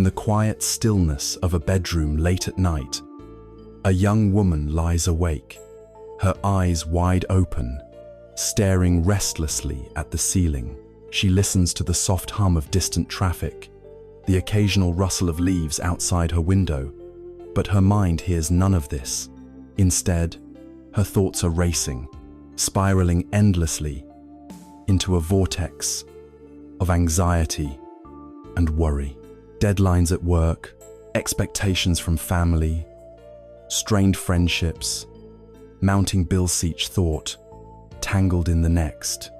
the quiet stillness of a bedroom late at night, a young woman lies awake, her eyes wide open, staring restlessly at the ceiling. She listens to the soft hum of distant traffic, the occasional rustle of leaves outside her window, but her mind hears none of this. Instead, her thoughts are racing, spiraling endlessly into a vortex of anxiety and worry. Deadlines at work, expectations from family, strained friendships, mounting bills, each thought tangled in the next,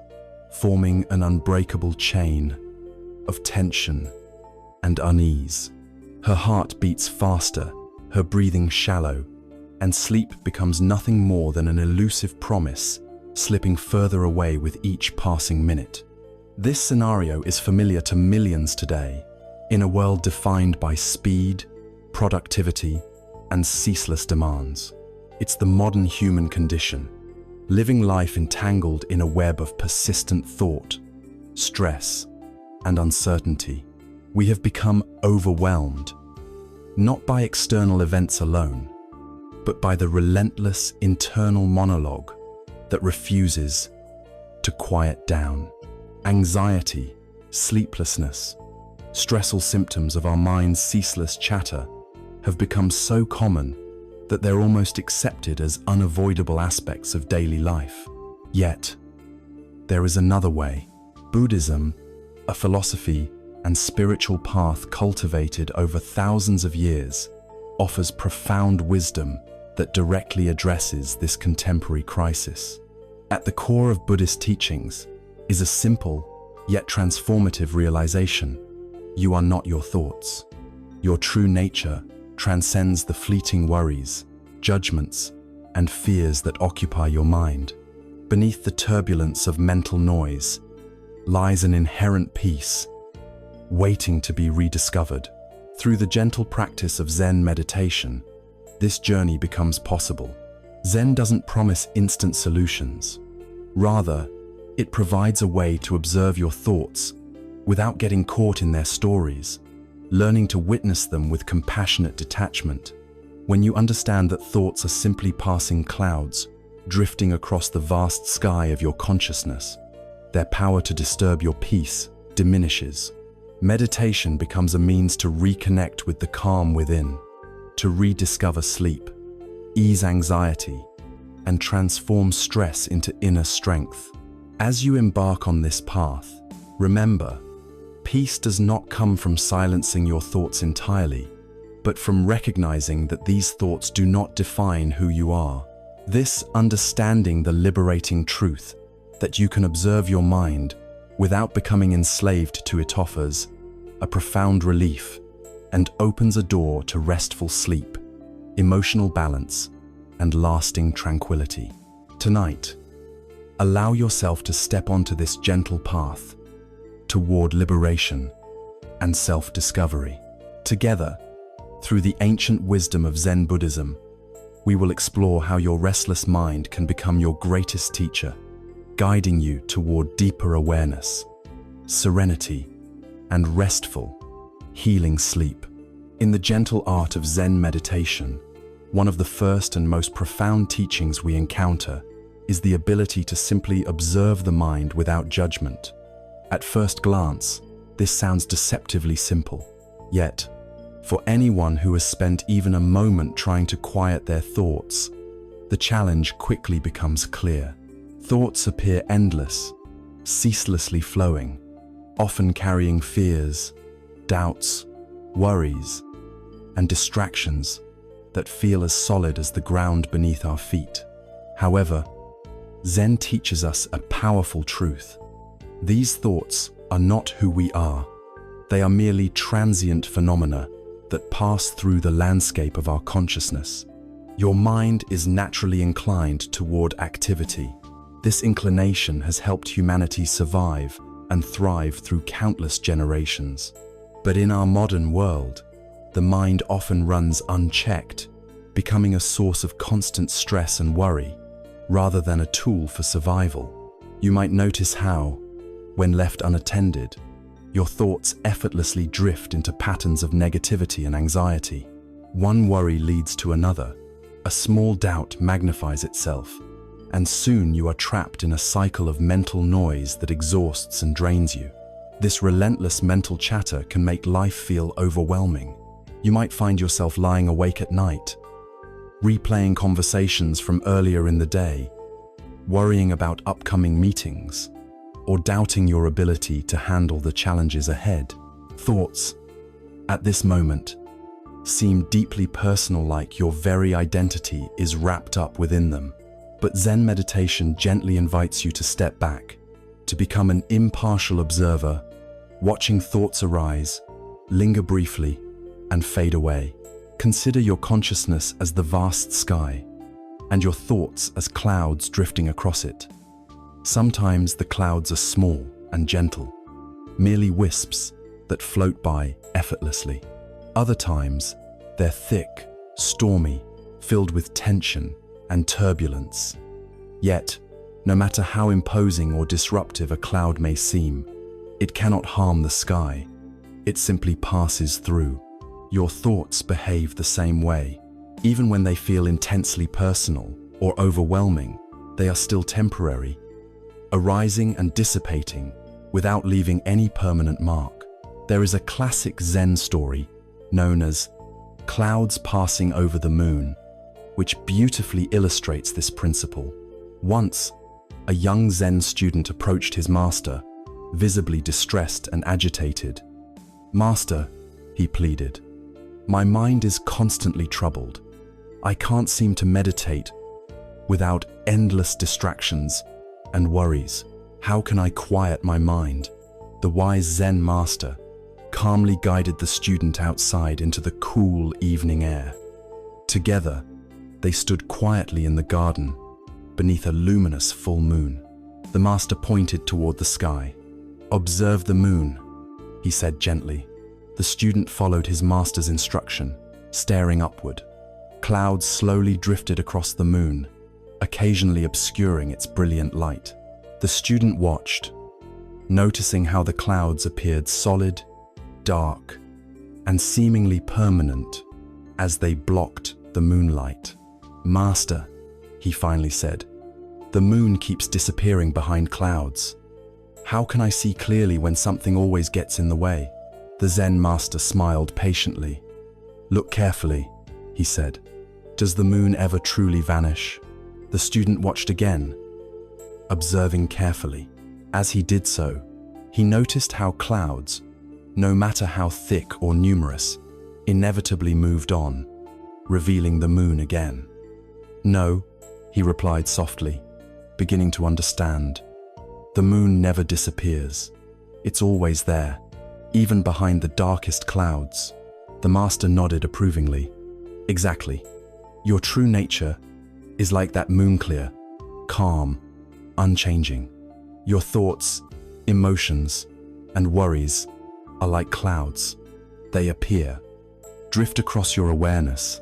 forming an unbreakable chain of tension and unease. Her heart beats faster, her breathing shallow, and sleep becomes nothing more than an elusive promise, slipping further away with each passing minute. This scenario is familiar to millions today, in a world defined by speed, productivity, and ceaseless demands. It's the modern human condition, living life entangled in a web of persistent thought, stress, and uncertainty. We have become overwhelmed, not by external events alone, but by the relentless internal monologue that refuses to quiet down. Anxiety, sleeplessness, stressful symptoms of our mind's ceaseless chatter have become so common that they're almost accepted as unavoidable aspects of daily life. Yet, there is another way. Buddhism, a philosophy and spiritual path cultivated over thousands of years, offers profound wisdom that directly addresses this contemporary crisis. At the core of Buddhist teachings is a simple yet transformative realization: you are not your thoughts. Your true nature transcends the fleeting worries, judgments, and fears that occupy your mind. Beneath the turbulence of mental noise lies an inherent peace, waiting to be rediscovered. Through the gentle practice of Zen meditation, this journey becomes possible. Zen doesn't promise instant solutions. Rather, it provides a way to observe your thoughts without getting caught in their stories, learning to witness them with compassionate detachment. When you understand that thoughts are simply passing clouds, drifting across the vast sky of your consciousness, their power to disturb your peace diminishes. Meditation becomes a means to reconnect with the calm within, to rediscover sleep, ease anxiety, and transform stress into inner strength. As you embark on this path, remember, peace does not come from silencing your thoughts entirely, but from recognizing that these thoughts do not define who you are. This understanding the liberating truth that you can observe your mind without becoming enslaved to it offers a profound relief and opens a door to restful sleep, emotional balance, and lasting tranquility. Tonight, allow yourself to step onto this gentle path toward liberation and self-discovery. Together, through the ancient wisdom of Zen Buddhism, we will explore how your restless mind can become your greatest teacher, guiding you toward deeper awareness, serenity, and restful, healing sleep. In the gentle art of Zen meditation, one of the first and most profound teachings we encounter is the ability to simply observe the mind without judgment. At first glance, this sounds deceptively simple. Yet, for anyone who has spent even a moment trying to quiet their thoughts, the challenge quickly becomes clear. Thoughts appear endless, ceaselessly flowing, often carrying fears, doubts, worries, and distractions that feel as solid as the ground beneath our feet. However, Zen teaches us a powerful truth. These thoughts are not who we are. They are merely transient phenomena that pass through the landscape of our consciousness. Your mind is naturally inclined toward activity. This inclination has helped humanity survive and thrive through countless generations. But in our modern world, the mind often runs unchecked, becoming a source of constant stress and worry, rather than a tool for survival. You might notice how, when left unattended, your thoughts effortlessly drift into patterns of negativity and anxiety. One worry leads to another. A small doubt magnifies itself, and soon you are trapped in a cycle of mental noise that exhausts and drains you. This relentless mental chatter can make life feel overwhelming. You might find yourself lying awake at night, replaying conversations from earlier in the day, worrying about upcoming meetings, or doubting your ability to handle the challenges ahead. Thoughts, at this moment, seem deeply personal, like your very identity is wrapped up within them. But Zen meditation gently invites you to step back, to become an impartial observer, watching thoughts arise, linger briefly, and fade away. Consider your consciousness as the vast sky, and your thoughts as clouds drifting across it. Sometimes the clouds are small and gentle, merely wisps that float by effortlessly. Other times, they're thick, stormy, filled with tension and turbulence. Yet, no matter how imposing or disruptive a cloud may seem, it cannot harm the sky. It simply passes through. Your thoughts behave the same way. Even when they feel intensely personal or overwhelming, they are still temporary, arising and dissipating without leaving any permanent mark. There is a classic Zen story known as Clouds Passing Over the Moon, which beautifully illustrates this principle. Once, a young Zen student approached his master, visibly distressed and agitated. "Master," he pleaded, "my mind is constantly troubled. I can't seem to meditate without endless distractions and worries. How can I quiet my mind?" The wise Zen master calmly guided the student outside into the cool evening air. Together, they stood quietly in the garden beneath a luminous full moon. The master pointed toward the sky. "Observe the moon," he said gently. The student followed his master's instruction, staring upward. Clouds slowly drifted across the moon, occasionally obscuring its brilliant light. The student watched, noticing how the clouds appeared solid, dark, and seemingly permanent as they blocked the moonlight. "Master," he finally said, "the moon keeps disappearing behind clouds. How can I see clearly when something always gets in the way?" The Zen master smiled patiently. "Look carefully," he said. "Does the moon ever truly vanish?" The student watched again, observing carefully. As he did so, he noticed how clouds, no matter how thick or numerous, inevitably moved on, revealing the moon again. "No," he replied softly, beginning to understand. "The moon never disappears. It's always there, even behind the darkest clouds." The master nodded approvingly. "Exactly. Your true nature is like that moon, clear, calm, unchanging. Your thoughts, emotions, and worries are like clouds. They appear, drift across your awareness,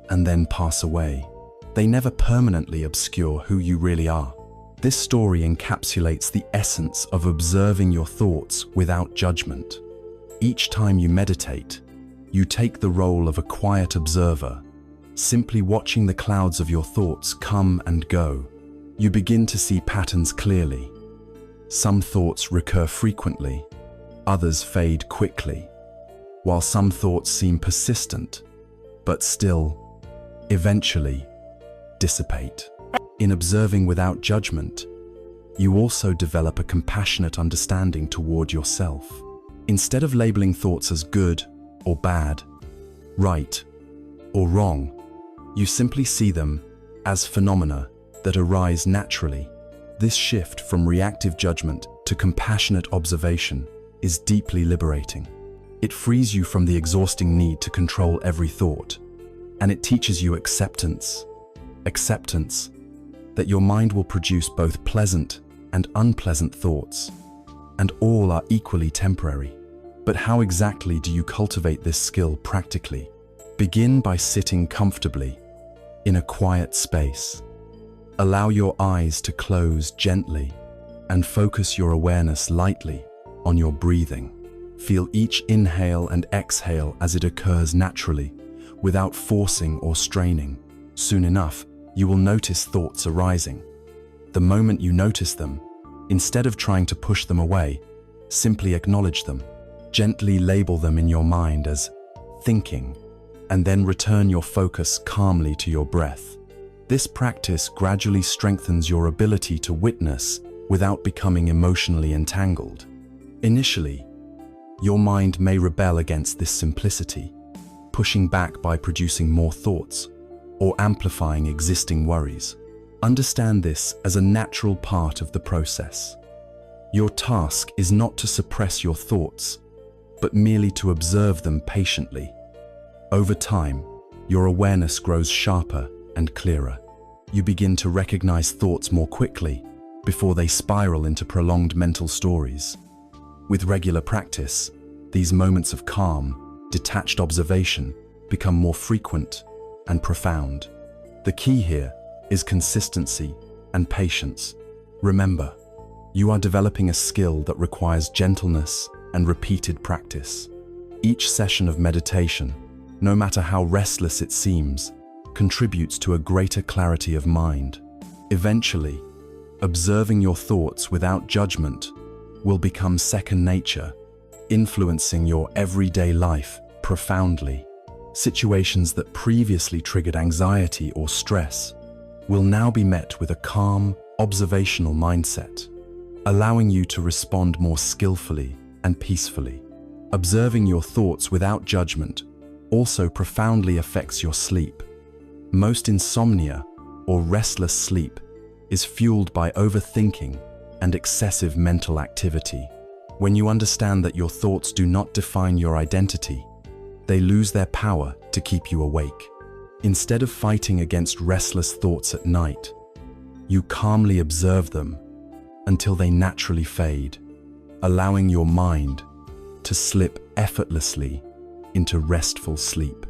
and then pass away. They never permanently obscure who you really are." This story encapsulates the essence of observing your thoughts without judgment. Each time you meditate, you take the role of a quiet observer, simply watching the clouds of your thoughts come and go. You begin to see patterns clearly. Some thoughts recur frequently, others fade quickly, while some thoughts seem persistent, but still, eventually, dissipate. In observing without judgment, you also develop a compassionate understanding toward yourself. Instead of labeling thoughts as good or bad, right or wrong, you simply see them as phenomena that arise naturally. This shift from reactive judgment to compassionate observation is deeply liberating. It frees you from the exhausting need to control every thought, and it teaches you acceptance. Acceptance that your mind will produce both pleasant and unpleasant thoughts, and all are equally temporary. But how exactly do you cultivate this skill practically? Begin by sitting comfortably in a quiet space. Allow your eyes to close gently and focus your awareness lightly on your breathing. Feel each inhale and exhale as it occurs naturally, without forcing or straining. Soon enough, you will notice thoughts arising. The moment you notice them, instead of trying to push them away, simply acknowledge them. Gently label them in your mind as thinking, and then return your focus calmly to your breath. This practice gradually strengthens your ability to witness without becoming emotionally entangled. Initially, your mind may rebel against this simplicity, pushing back by producing more thoughts or amplifying existing worries. Understand this as a natural part of the process. Your task is not to suppress your thoughts, but merely to observe them patiently. Over time, your awareness grows sharper and clearer. You begin to recognize thoughts more quickly before they spiral into prolonged mental stories. With regular practice, these moments of calm, detached observation become more frequent and profound. The key here is consistency and patience. Remember, you are developing a skill that requires gentleness and repeated practice. Each session of meditation, no matter how restless it seems, contributes to a greater clarity of mind. Eventually, observing your thoughts without judgment will become second nature, influencing your everyday life profoundly. Situations that previously triggered anxiety or stress will now be met with a calm, observational mindset, allowing you to respond more skillfully and peacefully. Observing your thoughts without judgment also profoundly affects your sleep. Most insomnia, or restless sleep, is fueled by overthinking and excessive mental activity. When you understand that your thoughts do not define your identity, they lose their power to keep you awake. Instead of fighting against restless thoughts at night, you calmly observe them until they naturally fade, allowing your mind to slip effortlessly into restful sleep.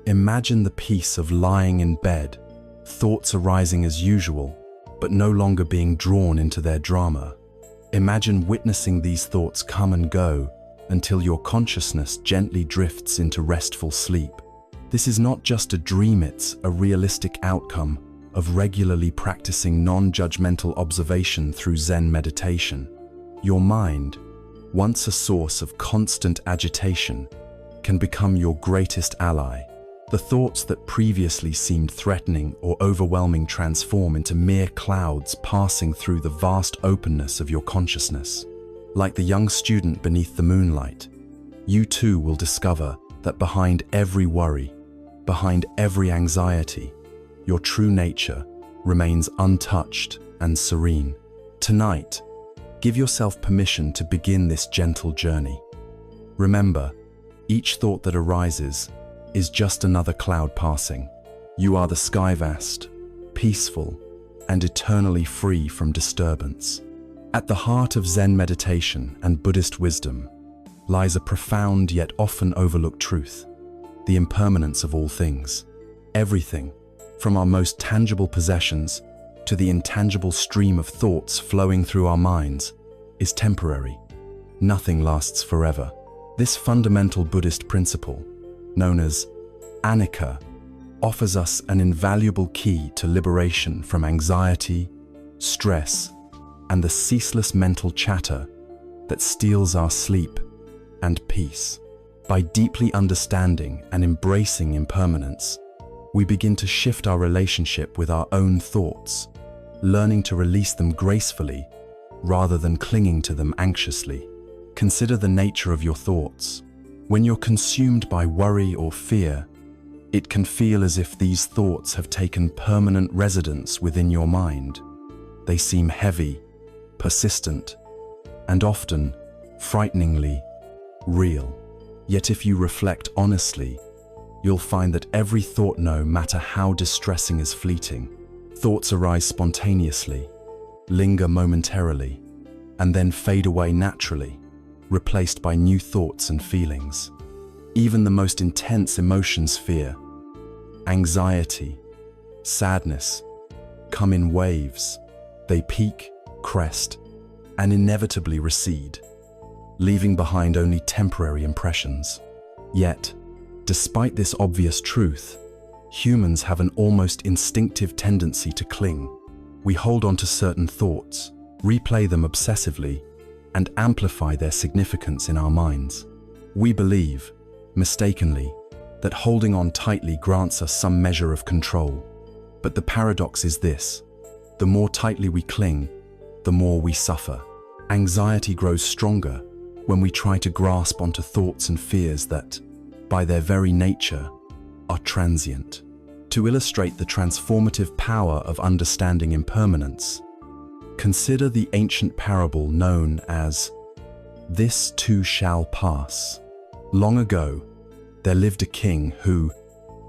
Imagine the peace of lying in bed, thoughts arising as usual, but no longer being drawn into their drama. Imagine witnessing these thoughts come and go until your consciousness gently drifts into restful sleep. This is not just a dream, it's a realistic outcome of regularly practicing non-judgmental observation through Zen meditation. Your mind, once a source of constant agitation, can become your greatest ally. The thoughts that previously seemed threatening or overwhelming transform into mere clouds passing through the vast openness of your consciousness. Like the young student beneath the moonlight, you too will discover that behind every worry, behind every anxiety, your true nature remains untouched and serene. Tonight, give yourself permission to begin this gentle journey. Remember, each thought that arises is just another cloud passing. You are the sky vast, peaceful, and eternally free from disturbance. At the heart of Zen meditation and Buddhist wisdom lies a profound yet often overlooked truth: the impermanence of all things. Everything, from our most tangible possessions to the intangible stream of thoughts flowing through our minds, is temporary. Nothing lasts forever. This fundamental Buddhist principle, known as anicca, offers us an invaluable key to liberation from anxiety, stress, and the ceaseless mental chatter that steals our sleep and peace. By deeply understanding and embracing impermanence, we begin to shift our relationship with our own thoughts, learning to release them gracefully rather than clinging to them anxiously. Consider the nature of your thoughts. When you're consumed by worry or fear, it can feel as if these thoughts have taken permanent residence within your mind. They seem heavy, persistent, and often frighteningly real. Yet if you reflect honestly, you'll find that every thought, no matter how distressing, is fleeting. Thoughts arise spontaneously, linger momentarily, and then fade away naturally, replaced by new thoughts and feelings. Even the most intense emotions, fear, anxiety, sadness, come in waves. They peak, crest, and inevitably recede, leaving behind only temporary impressions. Yet, despite this obvious truth, humans have an almost instinctive tendency to cling. We hold on to certain thoughts, replay them obsessively, and amplify their significance in our minds. We believe, mistakenly, that holding on tightly grants us some measure of control. But the paradox is this: the more tightly we cling, the more we suffer. Anxiety grows stronger when we try to grasp onto thoughts and fears that, by their very nature, are transient. To illustrate the transformative power of understanding impermanence, consider the ancient parable known as "This too shall pass." Long ago, there lived a king who,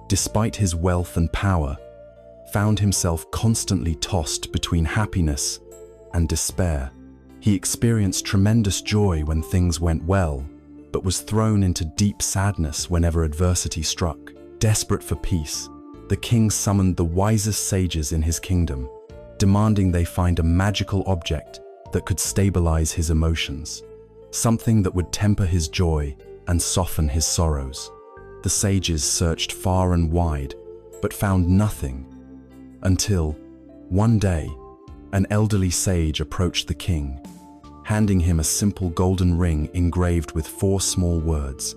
despite his wealth and power, found himself constantly tossed between happiness and despair. He experienced tremendous joy when things went well, but was thrown into deep sadness whenever adversity struck. Desperate for peace, the king summoned the wisest sages in his kingdom, demanding they find a magical object that could stabilize his emotions, something that would temper his joy and soften his sorrows. The sages searched far and wide, but found nothing, until, one day, an elderly sage approached the king, handing him a simple golden ring engraved with 4 small words.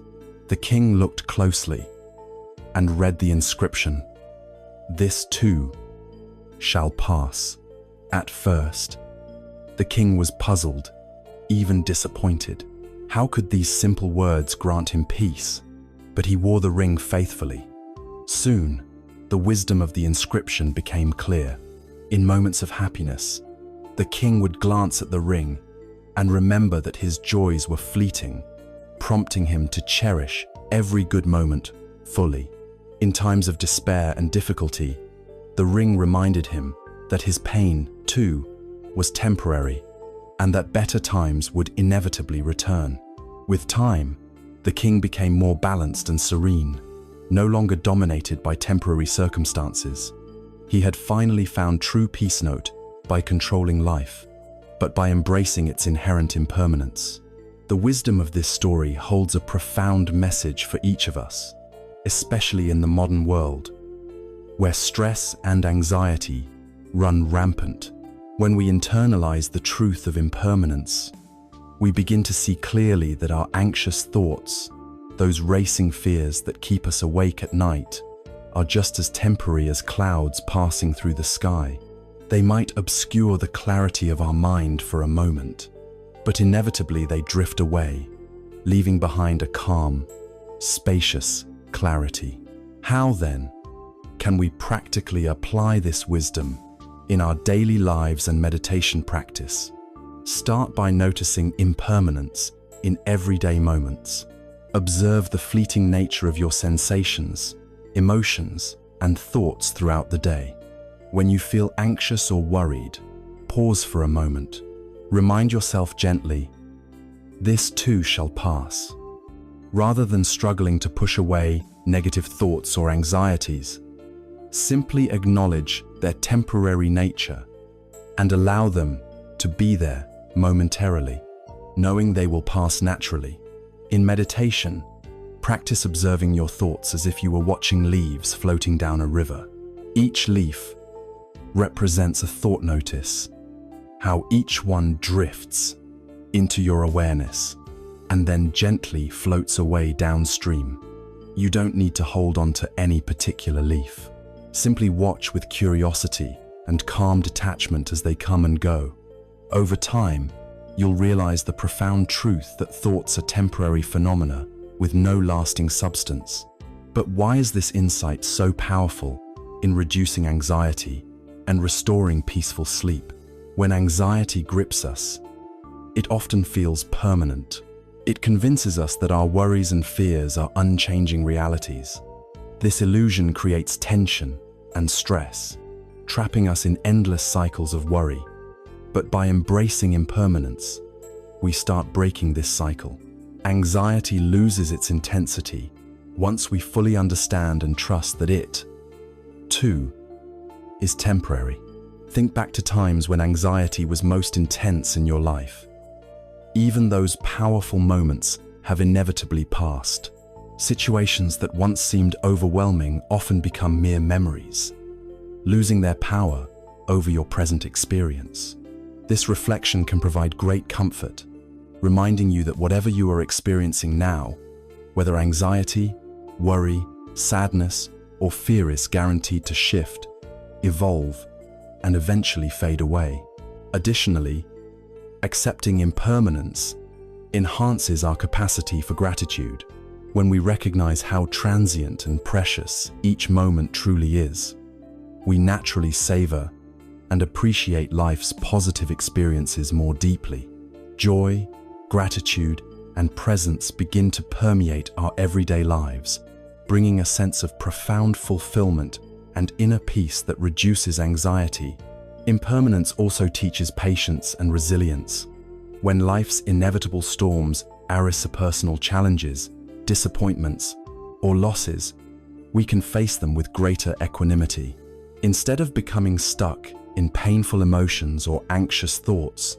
The king looked closely and read the inscription, "This too shall pass." At first, the king was puzzled, even disappointed. How could these simple words grant him peace? But he wore the ring faithfully. Soon, the wisdom of the inscription became clear. In moments of happiness, the king would glance at the ring and remember that his joys were fleeting, prompting him to cherish every good moment fully. In times of despair and difficulty, the ring reminded him that his pain, too, was temporary, and that better times would inevitably return. With time, the king became more balanced and serene, no longer dominated by temporary circumstances. He had finally found true peace not by controlling life, but by embracing its inherent impermanence. The wisdom of this story holds a profound message for each of us, especially in the modern world, where stress and anxiety run rampant. When we internalize the truth of impermanence, we begin to see clearly that our anxious thoughts, those racing fears that keep us awake at night, are just as temporary as clouds passing through the sky. They might obscure the clarity of our mind for a moment, but inevitably they drift away, leaving behind a calm, spacious clarity. How then can we practically apply this wisdom in our daily lives and meditation practice? Start by noticing impermanence in everyday moments. Observe the fleeting nature of your sensations, emotions, and thoughts throughout the day. When you feel anxious or worried, pause for a moment. Remind yourself gently, "This too shall pass." Rather than struggling to push away negative thoughts or anxieties, simply acknowledge their temporary nature and allow them to be there momentarily, knowing they will pass naturally. In meditation, practice observing your thoughts as if you were watching leaves floating down a river. Each leaf represents a thought notice, how each one drifts into your awareness and then gently floats away downstream. You don't need to hold on to any particular leaf. Simply watch with curiosity and calm detachment as they come and go. Over time, you'll realize the profound truth that thoughts are temporary phenomena with no lasting substance. But why is this insight so powerful in reducing anxiety and restoring peaceful sleep? When anxiety grips us, it often feels permanent. It convinces us that our worries and fears are unchanging realities. This illusion creates tension and stress, trapping us in endless cycles of worry. But by embracing impermanence, we start breaking this cycle. Anxiety loses its intensity once we fully understand and trust that it, too, is temporary. Think back to times when anxiety was most intense in your life. Even those powerful moments have inevitably passed. Situations that once seemed overwhelming often become mere memories, losing their power over your present experience. This reflection can provide great comfort, reminding you that whatever you are experiencing now, whether anxiety, worry, sadness, or fear, is guaranteed to shift, evolve, and eventually fade away. Additionally, accepting impermanence enhances our capacity for gratitude. When we recognize how transient and precious each moment truly is, we naturally savor and appreciate life's positive experiences more deeply. Joy, gratitude, and presence begin to permeate our everyday lives, bringing a sense of profound fulfillment and inner peace that reduces anxiety. Impermanence also teaches patience and resilience. When life's inevitable storms harass personal challenges, disappointments, or losses, we can face them with greater equanimity. Instead of becoming stuck in painful emotions or anxious thoughts,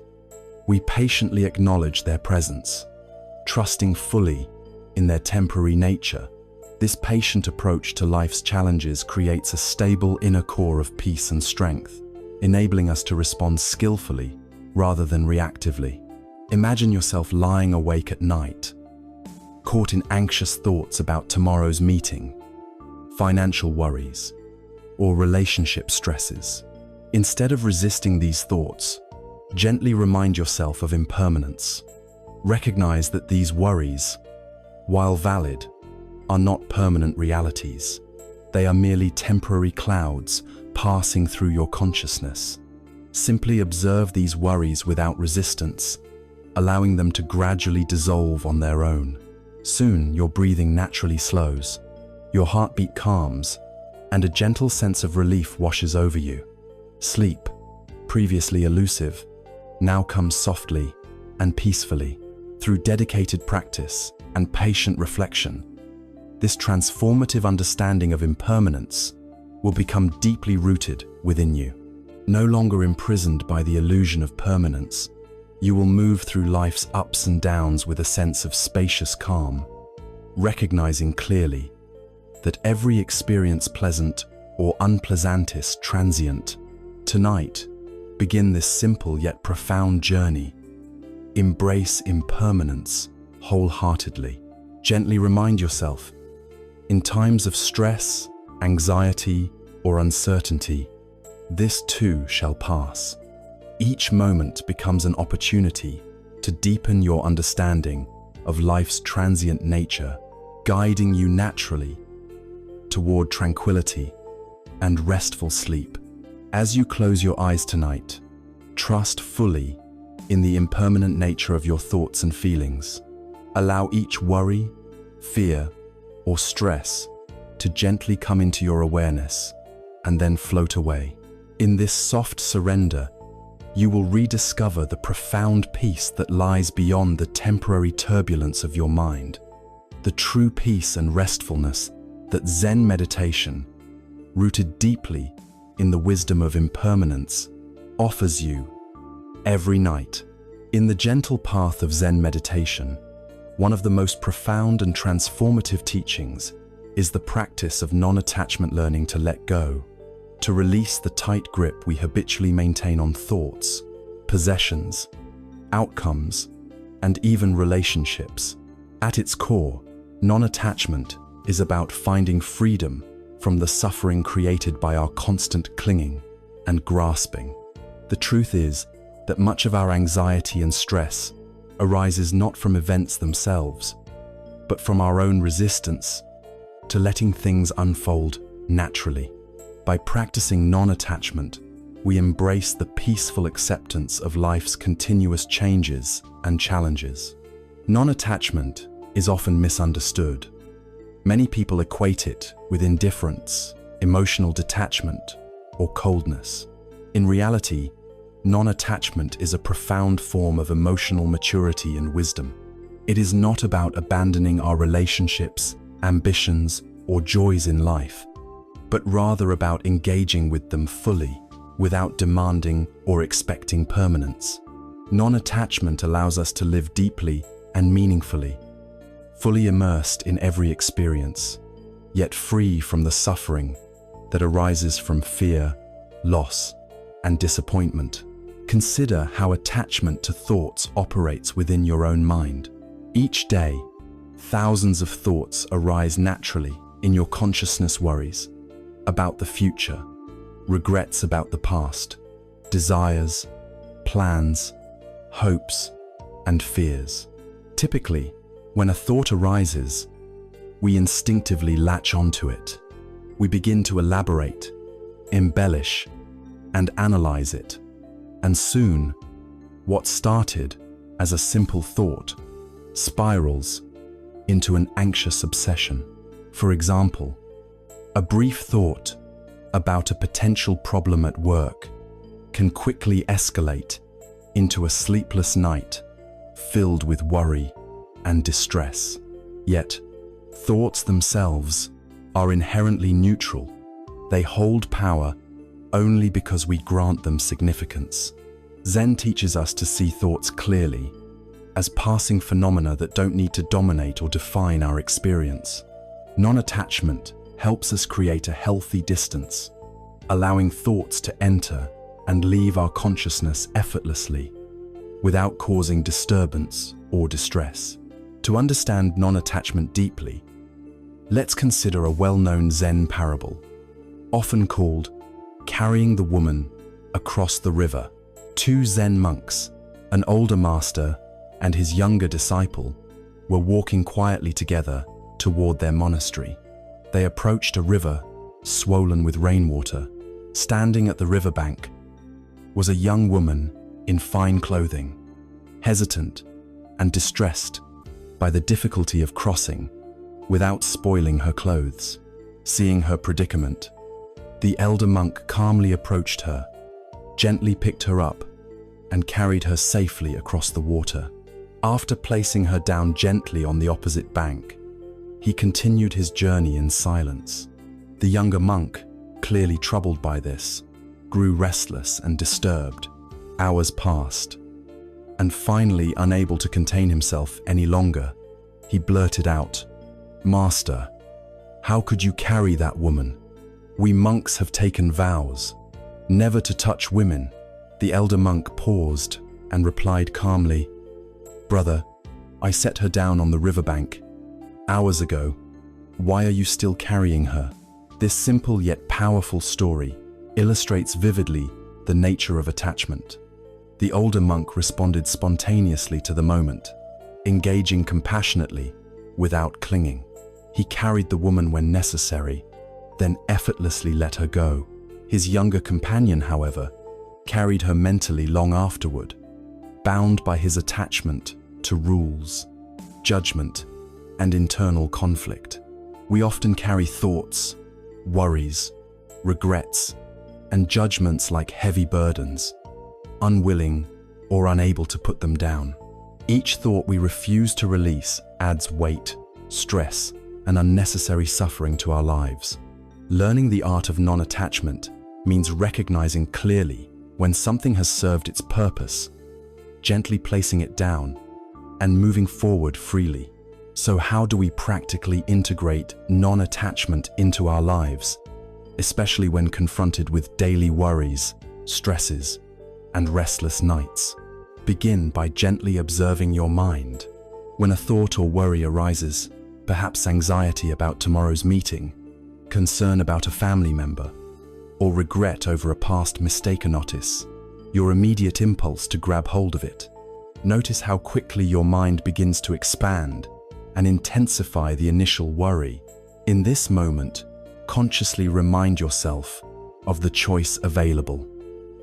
we patiently acknowledge their presence, trusting fully in their temporary nature. This patient approach to life's challenges creates a stable inner core of peace and strength, enabling us to respond skillfully rather than reactively. Imagine yourself lying awake at night, caught in anxious thoughts about tomorrow's meeting, financial worries, or relationship stresses. Instead of resisting these thoughts, gently remind yourself of impermanence. Recognize that these worries, while valid, are not permanent realities. They are merely temporary clouds passing through your consciousness. Simply observe these worries without resistance, allowing them to gradually dissolve on their own. Soon, your breathing naturally slows, your heartbeat calms, and a gentle sense of relief washes over you. Sleep, previously elusive, now comes softly and peacefully. Through dedicated practice and patient reflection, this transformative understanding of impermanence will become deeply rooted within you. No longer imprisoned by the illusion of permanence, you will move through life's ups and downs with a sense of spacious calm, recognizing clearly that every experience, pleasant or unpleasant, is transient. Tonight, begin this simple yet profound journey. Embrace impermanence wholeheartedly. Gently remind yourself, in times of stress, anxiety, or uncertainty, this too shall pass. Each moment becomes an opportunity to deepen your understanding of life's transient nature, guiding you naturally toward tranquility and restful sleep. As you close your eyes tonight, trust fully in the impermanent nature of your thoughts and feelings. Allow each worry, fear, or stress to gently come into your awareness and then float away. In this soft surrender, you will rediscover the profound peace that lies beyond the temporary turbulence of your mind. The true peace and restfulness that Zen meditation, rooted deeply in the wisdom of impermanence, offers you every night. In the gentle path of Zen meditation, one of the most profound and transformative teachings is the practice of non-attachment, learning to let go, to release the tight grip we habitually maintain on thoughts, possessions, outcomes, and even relationships. At its core, non-attachment is about finding freedom from the suffering created by our constant clinging and grasping. The truth is that much of our anxiety and stress arises not from events themselves, but from our own resistance to letting things unfold naturally. By practicing non-attachment, we embrace the peaceful acceptance of life's continuous changes and challenges. Non-attachment is often misunderstood. Many people equate it with indifference, emotional detachment, or coldness. In reality, non-attachment is a profound form of emotional maturity and wisdom. It is not about abandoning our relationships, ambitions, or joys in life, but rather about engaging with them fully, without demanding or expecting permanence. Non-attachment allows us to live deeply and meaningfully, fully immersed in every experience, yet free from the suffering that arises from fear, loss, and disappointment. Consider how attachment to thoughts operates within your own mind. Each day, thousands of thoughts arise naturally in your consciousness: worries about the future, regrets about the past, desires, plans, hopes, and fears. Typically, when a thought arises, we instinctively latch onto it. We begin to elaborate, embellish, and analyze it. And soon, what started as a simple thought spirals into an anxious obsession. For example, a brief thought about a potential problem at work can quickly escalate into a sleepless night filled with worry and distress. Yet, thoughts themselves are inherently neutral. They hold power only because we grant them significance. Zen teaches us to see thoughts clearly, as passing phenomena that don't need to dominate or define our experience. Non-attachment helps us create a healthy distance, allowing thoughts to enter and leave our consciousness effortlessly, without causing disturbance or distress. To understand non-attachment deeply, let's consider a well-known Zen parable, often called carrying the woman across the river. Two Zen monks, an older master and his younger disciple, were walking quietly together toward their monastery. They approached a river swollen with rainwater. Standing at the riverbank was a young woman in fine clothing, hesitant and distressed by the difficulty of crossing without spoiling her clothes. Seeing her predicament, the elder monk calmly approached her, gently picked her up, and carried her safely across the water. After placing her down gently on the opposite bank, he continued his journey in silence. The younger monk, clearly troubled by this, grew restless and disturbed. Hours passed, and finally, unable to contain himself any longer, he blurted out, "Master, how could you carry that woman? We monks have taken vows never to touch women." The elder monk paused and replied calmly, "Brother, I set her down on the riverbank hours ago. Why are you still carrying her?" This simple yet powerful story illustrates vividly the nature of attachment. The older monk responded spontaneously to the moment, engaging compassionately without clinging. He carried the woman when necessary, then effortlessly let her go. His younger companion, however, carried her mentally long afterward, bound by his attachment to rules, judgment, and internal conflict. We often carry thoughts, worries, regrets, and judgments like heavy burdens, unwilling or unable to put them down. Each thought we refuse to release adds weight, stress, and unnecessary suffering to our lives. Learning the art of non-attachment means recognizing clearly when something has served its purpose, gently placing it down, and moving forward freely. So how do we practically integrate non-attachment into our lives, especially when confronted with daily worries, stresses, and restless nights? Begin by gently observing your mind. When a thought or worry arises, perhaps anxiety about tomorrow's meeting, concern about a family member, or regret over a past mistake, notice your immediate impulse to grab hold of it. Notice how quickly your mind begins to expand and intensify the initial worry. In this moment, consciously remind yourself of the choice available.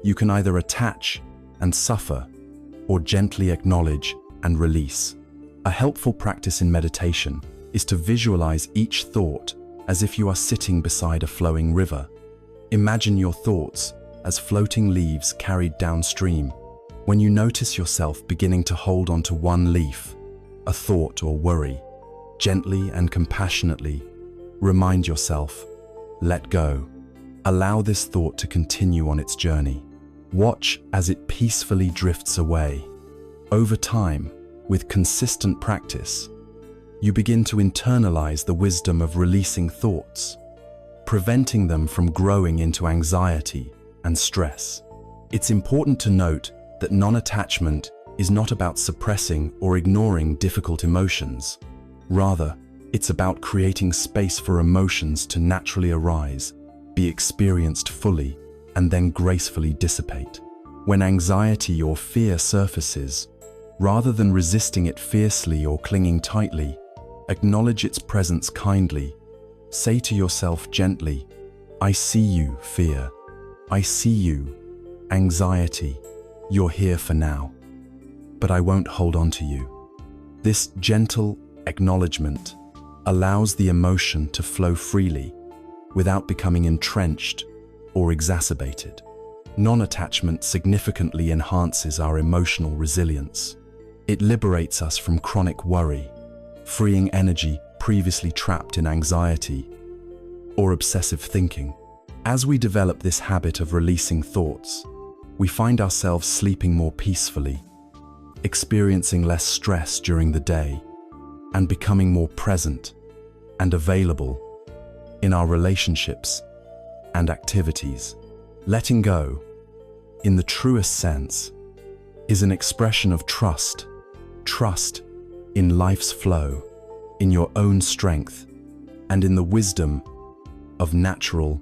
You can either attach and suffer, or gently acknowledge and release. A helpful practice in meditation is to visualize each thought as if you are sitting beside a flowing river. Imagine your thoughts as floating leaves carried downstream. When you notice yourself beginning to hold onto one leaf, a thought or worry, gently and compassionately remind yourself, let go. Allow this thought to continue on its journey. Watch as it peacefully drifts away, Over time, with consistent practice, you begin to internalize the wisdom of releasing thoughts, preventing them from growing into anxiety and stress. It's important to note that non-attachment is not about suppressing or ignoring difficult emotions. Rather, it's about creating space for emotions to naturally arise, be experienced fully, and then gracefully dissipate. When anxiety or fear surfaces, rather than resisting it fiercely or clinging tightly, acknowledge its presence kindly. Say to yourself gently, "I see you, fear. I see you, anxiety. You're here for now, but I won't hold on to you." This gentle acknowledgement allows the emotion to flow freely without becoming entrenched or exacerbated. Non-attachment significantly enhances our emotional resilience. It liberates us from chronic worry, freeing energy previously trapped in anxiety or obsessive thinking. As we develop this habit of releasing thoughts, we find ourselves sleeping more peacefully, experiencing less stress during the day, and becoming more present and available in our relationships and activities. Letting go, in the truest sense, is an expression of trust in life's flow, in your own strength, and in the wisdom of natural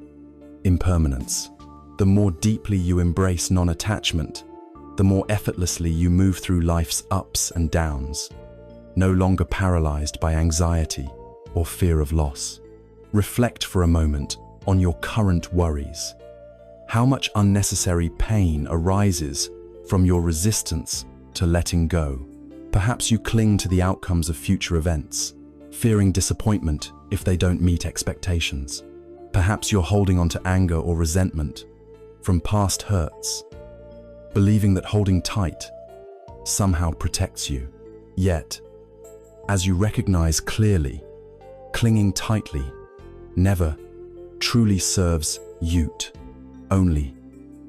impermanence. The more deeply you embrace non-attachment, the more effortlessly you move through life's ups and downs, no longer paralyzed by anxiety or fear of loss. Reflect for a moment on your current worries. How much unnecessary pain arises from your resistance to letting go? Perhaps you cling to the outcomes of future events, fearing disappointment if they don't meet expectations. Perhaps you're holding on to anger or resentment from past hurts, believing that holding tight somehow protects you. Yet, as you recognize clearly, clinging tightly never truly serves you, only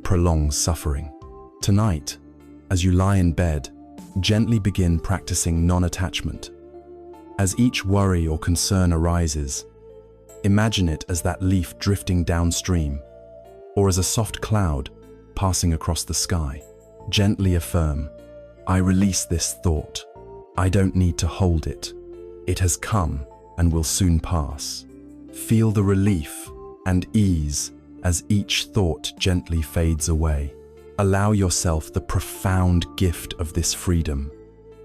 prolongs suffering. Tonight, as you lie in bed, gently begin practicing non-attachment. As each worry or concern arises, imagine it as that leaf drifting downstream, or as a soft cloud passing across the sky. Gently affirm, "I release this thought. I don't need to hold it. It has come and will soon pass." Feel the relief and ease as each thought gently fades away. Allow yourself the profound gift of this freedom,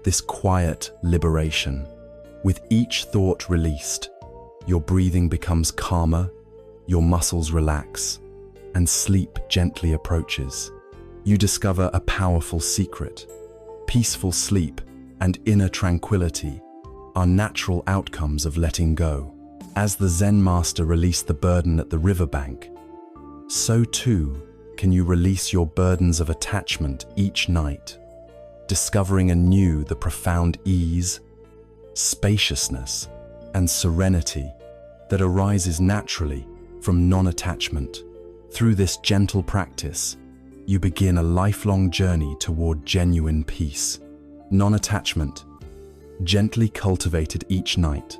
this quiet liberation. With each thought released, your breathing becomes calmer, your muscles relax, and sleep gently approaches. You discover a powerful secret. Peaceful sleep and inner tranquility are natural outcomes of letting go. As the Zen master released the burden at the riverbank, so too can you release your burdens of attachment each night, discovering anew the profound ease, spaciousness, and serenity that arises naturally from non-attachment. Through this gentle practice, you begin a lifelong journey toward genuine peace. Non-attachment, gently cultivated each night,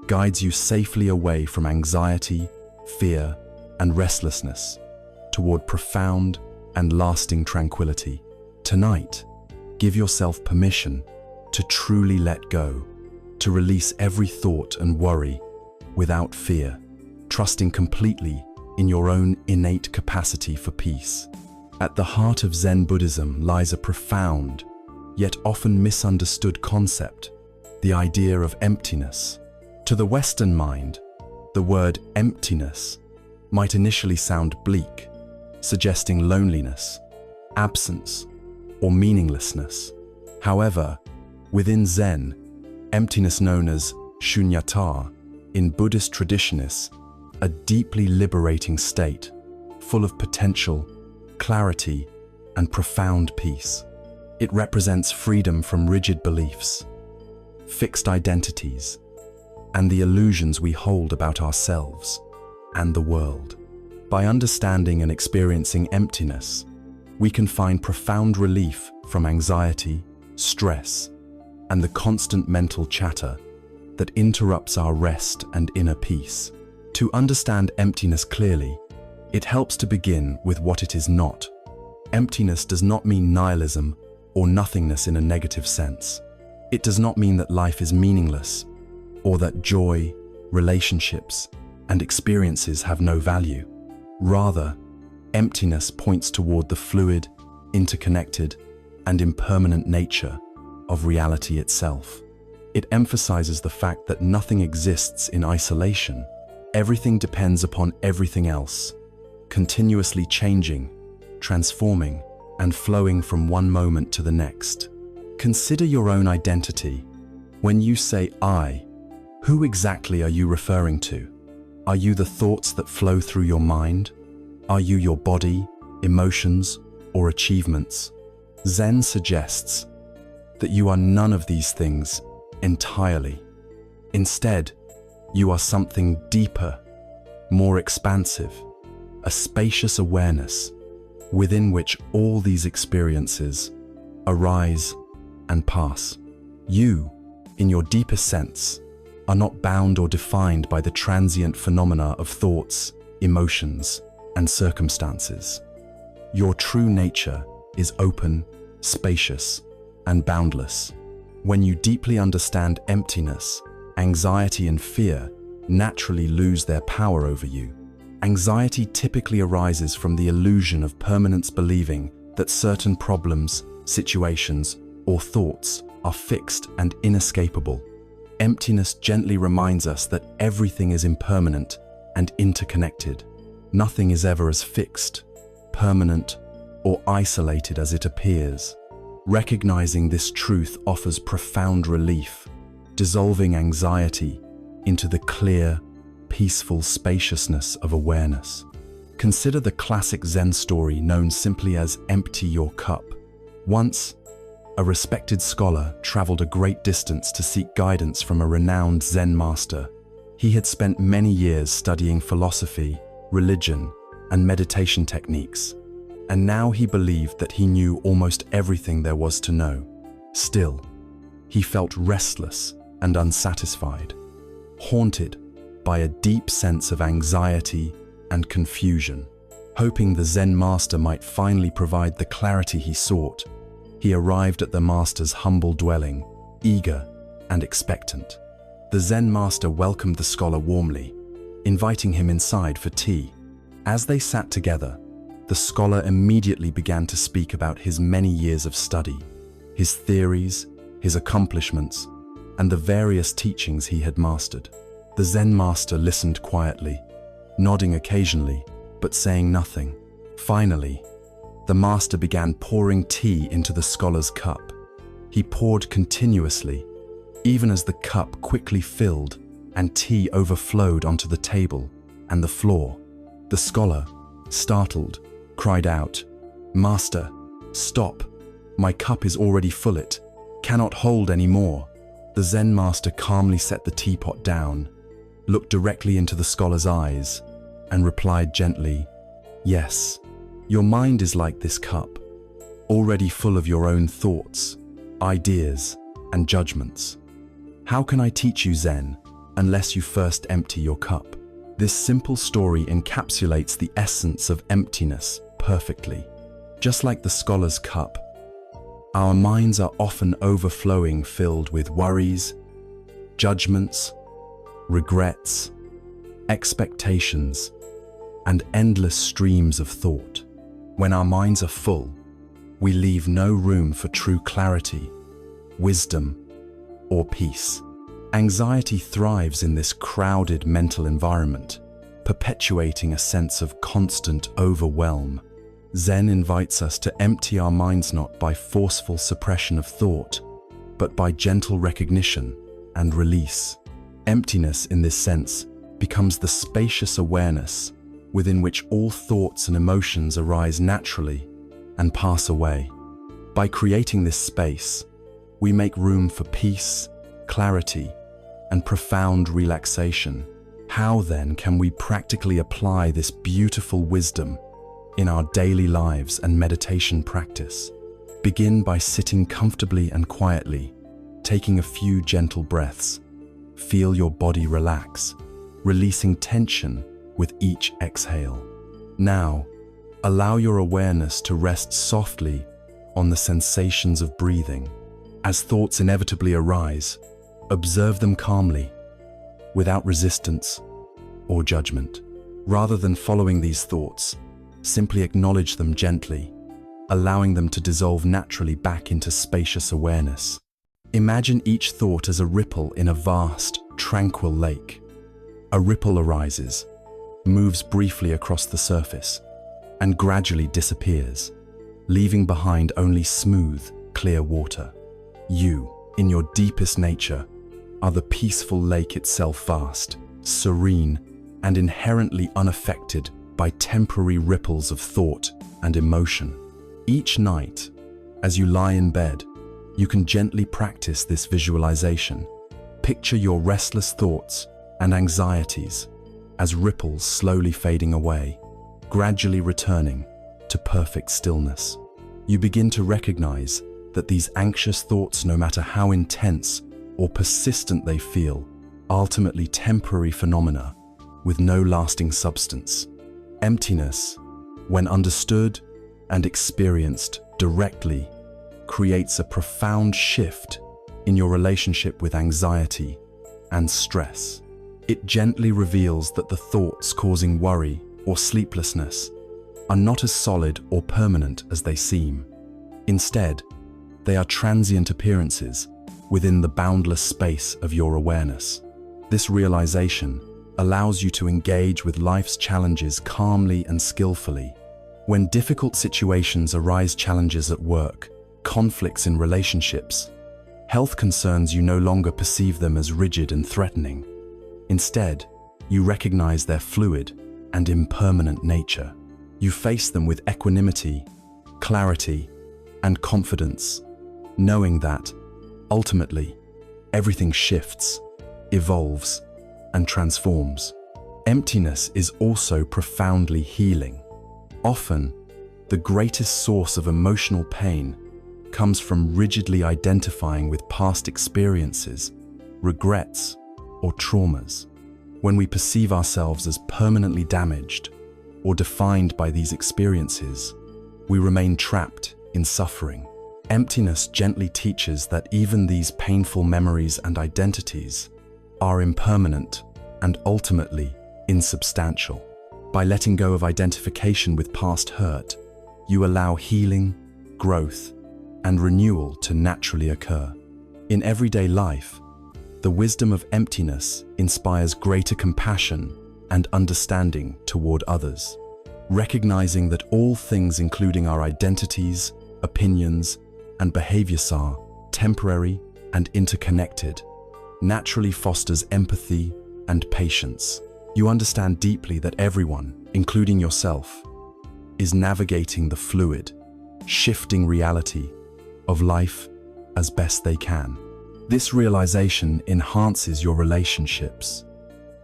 guides you safely away from anxiety, fear, and restlessness, toward profound and lasting tranquility. Tonight, give yourself permission to truly let go, to release every thought and worry without fear, trusting completely in your own innate capacity for peace. At the heart of Zen Buddhism lies a profound, yet often misunderstood concept, the idea of emptiness. To the Western mind, the word emptiness might initially sound bleak, suggesting loneliness, absence, or meaninglessness. However, within Zen, emptiness known as shunyata in Buddhist tradition is a deeply liberating state, full of potential, clarity, and profound peace. It represents freedom from rigid beliefs, fixed identities, and the illusions we hold about ourselves and the world. By understanding and experiencing emptiness, we can find profound relief from anxiety, stress, and the constant mental chatter that interrupts our rest and inner peace. To understand emptiness clearly, it helps to begin with what it is not. Emptiness does not mean nihilism or nothingness in a negative sense. It does not mean that life is meaningless or that joy, relationships, and experiences have no value. Rather, emptiness points toward the fluid, interconnected, and impermanent nature of reality itself. It emphasizes the fact that nothing exists in isolation. Everything depends upon everything else, continuously changing, transforming, and flowing from one moment to the next. Consider your own identity. When you say I, who exactly are you referring to? Are you the thoughts that flow through your mind? Are you your body, emotions, or achievements? Zen suggests that you are none of these things entirely. Instead, you are something deeper, more expansive, a spacious awareness within which all these experiences arise and pass. You, in your deepest sense, are not bound or defined by the transient phenomena of thoughts, emotions, and circumstances. Your true nature is open, spacious, and boundless. When you deeply understand emptiness, anxiety and fear naturally lose their power over you. Anxiety typically arises from the illusion of permanence, believing that certain problems, situations, or thoughts are fixed and inescapable. Emptiness gently reminds us that everything is impermanent and interconnected. Nothing is ever as fixed, permanent, or isolated as it appears. Recognizing this truth offers profound relief, dissolving anxiety into the clear, peaceful spaciousness of awareness. Consider the classic Zen story known simply as "Empty Your Cup." Once, a respected scholar traveled a great distance to seek guidance from a renowned Zen master. He had spent many years studying philosophy, religion, and meditation techniques, and now he believed that he knew almost everything there was to know. Still, he felt restless and unsatisfied, haunted by a deep sense of anxiety and confusion. Hoping the Zen master might finally provide the clarity he sought, he arrived at the master's humble dwelling, eager and expectant. The Zen master welcomed the scholar warmly, inviting him inside for tea. As they sat together, the scholar immediately began to speak about his many years of study, his theories, his accomplishments, and the various teachings he had mastered. The Zen master listened quietly, nodding occasionally, but saying nothing. Finally, the master began pouring tea into the scholar's cup. He poured continuously, even as the cup quickly filled and tea overflowed onto the table and the floor. The scholar, startled, cried out, "Master, stop! My cup is already full, it cannot hold any more." The Zen master calmly set the teapot down, looked directly into the scholar's eyes, and replied gently, "Yes, your mind is like this cup, already full of your own thoughts, ideas, and judgments. How can I teach you Zen unless you first empty your cup?" This simple story encapsulates the essence of emptiness perfectly. Just like the scholar's cup, our minds are often overflowing, filled with worries, judgments, regrets, expectations, and endless streams of thought. When our minds are full, we leave no room for true clarity, wisdom, or peace. Anxiety thrives in this crowded mental environment, perpetuating a sense of constant overwhelm. Zen invites us to empty our minds not by forceful suppression of thought, but by gentle recognition and release. Emptiness, in this sense, becomes the spacious awareness within which all thoughts and emotions arise naturally and pass away. By creating this space, we make room for peace, clarity, and profound relaxation. How then can we practically apply this beautiful wisdom in our daily lives and meditation practice? Begin by sitting comfortably and quietly, taking a few gentle breaths. Feel your body relax, releasing tension with each exhale. Now, allow your awareness to rest softly on the sensations of breathing. As thoughts inevitably arise, observe them calmly, without resistance or judgment. Rather than following these thoughts, simply acknowledge them gently, allowing them to dissolve naturally back into spacious awareness. Imagine each thought as a ripple in a vast, tranquil lake. A ripple arises, moves briefly across the surface, and gradually disappears, leaving behind only smooth, clear water. You, in your deepest nature, are the peaceful lake itself, vast, serene, and inherently unaffected by temporary ripples of thought and emotion. Each night, as you lie in bed, you can gently practice this visualization. Picture your restless thoughts and anxieties as ripples slowly fading away, gradually returning to perfect stillness. You begin to recognize that these anxious thoughts, no matter how intense or persistent they feel, are ultimately temporary phenomena with no lasting substance. Emptiness, when understood and experienced directly, creates a profound shift in your relationship with anxiety and stress. It gently reveals that the thoughts causing worry or sleeplessness are not as solid or permanent as they seem. Instead, they are transient appearances within the boundless space of your awareness. This realization allows you to engage with life's challenges calmly and skillfully. When difficult situations arise, challenges at work, conflicts in relationships, health concerns, you no longer perceive them as rigid and threatening. Instead, you recognize their fluid and impermanent nature. You face them with equanimity, clarity, and confidence, knowing that, ultimately, everything shifts, evolves, and transforms. Emptiness is also profoundly healing. Often, the greatest source of emotional pain comes from rigidly identifying with past experiences, regrets, or traumas. When we perceive ourselves as permanently damaged or defined by these experiences, we remain trapped in suffering. Emptiness gently teaches that even these painful memories and identities are impermanent and ultimately insubstantial. By letting go of identification with past hurt, you allow healing, growth, and renewal to naturally occur. In everyday life, the wisdom of emptiness inspires greater compassion and understanding toward others. Recognizing that all things, including our identities, opinions, and behaviors, are temporary and interconnected, naturally fosters empathy and patience. You understand deeply that everyone, including yourself, is navigating the fluid, shifting reality of life as best they can. This realization enhances your relationships,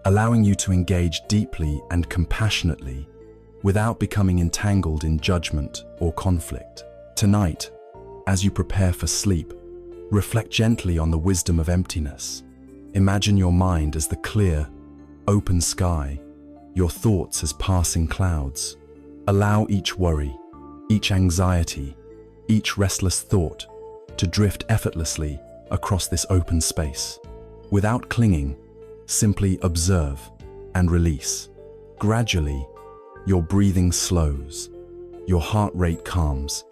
allowing you to engage deeply and compassionately without becoming entangled in judgment or conflict. Tonight, as you prepare for sleep, reflect gently on the wisdom of emptiness. Imagine your mind as the clear, open sky, your thoughts as passing clouds. Allow each worry, each anxiety, each restless thought to drift effortlessly across this open space. Without clinging, simply observe and release. Gradually, your breathing slows, your heart rate calms,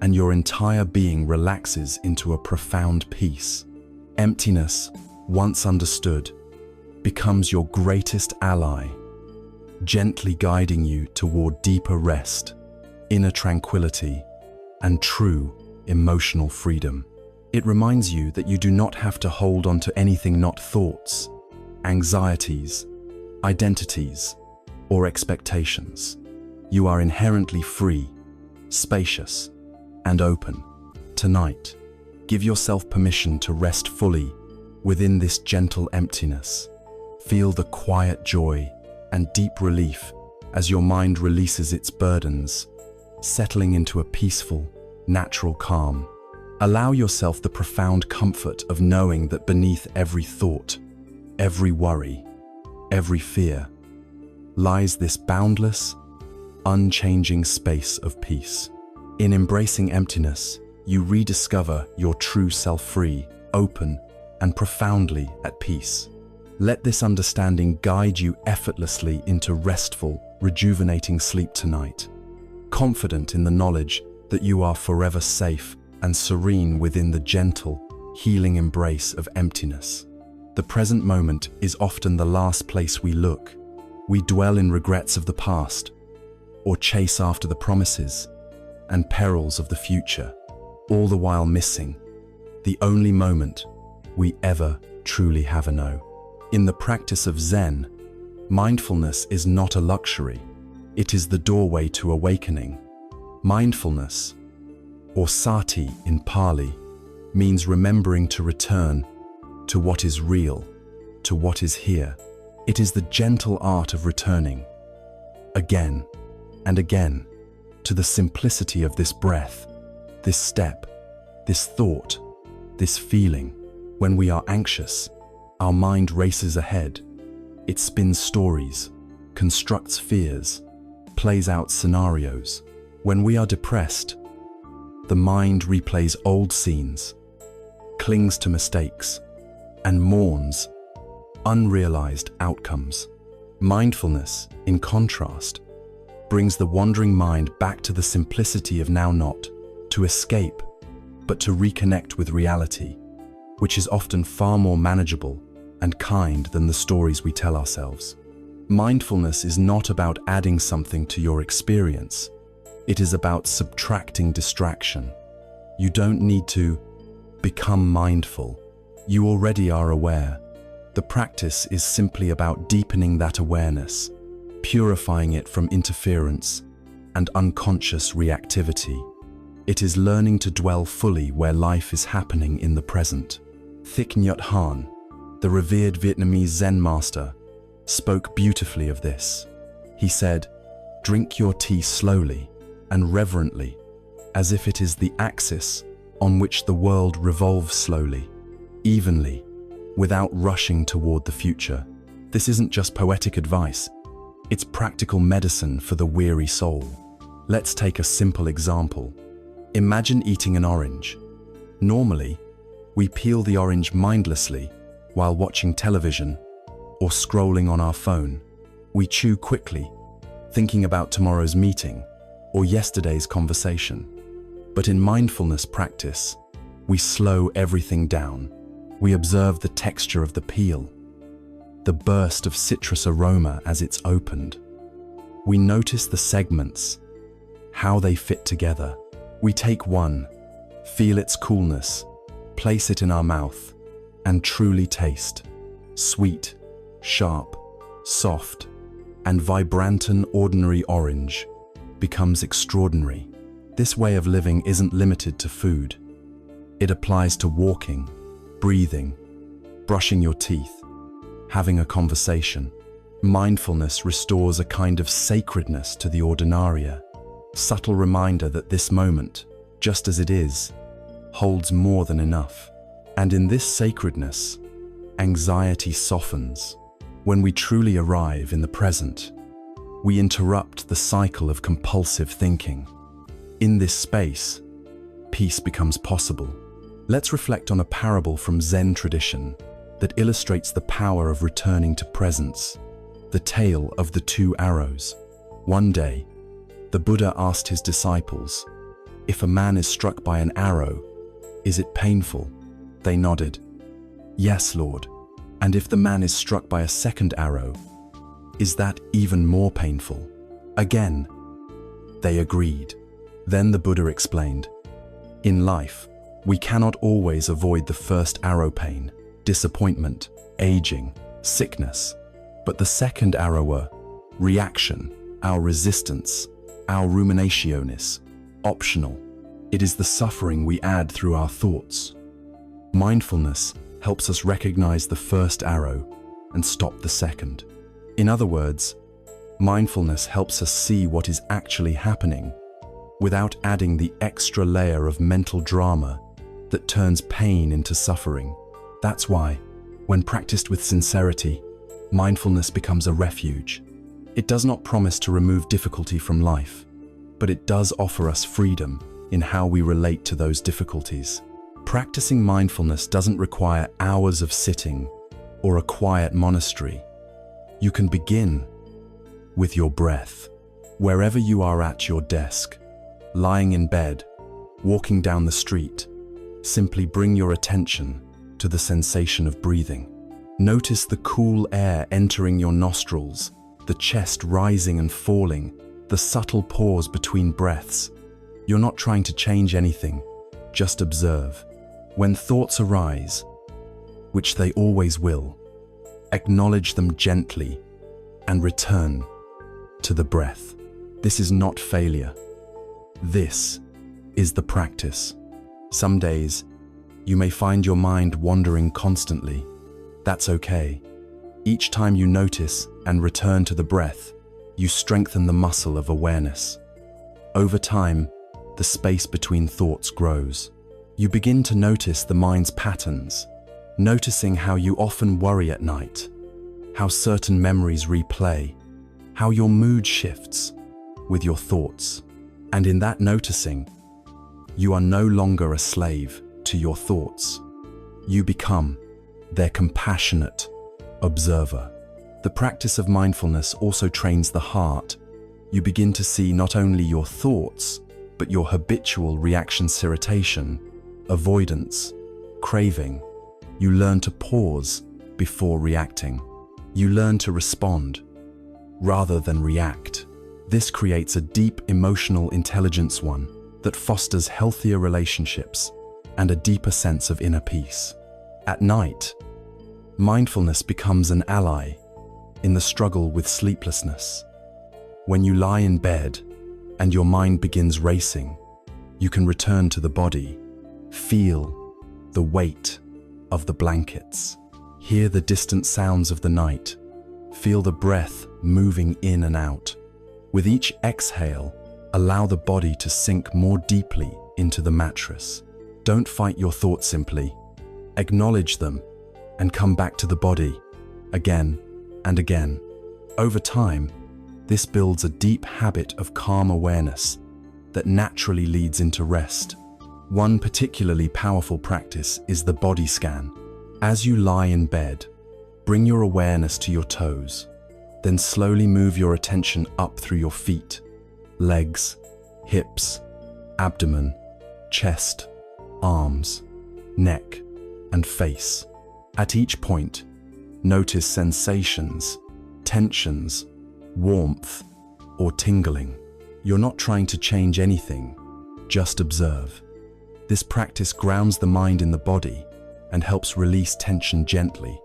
and your entire being relaxes into a profound peace. Emptiness, once understood, becomes your greatest ally, gently guiding you toward deeper rest, inner tranquility, and true emotional freedom. It reminds you that you do not have to hold on to anything, not thoughts, anxieties, identities, or expectations. You are inherently free, spacious, and open. Tonight, give yourself permission to rest fully within this gentle emptiness. Feel the quiet joy and deep relief as your mind releases its burdens, settling into a peaceful natural calm. Allow yourself the profound comfort of knowing that beneath every thought, every worry, every fear, lies this boundless, unchanging space of peace. In embracing emptiness, you rediscover your true self, free, open, and profoundly at peace. Let this understanding guide you effortlessly into restful, rejuvenating sleep tonight, confident in the knowledge that you are forever safe and serene within the gentle, healing embrace of emptiness. The present moment is often the last place we look. We dwell in regrets of the past, or chase after the promises and perils of the future, all the while missing the only moment we ever truly have a know. In the practice of Zen, mindfulness is not a luxury. It is the doorway to awakening. Mindfulness, or sati in Pali, means remembering to return to what is real, to what is here. It is the gentle art of returning, again and again, to the simplicity of this breath, this step, this thought, this feeling. When we are anxious, our mind races ahead. It spins stories, constructs fears, plays out scenarios. When we are depressed, the mind replays old scenes, clings to mistakes, and mourns unrealized outcomes. Mindfulness, in contrast, brings the wandering mind back to the simplicity of now, not to escape, but to reconnect with reality, which is often far more manageable and kind than the stories we tell ourselves. Mindfulness is not about adding something to your experience. It is about subtracting distraction. You don't need to become mindful. You already are aware. The practice is simply about deepening that awareness, purifying it from interference and unconscious reactivity. It is learning to dwell fully where life is happening in the present. Thich Nhat Hanh, the revered Vietnamese Zen master, spoke beautifully of this. He said, "Drink your tea slowly and reverently, as if it is the axis on which the world revolves slowly, evenly, without rushing toward the future." This isn't just poetic advice, it's practical medicine for the weary soul. Let's take a simple example. Imagine eating an orange. Normally, we peel the orange mindlessly while watching television or scrolling on our phone. We chew quickly, thinking about tomorrow's meeting or yesterday's conversation. But in mindfulness practice, we slow everything down. We observe the texture of the peel, the burst of citrus aroma as it's opened. We notice the segments, how they fit together. We take one, feel its coolness, place it in our mouth, and truly taste. Sweet, sharp, soft, and vibrant. An ordinary orange becomes extraordinary. This way of living isn't limited to food. It applies to walking, breathing, brushing your teeth, having a conversation. Mindfulness restores a kind of sacredness to the ordinaria, subtle reminder that this moment, just as it is, holds more than enough. And in this sacredness, anxiety softens. When we truly arrive in the present, we interrupt the cycle of compulsive thinking. In this space, peace becomes possible. Let's reflect on a parable from Zen tradition that illustrates the power of returning to presence. The tale of the two arrows. One day, the Buddha asked his disciples, "If a man is struck by an arrow, is it painful?" They nodded. "Yes, Lord. And if the man is struck by a second arrow, is that even more painful?" Again, they agreed. Then the Buddha explained, "In life, we cannot always avoid the first arrow pain, disappointment, aging, sickness. But the second arrow, reaction, our resistance, our rumination is optional. It is the suffering we add through our thoughts." Mindfulness helps us recognize the first arrow and stop the second. In other words, mindfulness helps us see what is actually happening without adding the extra layer of mental drama that turns pain into suffering. That's why, when practiced with sincerity, mindfulness becomes a refuge. It does not promise to remove difficulty from life, but it does offer us freedom in how we relate to those difficulties. Practicing mindfulness doesn't require hours of sitting or a quiet monastery. You can begin with your breath. Wherever you are, at your desk, lying in bed, walking down the street, simply bring your attention to the sensation of breathing. Notice the cool air entering your nostrils, the chest rising and falling, the subtle pause between breaths. You're not trying to change anything, just observe. When thoughts arise, which they always will, acknowledge them gently and return to the breath. This is not failure. This is the practice. Some days, you may find your mind wandering constantly. That's okay. Each time you notice and return to the breath, you strengthen the muscle of awareness. Over time, the space between thoughts grows. You begin to notice the mind's patterns, noticing how you often worry at night, how certain memories replay, how your mood shifts with your thoughts. And in that noticing, you are no longer a slave to your thoughts. You become their compassionate observer. The practice of mindfulness also trains the heart. You begin to see not only your thoughts, but your habitual reactions: irritation, avoidance, craving. You learn to pause before reacting. You learn to respond rather than react. This creates a deep emotional intelligence, one that fosters healthier relationships and a deeper sense of inner peace. At night, mindfulness becomes an ally in the struggle with sleeplessness. When you lie in bed and your mind begins racing, you can return to the body, feel the weight of the blankets, hear the distant sounds of the night, feel the breath moving in and out. With each exhale, allow the body to sink more deeply into the mattress. Don't fight your thoughts, simply acknowledge them and come back to the body again and again. Over time, this builds a deep habit of calm awareness that naturally leads into rest. One particularly powerful practice is the body scan. As you lie in bed, bring your awareness to your toes, then slowly move your attention up through your feet, legs, hips, abdomen, chest, arms, neck, and face. At each point, notice sensations, tensions, warmth, or tingling. You're not trying to change anything, just observe. This practice grounds the mind in the body and helps release tension gently,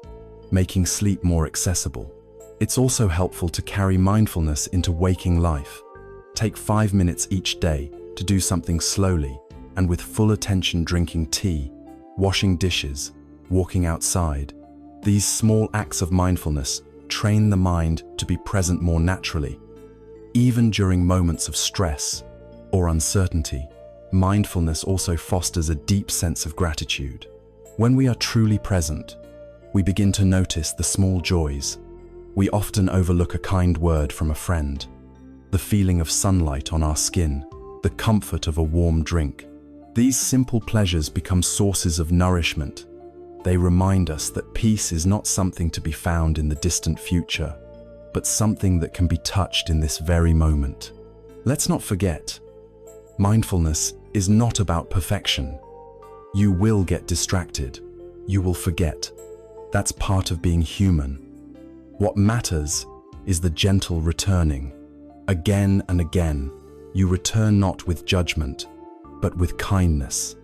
making sleep more accessible. It's also helpful to carry mindfulness into waking life. Take 5 minutes each day to do something slowly and with full attention: drinking tea, washing dishes, walking outside. These small acts of mindfulness train the mind to be present more naturally. Even during moments of stress or uncertainty, mindfulness also fosters a deep sense of gratitude. When we are truly present, we begin to notice the small joys. We often overlook a kind word from a friend, the feeling of sunlight on our skin, the comfort of a warm drink. These simple pleasures become sources of nourishment. They remind us that peace is not something to be found in the distant future, but something that can be touched in this very moment. Let's not forget, mindfulness is not about perfection. You will get distracted. You will forget. That's part of being human. What matters is the gentle returning. Again and again, you return not with judgment, but with kindness.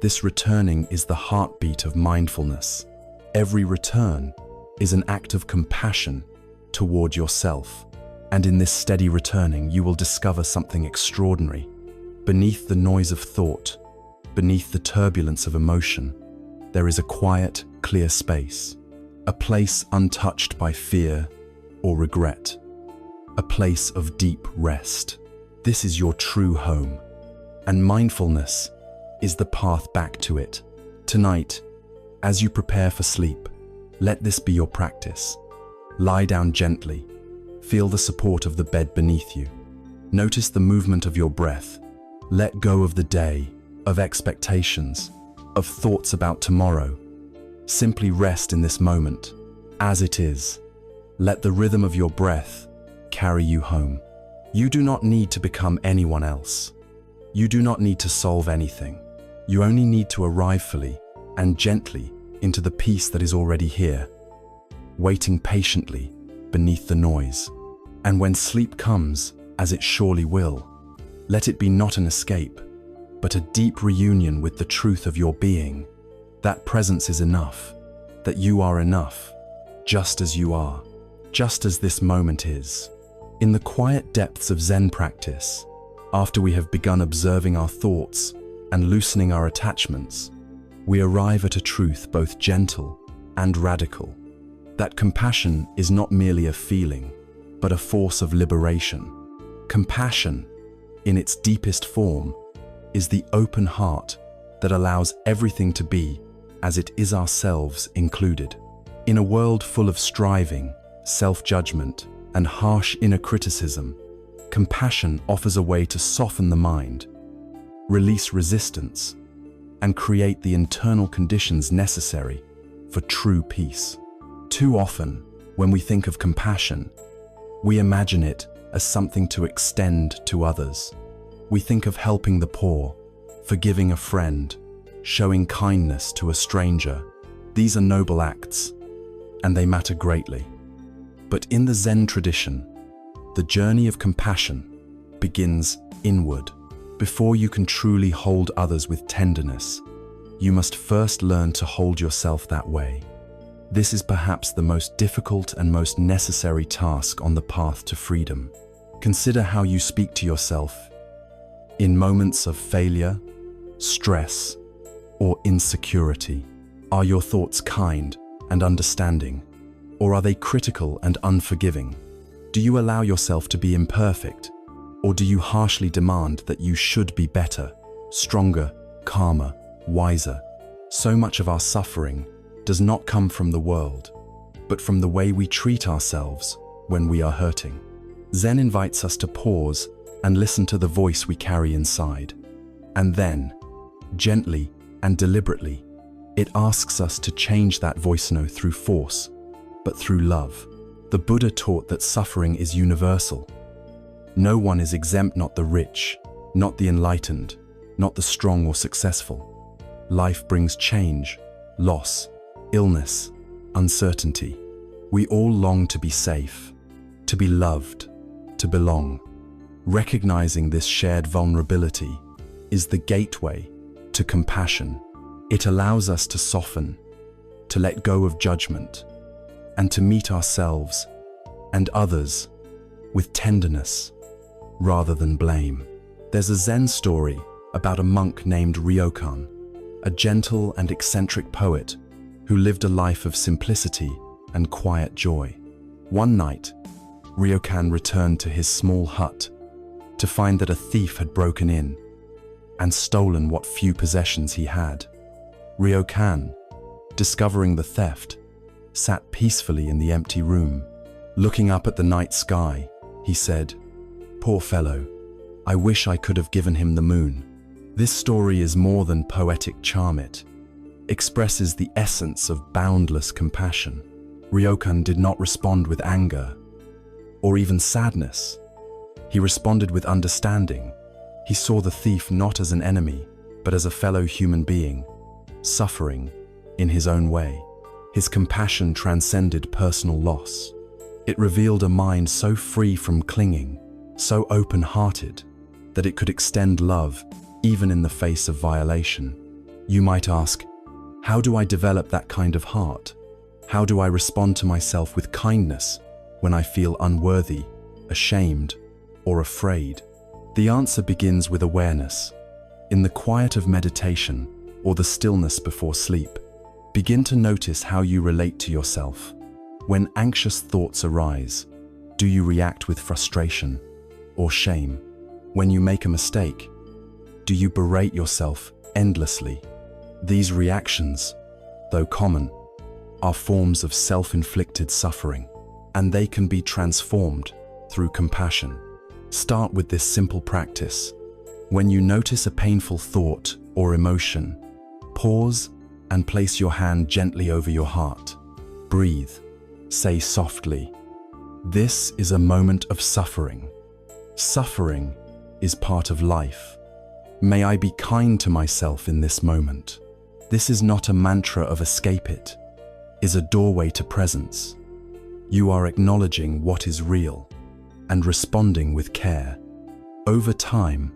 This returning is the heartbeat of mindfulness. Every return is an act of compassion toward yourself. And in this steady returning, you will discover something extraordinary. Beneath the noise of thought, beneath the turbulence of emotion, there is a quiet, clear space. A place untouched by fear or regret. A place of deep rest. This is your true home. and mindfulness is the path back to it. Tonight, as you prepare for sleep, let this be your practice. Lie down gently. Feel the support of the bed beneath you. Notice the movement of your breath. Let go of the day, of expectations, of thoughts about tomorrow. Simply rest in this moment, as it is. Let the rhythm of your breath carry you home. You do not need to become anyone else. You do not need to solve anything. You only need to arrive fully and gently into the peace that is already here, waiting patiently beneath the noise. And when sleep comes, as it surely will, let it be not an escape, but a deep reunion with the truth of your being. That presence is enough, that you are enough, just as you are, just as this moment is. In the quiet depths of Zen practice, after we have begun observing our thoughts and loosening our attachments, we arrive at a truth both gentle and radical, that compassion is not merely a feeling, but a force of liberation. Compassion, in its deepest form, is the open heart that allows everything to be as it is, ourselves included. In a world full of striving, self-judgment, and harsh inner criticism, compassion offers a way to soften the mind, release resistance, and create the internal conditions necessary for true peace. Too often, when we think of compassion, we imagine it as something to extend to others. We think of helping the poor, forgiving a friend, showing kindness to a stranger. These are noble acts, and they matter greatly. But in the Zen tradition, the journey of compassion begins inward. Before you can truly hold others with tenderness, you must first learn to hold yourself that way. This is perhaps the most difficult and most necessary task on the path to freedom. Consider how you speak to yourself in moments of failure, stress, or insecurity. Are your thoughts kind and understanding, or are they critical and unforgiving? Do you allow yourself to be imperfect, or do you harshly demand that you should be better, stronger, calmer, wiser? So much of our suffering does not come from the world, but from the way we treat ourselves when we are hurting. Zen invites us to pause and listen to the voice we carry inside. And then, gently and deliberately, it asks us to change that voice no through force, but through love. The Buddha taught that suffering is universal. No one is exempt, not the rich, not the enlightened, not the strong or successful. Life brings change, loss, illness, uncertainty. We all long to be safe, to be loved, to belong. Recognizing this shared vulnerability is the gateway to compassion. It allows us to soften, to let go of judgment, and to meet ourselves and others with tenderness rather than blame. There's a Zen story about a monk named Ryokan, a gentle and eccentric poet who lived a life of simplicity and quiet joy. One night, Ryokan returned to his small hut to find that a thief had broken in and stolen what few possessions he had. Ryokan, discovering the theft, sat peacefully in the empty room. Looking up at the night sky, he said, "Poor fellow, I wish I could have given him the moon." This story is more than poetic charm. It expresses the essence of boundless compassion. Ryokan did not respond with anger or even sadness. He responded with understanding. He saw the thief not as an enemy, but as a fellow human being, suffering in his own way. His compassion transcended personal loss. It revealed a mind so free from clinging, so open-hearted, that it could extend love even in the face of violation. You might ask, how do I develop that kind of heart? How do I respond to myself with kindness when I feel unworthy, ashamed, or afraid? The answer begins with awareness. In the quiet of meditation or the stillness before sleep, begin to notice how you relate to yourself. When anxious thoughts arise, do you react with frustration or shame? When you make a mistake, Do you berate yourself endlessly? These reactions, though common, are forms of self-inflicted suffering, and they can be transformed through compassion. Start with this simple practice. When you notice a painful thought or emotion, pause and place your hand gently over your heart. Breathe. Say softly, "This is a moment of suffering. Suffering is part of life. May I be kind to myself in this moment." This is not a mantra of escape, it is a doorway to presence. You are acknowledging what is real and responding with care. Over time,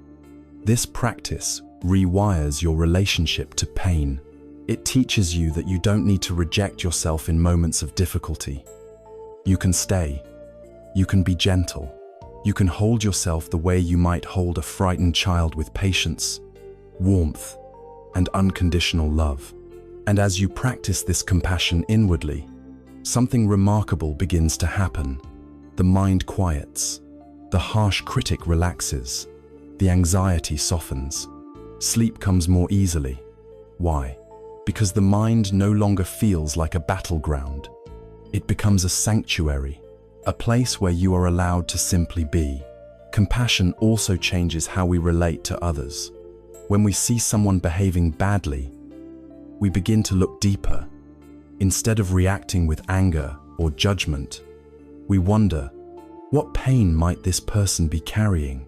this practice rewires your relationship to pain. It teaches you that you don't need to reject yourself in moments of difficulty. You can stay. You can be gentle. You can hold yourself the way you might hold a frightened child, with patience, warmth, and unconditional love. And as you practice this compassion inwardly, something remarkable begins to happen. The mind quiets. The harsh critic relaxes. The anxiety softens. Sleep comes more easily. Why? Because the mind no longer feels like a battleground. It becomes a sanctuary, a place where you are allowed to simply be. Compassion also changes how we relate to others. When we see someone behaving badly, we begin to look deeper. Instead of reacting with anger or judgment, we wonder, what pain might this person be carrying?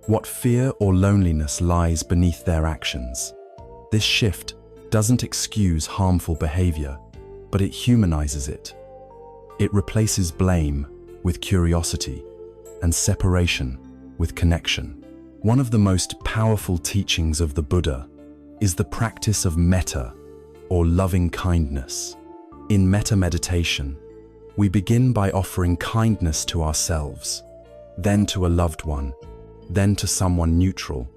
What fear or loneliness lies beneath their actions? This shift doesn't excuse harmful behavior, but it humanizes it. It replaces blame with curiosity and separation with connection. One of the most powerful teachings of the Buddha is the practice of metta, or loving kindness. In metta meditation, we begin by offering kindness to ourselves, then to a loved one, then to someone neutral,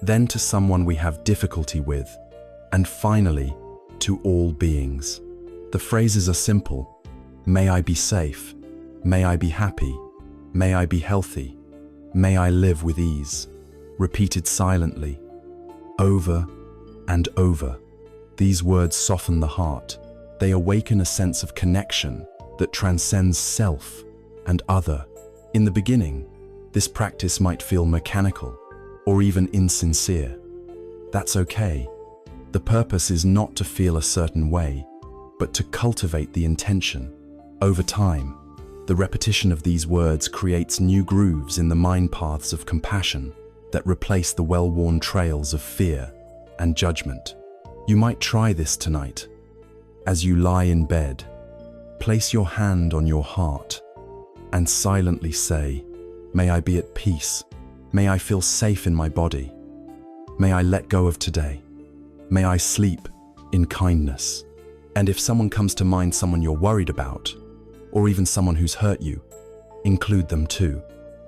then to someone we have difficulty with, and finally, to all beings. The phrases are simple. May I be safe. May I be happy. May I be healthy. May I live with ease. Repeated silently, over and over. These words soften the heart. They awaken a sense of connection that transcends self and other. In the beginning, this practice might feel mechanical or even insincere. That's okay. The purpose is not to feel a certain way, but to cultivate the intention. Over time, the repetition of these words creates new grooves in the mind paths of compassion that replace the well-worn trails of fear and judgment. You might try this tonight. As you lie in bed, place your hand on your heart and silently say, "May I be at peace. May I feel safe in my body. May I let go of today. May I sleep in kindness." And if someone comes to mind, someone you're worried about, or even someone who's hurt you, include them too.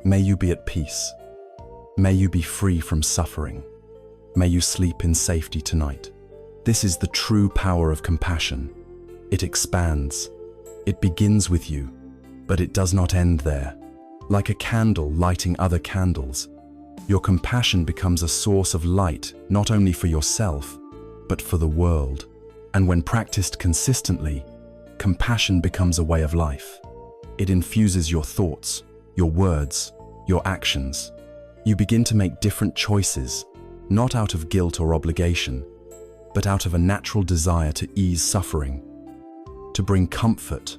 May you be at peace. May you be free from suffering. May you sleep in safety tonight. This is the true power of compassion. It expands. It begins with you, but it does not end there. Like a candle lighting other candles, your compassion becomes a source of light not only for yourself, but for the world. And when practiced consistently, compassion becomes a way of life. It infuses your thoughts, your words, your actions. You begin to make different choices, not out of guilt or obligation, but out of a natural desire to ease suffering, to bring comfort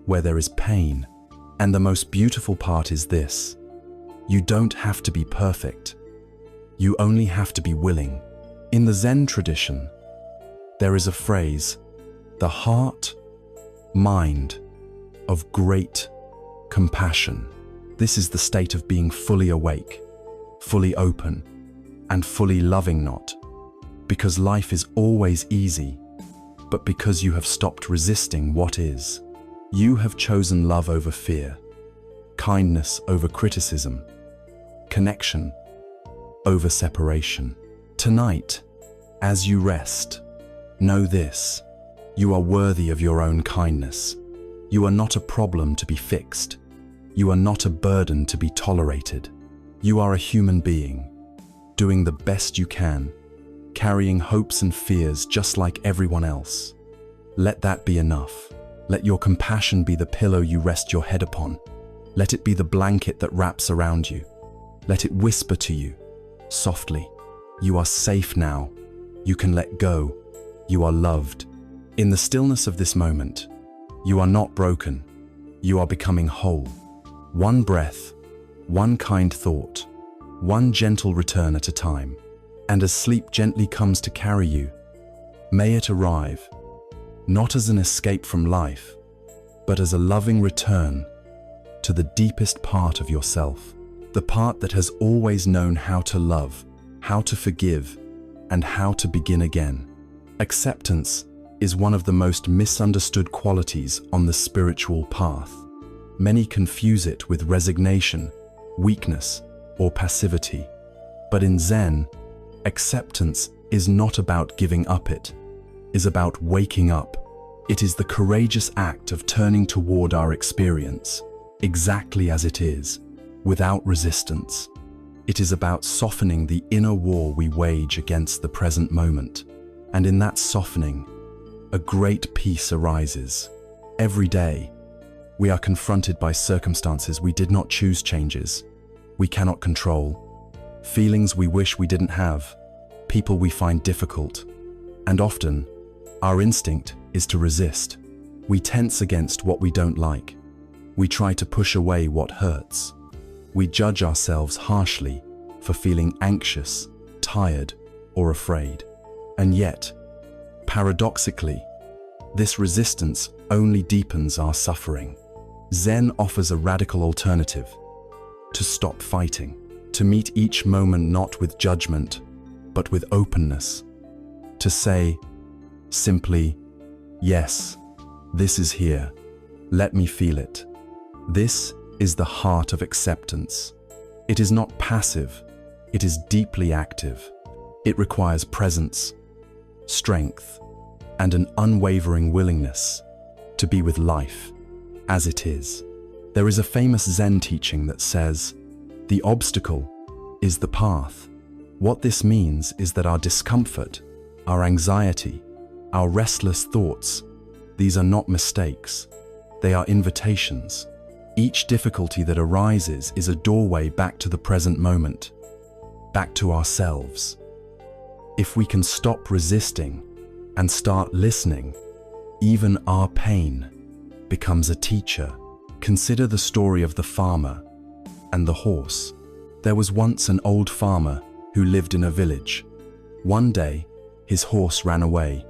where there is pain. And the most beautiful part is this: you don't have to be perfect. You only have to be willing. In the Zen tradition, there is a phrase, the heart, mind of great compassion. This is the state of being fully awake, fully open, and fully loving, not because life is always easy, but because you have stopped resisting what is. You have chosen love over fear, kindness over criticism, connection over separation. Tonight, as you rest, know this: you are worthy of your own kindness. You are not a problem to be fixed. You are not a burden to be tolerated. You are a human being, doing the best you can, carrying hopes and fears just like everyone else. Let that be enough. Let your compassion be the pillow you rest your head upon. Let it be the blanket that wraps around you. Let it whisper to you, softly, you are safe now. You can let go. You are loved. In the stillness of this moment, you are not broken. You are becoming whole. One breath, one kind thought, one gentle return at a time. And as sleep gently comes to carry you, may it arrive, not as an escape from life, but as a loving return to the deepest part of yourself, the part that has always known how to love, how to forgive, and how to begin again. Acceptance is one of the most misunderstood qualities on the spiritual path. Many confuse it with resignation, weakness, or passivity. But in Zen, acceptance is not about giving up, it is about waking up. It is the courageous act of turning toward our experience, exactly as it is, without resistance. It is about softening the inner war we wage against the present moment. And in that softening, a great peace arises. Every day, we are confronted by circumstances we did not choose, changes we cannot control, feelings we wish we didn't have, people we find difficult. And often, our instinct is to resist. We tense against what we don't like. We try to push away what hurts. We judge ourselves harshly for feeling anxious, tired, or afraid. And yet, paradoxically, this resistance only deepens our suffering. Zen offers a radical alternative: to stop fighting, to meet each moment not with judgment, but with openness, to say simply, yes, this is here, let me feel it. This is the heart of acceptance. It is not passive, it is deeply active. It requires presence, strength, and an unwavering willingness to be with life as it is. There is a famous Zen teaching that says, the obstacle is the path. What this means is that our discomfort, our anxiety, our restless thoughts, these are not mistakes. They are invitations. Each difficulty that arises is a doorway back to the present moment, back to ourselves. If we can stop resisting and start listening, even our pain becomes a teacher. Consider the story of the farmer and the horse. There was once an old farmer who lived in a village. One day, his horse ran away.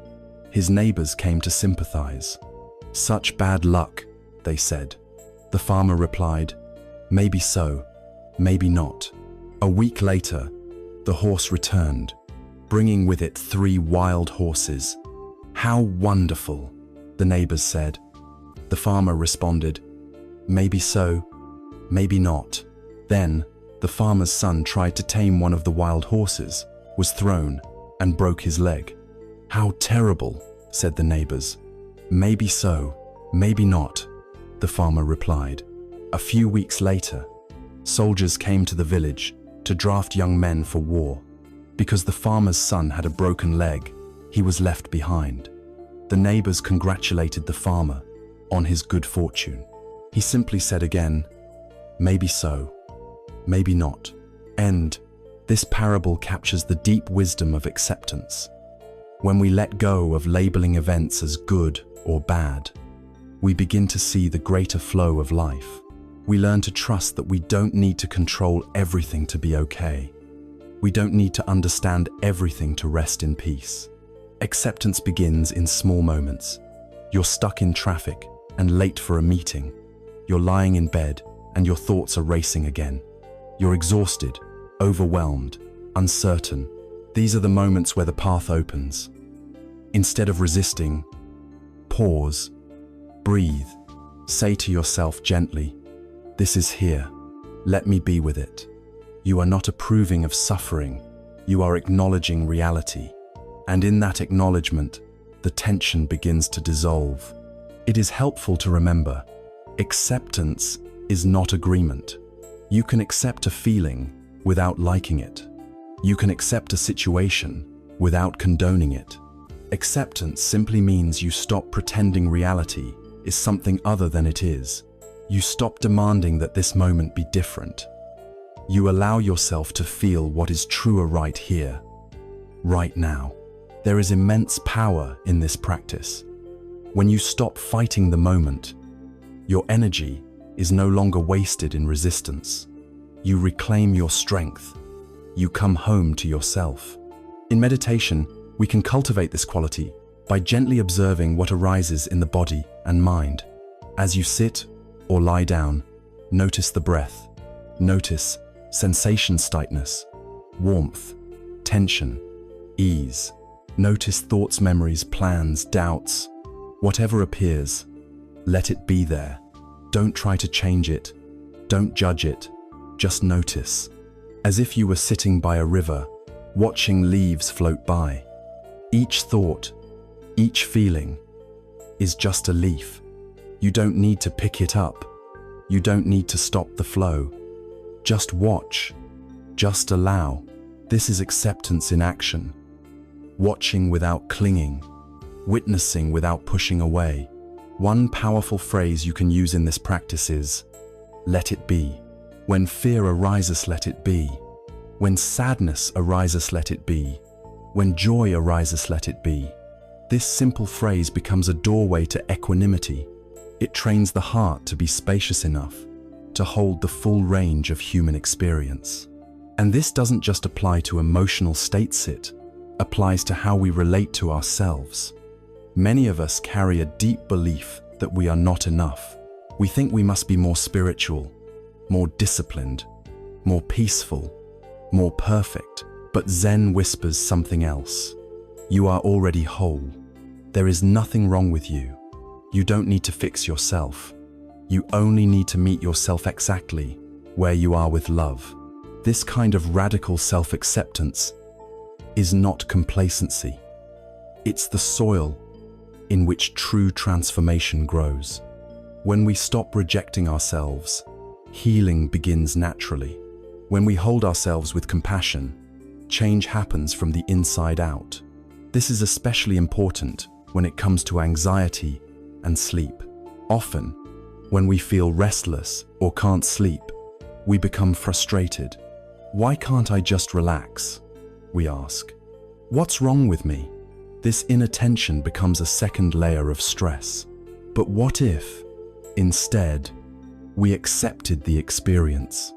His neighbors came to sympathize. "Such bad luck," they said. The farmer replied, "Maybe so, maybe not." A week later, the horse returned, bringing with it 3 wild horses. "How wonderful," the neighbors said. The farmer responded, "Maybe so, maybe not." Then, the farmer's son tried to tame one of the wild horses, was thrown, and broke his leg. "How terrible," said the neighbors. "Maybe so, maybe not," the farmer replied. A few weeks later, soldiers came to the village to draft young men for war. Because the farmer's son had a broken leg, he was left behind. The neighbors congratulated the farmer on his good fortune. He simply said again, "Maybe so, maybe not." And this parable captures the deep wisdom of acceptance. When we let go of labeling events as good or bad, we begin to see the greater flow of life. We learn to trust that we don't need to control everything to be okay. We don't need to understand everything to rest in peace. Acceptance begins in small moments. You're stuck in traffic and late for a meeting. You're lying in bed and your thoughts are racing again. You're exhausted, overwhelmed, uncertain. These are the moments where the path opens. Instead of resisting, pause, breathe, say to yourself gently, "This is here. Let me be with it." You are not approving of suffering, you are acknowledging reality. And in that acknowledgement, the tension begins to dissolve. It is helpful to remember, acceptance is not agreement. You can accept a feeling without liking it. You can accept a situation without condoning it. Acceptance simply means you stop pretending reality is something other than it is. You stop demanding that this moment be different. You allow yourself to feel what is truer right here, right now. There is immense power in this practice. When you stop fighting the moment, your energy is no longer wasted in resistance. You reclaim your strength. You come home to yourself. In meditation, we can cultivate this quality by gently observing what arises in the body and mind. As you sit or lie down, notice the breath. Notice sensation, tightness, warmth, tension, ease. Notice thoughts, memories, plans, doubts. Whatever appears, let it be there. Don't try to change it. Don't judge it. Just notice. As if you were sitting by a river, watching leaves float by. Each thought, each feeling is just a leaf. You don't need to pick it up. You don't need to stop the flow. Just watch. Just allow. This is acceptance in action. Watching without clinging. Witnessing without pushing away. One powerful phrase you can use in this practice is, let it be. When fear arises, let it be. When sadness arises, let it be. When joy arises, let it be. This simple phrase becomes a doorway to equanimity. It trains the heart to be spacious enough to hold the full range of human experience. And this doesn't just apply to emotional states, it applies to how we relate to ourselves. Many of us carry a deep belief that we are not enough. We think we must be more spiritual, more disciplined, more peaceful, more perfect. But Zen whispers something else. You are already whole. There is nothing wrong with you. You don't need to fix yourself. You only need to meet yourself exactly where you are with love. This kind of radical self-acceptance is not complacency. It's the soil in which true transformation grows. When we stop rejecting ourselves, healing begins naturally. When we hold ourselves with compassion, change happens from the inside out. This is especially important when it comes to anxiety and sleep. Often, when we feel restless or can't sleep, we become frustrated. Why can't I just relax? We ask. What's wrong with me? This inattention becomes a second layer of stress. But what if, instead, we accepted the experience?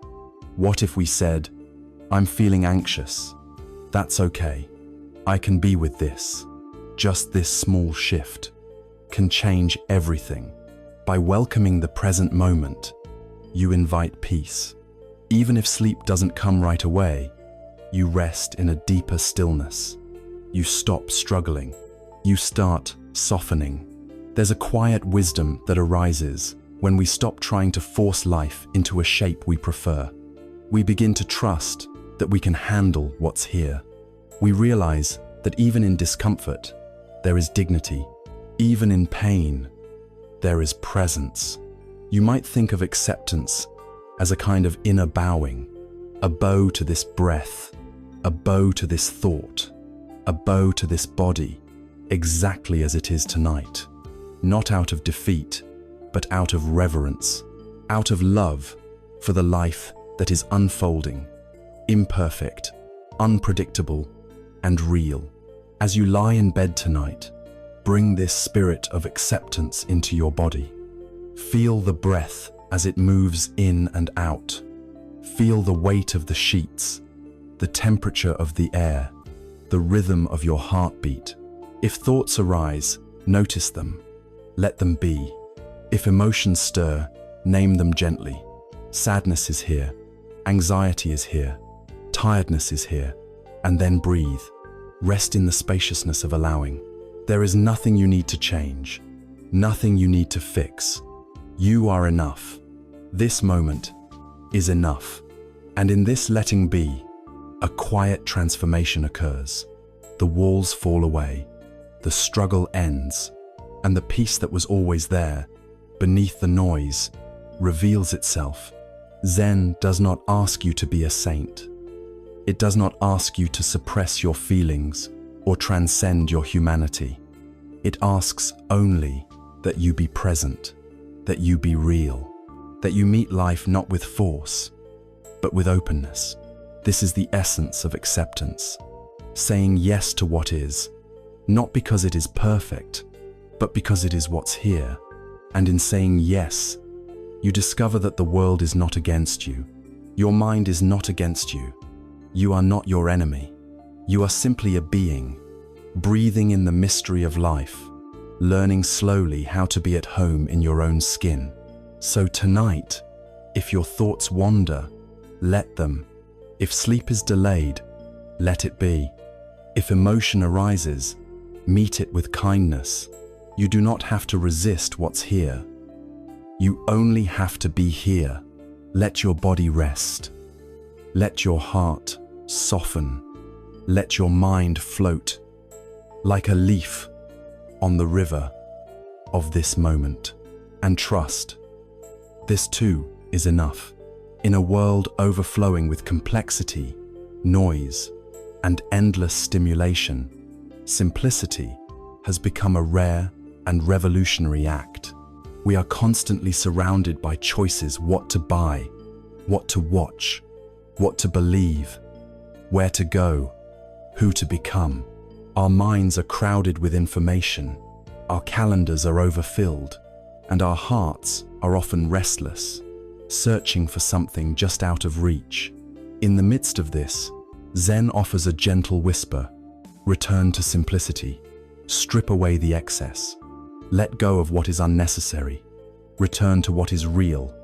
What if we said, I'm feeling anxious. That's okay. I can be with this. Just this small shift can change everything. By welcoming the present moment, you invite peace. Even if sleep doesn't come right away, you rest in a deeper stillness. You stop struggling. You start softening. There's a quiet wisdom that arises when we stop trying to force life into a shape we prefer. We begin to trust that we can handle what's here. We realize that even in discomfort, there is dignity. Even in pain, there is presence. You might think of acceptance as a kind of inner bowing, a bow to this breath, a bow to this thought, a bow to this body, exactly as it is tonight. Not out of defeat, but out of reverence, out of love for the life that is unfolding, imperfect, unpredictable, and real. As you lie in bed tonight, bring this spirit of acceptance into your body. Feel the breath as it moves in and out. Feel the weight of the sheets, the temperature of the air, the rhythm of your heartbeat. If thoughts arise, notice them. Let them be. If emotions stir, name them gently. Sadness is here. Anxiety is here. Tiredness is here. And then breathe. Rest in the spaciousness of allowing. There is nothing you need to change. Nothing you need to fix. You are enough. This moment is enough. And in this letting be, a quiet transformation occurs. The walls fall away. The struggle ends. And the peace that was always there, beneath the noise, reveals itself. Zen does not ask you to be a saint. It does not ask you to suppress your feelings or transcend your humanity. It asks only that you be present, that you be real, that you meet life not with force, but with openness. This is the essence of acceptance, saying yes to what is, not because it is perfect, but because it is what's here. And in saying yes, you discover that the world is not against you. Your mind is not against you. You are not your enemy. You are simply a being, breathing in the mystery of life, learning slowly how to be at home in your own skin. So tonight, if your thoughts wander, let them. If sleep is delayed, let it be. If emotion arises, meet it with kindness. You do not have to resist what's here. You only have to be here. Let your body rest. Let your heart soften. Let your mind float like a leaf on the river of this moment. And trust, this too is enough. In a world overflowing with complexity, noise, and endless stimulation, simplicity has become a rare and revolutionary act. We are constantly surrounded by choices: what to buy, what to watch, what to believe, where to go, who to become. Our minds are crowded with information, our calendars are overfilled, and our hearts are often restless, searching for something just out of reach. In the midst of this, Zen offers a gentle whisper: return to simplicity, strip away the excess, let go of what is unnecessary, return to what is real,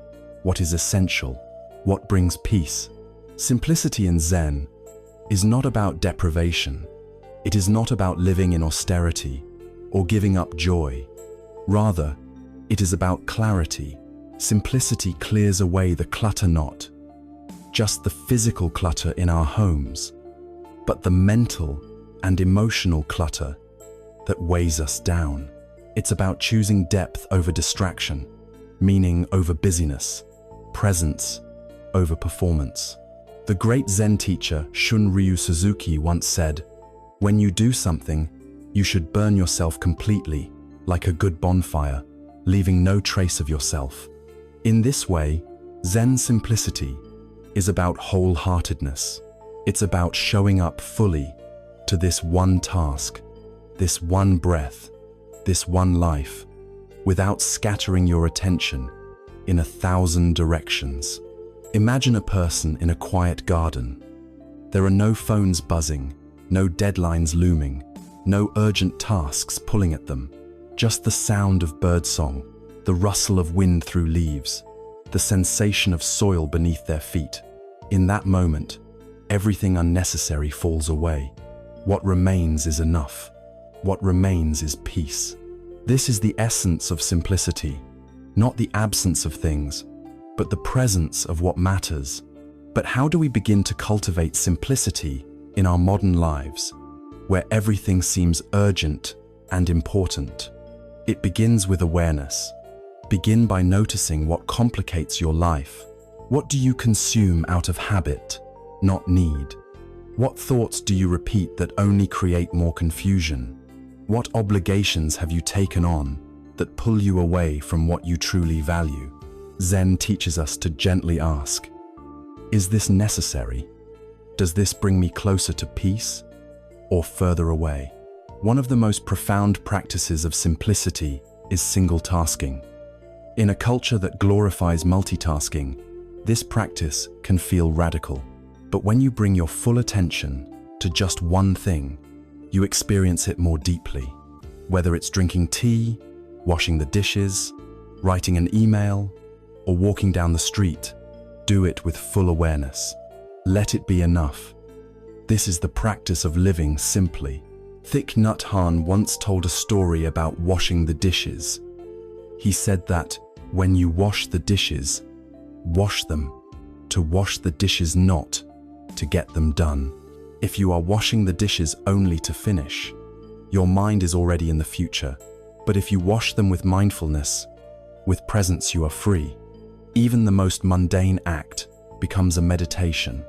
what is essential, what brings peace. Simplicity in Zen is not about deprivation. It is not about living in austerity or giving up joy. Rather, it is about clarity. Simplicity clears away the clutter, not just the physical clutter in our homes, but the mental and emotional clutter that weighs us down. It's about choosing depth over distraction, meaning over busyness, presence over performance. The great Zen teacher Shunryu Suzuki once said, "When you do something, you should burn yourself completely, like a good bonfire, leaving no trace of yourself." In this way, Zen simplicity is about wholeheartedness. It's about showing up fully to this one task, this one breath, this one life, without scattering your attention in 1,000 directions. Imagine a person in a quiet garden. There are no phones buzzing, no deadlines looming, no urgent tasks pulling at them, just the sound of birdsong, the rustle of wind through leaves, the sensation of soil beneath their feet. In that moment, everything unnecessary falls away. What remains is enough. What remains is peace. This is the essence of simplicity, not the absence of things, but the presence of what matters. But how do we begin to cultivate simplicity in our modern lives, where everything seems urgent and important? It begins with awareness. Begin by noticing what complicates your life. What do you consume out of habit, not need? What thoughts do you repeat that only create more confusion? What obligations have you taken on that pull you away from what you truly value? Zen teaches us to gently ask, is this necessary? Does this bring me closer to peace or further away? One of the most profound practices of simplicity is single tasking. In a culture that glorifies multitasking, this practice can feel radical. But when you bring your full attention to just one thing, you experience it more deeply. Whether it's drinking tea, washing the dishes, writing an email, or walking down the street, do it with full awareness. Let it be enough. This is the practice of living simply. Thich Nhat Hanh once told a story about washing the dishes. He said that when you wash the dishes, wash them to wash the dishes, not to get them done. If you are washing the dishes only to finish, your mind is already in the future. But if you wash them with mindfulness, with presence, you are free. Even the most mundane act becomes a meditation.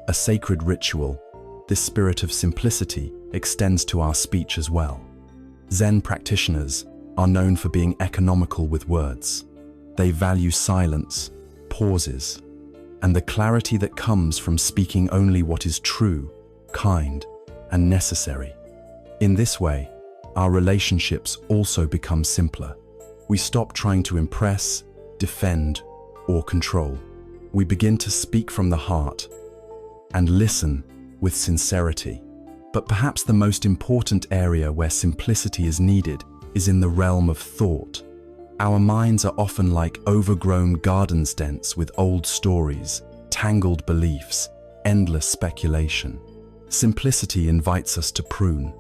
a sacred ritual, this spirit of simplicity extends to our speech as well. Zen practitioners are known for being economical with words. They value silence, pauses, and the clarity that comes from speaking only what is true, kind, and necessary. In this way, our relationships also become simpler. We stop trying to impress, defend, or control. We begin to speak from the heart and listen with sincerity. But perhaps the most important area where simplicity is needed is in the realm of thought. Our minds are often like overgrown garden stems with old stories, tangled beliefs, endless speculation. Simplicity invites us to prune,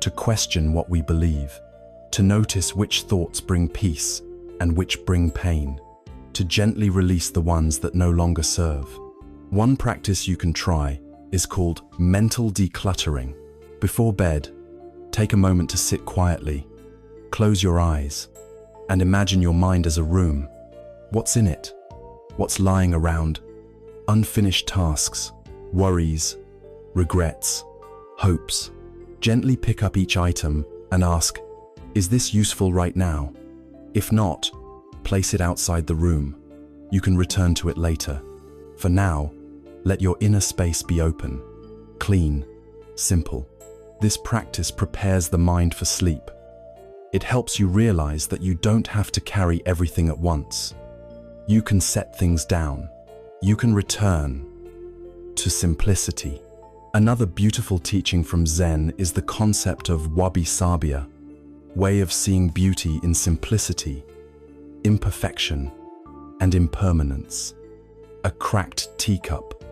to question what we believe, to notice which thoughts bring peace and which bring pain, to gently release the ones that no longer serve. One practice you can try is called mental decluttering. Before bed, take a moment to sit quietly, close your eyes, and imagine your mind as a room. What's in it? What's lying around? Unfinished tasks, worries, regrets, hopes. Gently pick up each item and ask, is this useful right now? If not, place it outside the room. You can return to it later. For now, let your inner space be open, clean, simple. This practice prepares the mind for sleep. It helps you realize that you don't have to carry everything at once. You can set things down. You can return to simplicity. Another beautiful teaching from Zen is the concept of wabi-sabi, way of seeing beauty in simplicity, imperfection, and impermanence. A cracked teacup,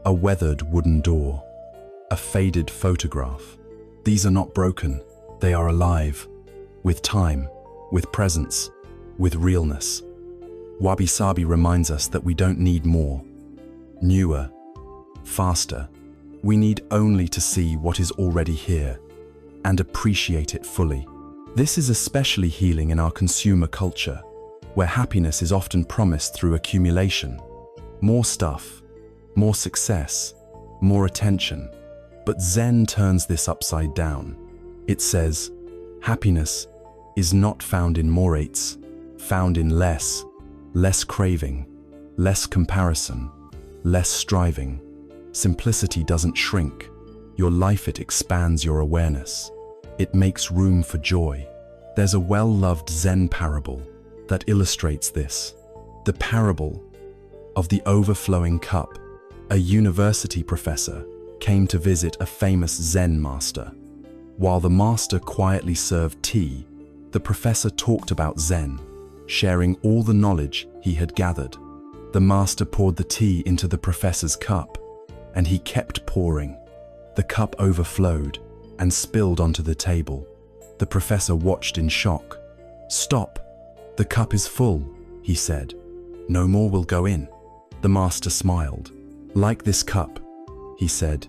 a weathered wooden door, a faded photograph. These are not broken, they are alive, with time, with presence, with realness. Wabi-sabi reminds us that we don't need more, newer, faster. We need only to see what is already here and appreciate it fully. This is especially healing in our consumer culture, where happiness is often promised through accumulation. More stuff, more success, more attention. But Zen turns this upside down. It says, happiness is not found in morates, found in less craving, less comparison, less striving. Simplicity doesn't shrink your life, it expands your awareness. It makes room for joy. There's a well-loved Zen parable that illustrates this. The parable of the overflowing cup. A university professor came to visit a famous Zen master. While the master quietly served tea, the professor talked about Zen, sharing all the knowledge he had gathered. The master poured the tea into the professor's cup, and he kept pouring. The cup overflowed and spilled onto the table. The professor watched in shock. "Stop, the cup is full," he said. "No more will go in." The master smiled. "Like this cup," he said,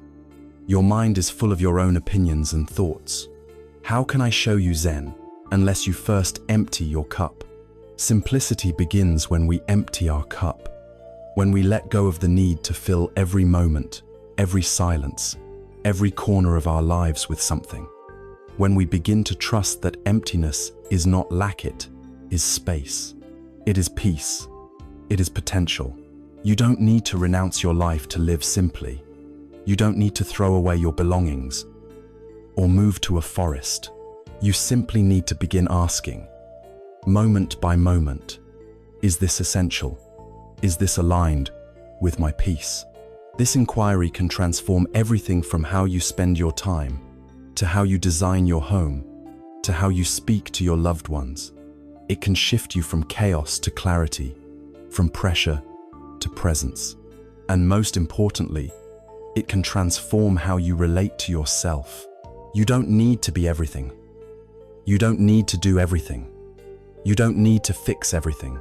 "your mind is full of your own opinions and thoughts. How can I show you Zen unless you first empty your cup?" Simplicity begins when we empty our cup, when we let go of the need to fill every moment, every silence, every corner of our lives with something. When we begin to trust that emptiness is not lack, it is space. It is peace. It is potential. You don't need to renounce your life to live simply. You don't need to throw away your belongings or move to a forest. You simply need to begin asking, moment by moment, is this essential? Is this aligned with my peace? This inquiry can transform everything from how you spend your time, to how you design your home, to how you speak to your loved ones. It can shift you from chaos to clarity, from pressure to presence. And most importantly, it can transform how you relate to yourself. You don't need to be everything. You don't need to do everything. You don't need to fix everything.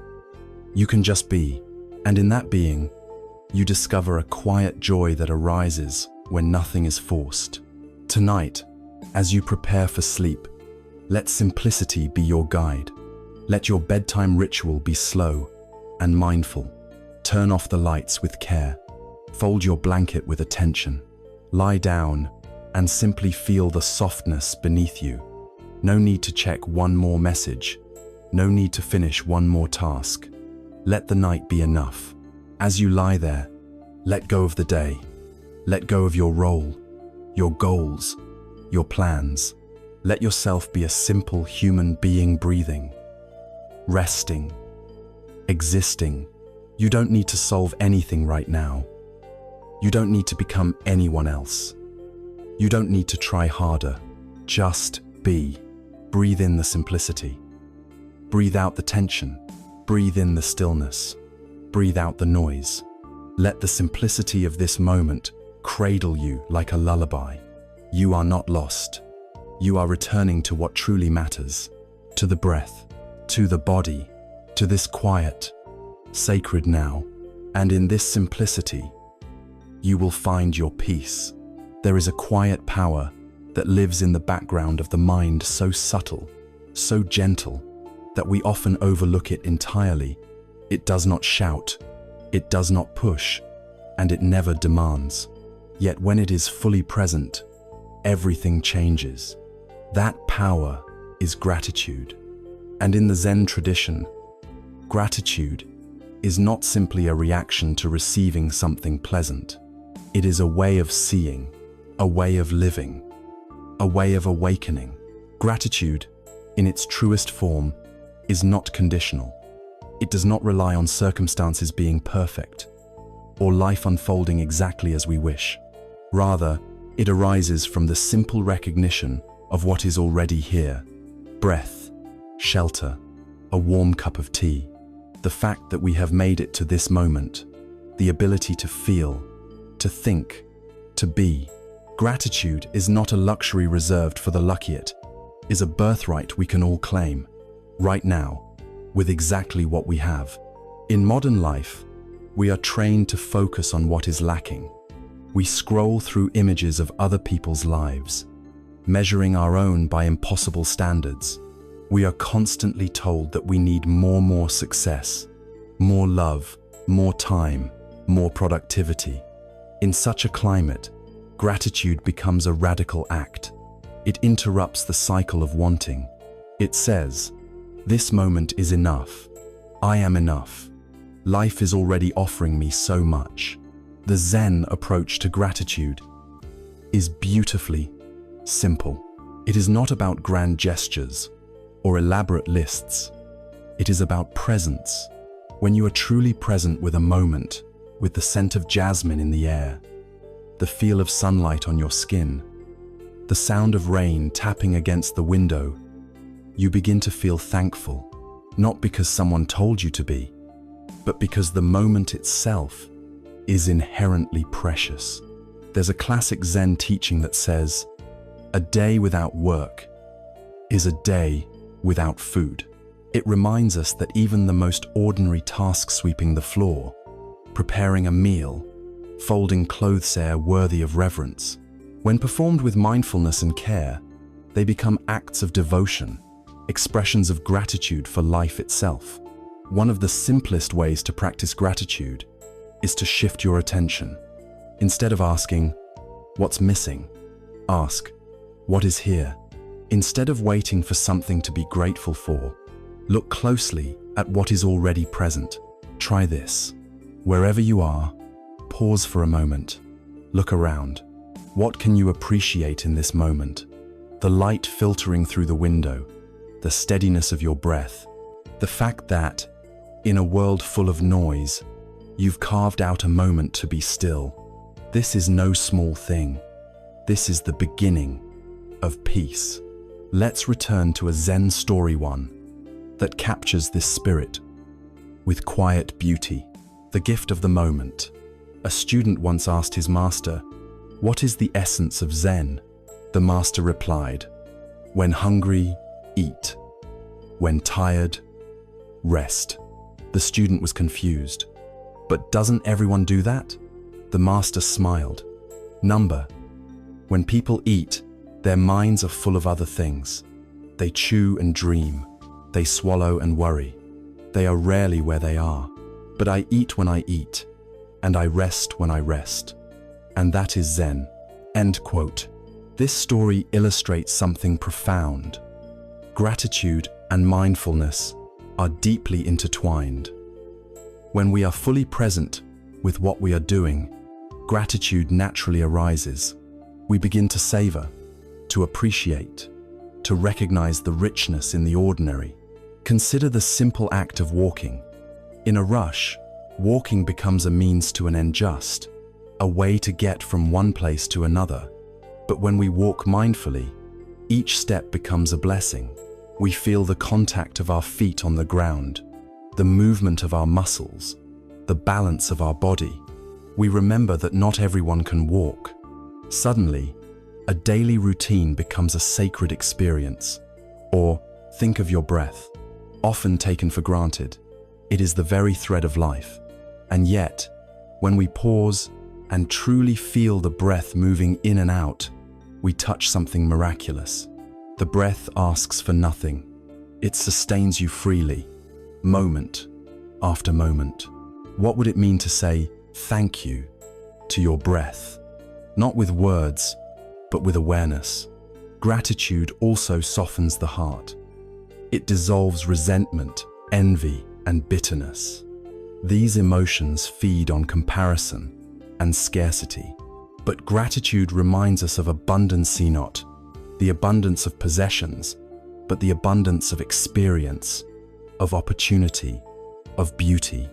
You can just be. And in that being, you discover a quiet joy that arises when nothing is forced. Tonight, as you prepare for sleep, let simplicity be your guide. Let your bedtime ritual be slow and mindful. Turn off the lights with care. Fold your blanket with attention. Lie down and simply feel the softness beneath you. No need to check one more message. No need to finish one more task. Let the night be enough. As you lie there, let go of the day. Let go of your role, your goals, your plans. Let yourself be a simple human being breathing, resting, existing. You don't need to solve anything right now. You don't need to become anyone else. You don't need to try harder. Just be. Breathe in the simplicity. Breathe out the tension. Breathe in the stillness. Breathe out the noise. Let the simplicity of this moment cradle you like a lullaby. You are not lost. You are returning to what truly matters, to the breath, to the body, to this quiet, sacred now. And in this simplicity, you will find your peace. There is a quiet power that lives in the background of the mind, so subtle, so gentle, that we often overlook it entirely. It does not shout, it does not push, and it never demands. Yet when it is fully present, everything changes. That power is gratitude. And in the Zen tradition, gratitude is not simply a reaction to receiving something pleasant. It is a way of seeing, a way of living, a way of awakening. Gratitude, in its truest form, is not conditional. It does not rely on circumstances being perfect or life unfolding exactly as we wish. Rather, it arises from the simple recognition of what is already here. Breath, shelter, a warm cup of tea. The fact that we have made it to this moment, the ability to feel, to think, to be. Gratitude is not a luxury reserved for the lucky. It is a birthright we can all claim, right now, with exactly what we have. In modern life, we are trained to focus on what is lacking. We scroll through images of other people's lives, measuring our own by impossible standards. We are constantly told that we need more success, more love, more time, more productivity. In such a climate, gratitude becomes a radical act. It interrupts the cycle of wanting. It says, "This moment is enough. I am enough. Life is already offering me so much." The Zen approach to gratitude is beautifully simple. It is not about grand gestures or elaborate lists. It is about presence. When you are truly present with a moment, with the scent of jasmine in the air, the feel of sunlight on your skin, the sound of rain tapping against the window, you begin to feel thankful, not because someone told you to be, but because the moment itself is inherently precious. There's a classic Zen teaching that says, "A day without work is a day without food." It reminds us that even the most ordinary tasks, sweeping the floor, preparing a meal, folding clothes, are worthy of reverence. When performed with mindfulness and care, they become acts of devotion, expressions of gratitude for life itself. One of the simplest ways to practice gratitude is to shift your attention. Instead of asking, "What's missing?" ask, "What is here?" Instead of waiting for something to be grateful for, look closely at what is already present. Try this. Wherever you are, pause for a moment. Look around. What can you appreciate in this moment? The light filtering through the window, the steadiness of your breath, the fact that, in a world full of noise, you've carved out a moment to be still. This is no small thing. This is the beginning of peace. Let's return to a Zen story, one that captures this spirit with quiet beauty. The gift of the moment. A student once asked his master, "What is the essence of Zen?" The master replied, "When hungry, eat. When tired, rest." The student was confused. "But doesn't everyone do that?" The master smiled. When people eat, their minds are full of other things. They chew and dream. They swallow and worry. They are rarely where they are. But I eat when I eat. and I rest when I rest. And that is Zen." End quote. This story illustrates something profound. Gratitude and mindfulness are deeply intertwined. When we are fully present with what we are doing, gratitude naturally arises. We begin to savor, to appreciate, to recognize the richness in the ordinary. Consider the simple act of walking. In a rush, walking becomes a means to an end, just a way to get from one place to another. But when we walk mindfully, each step becomes a blessing. We feel the contact of our feet on the ground, the movement of our muscles, the balance of our body. We remember that not everyone can walk. Suddenly, a daily routine becomes a sacred experience. Or think of your breath, often taken for granted. It is the very thread of life. And yet, when we pause and truly feel the breath moving in and out, we touch something miraculous. The breath asks for nothing. It sustains you freely, moment after moment. What would it mean to say thank you to your breath? Not with words, but with awareness. Gratitude also softens the heart. It dissolves resentment, envy, and bitterness. These emotions feed on comparison and scarcity. But gratitude reminds us of abundance, not the abundance of possessions, but the abundance of experience, of opportunity, of beauty.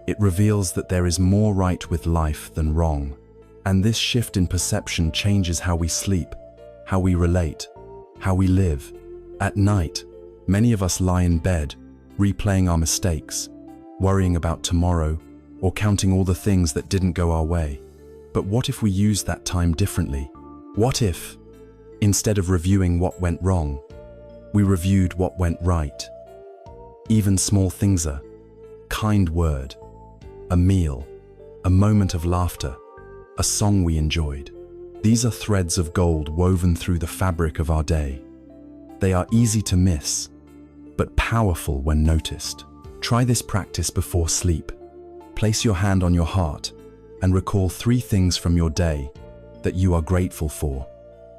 It reveals that there is more right with life than wrong. And this shift in perception changes how we sleep, how we relate, how we live. At night, many of us lie in bed, replaying our mistakes, worrying about tomorrow, or counting all the things that didn't go our way. But what if we used that time differently? What if, instead of reviewing what went wrong, we reviewed what went right? Even small things, a kind word, a meal, a moment of laughter, a song we enjoyed. These are threads of gold woven through the fabric of our day. They are easy to miss, but powerful when noticed. Try this practice before sleep. Place your hand on your heart and recall 3 things from your day that you are grateful for.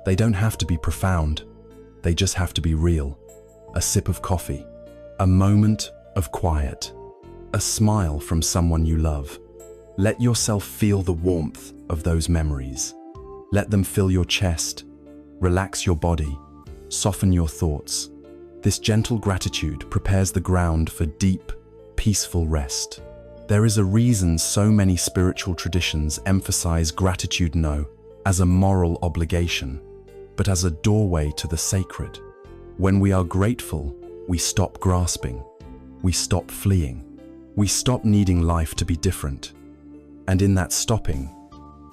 They don't have to be profound. They just have to be real. A sip of coffee, a moment of quiet, a smile from someone you love. Let yourself feel the warmth of those memories. Let them fill your chest, relax your body, soften your thoughts. This gentle gratitude prepares the ground for deep, peaceful rest. There is a reason so many spiritual traditions emphasize gratitude not as a moral obligation, but as a doorway to the sacred. When we are grateful, we stop grasping, we stop fleeing, we stop needing life to be different. And in that stopping,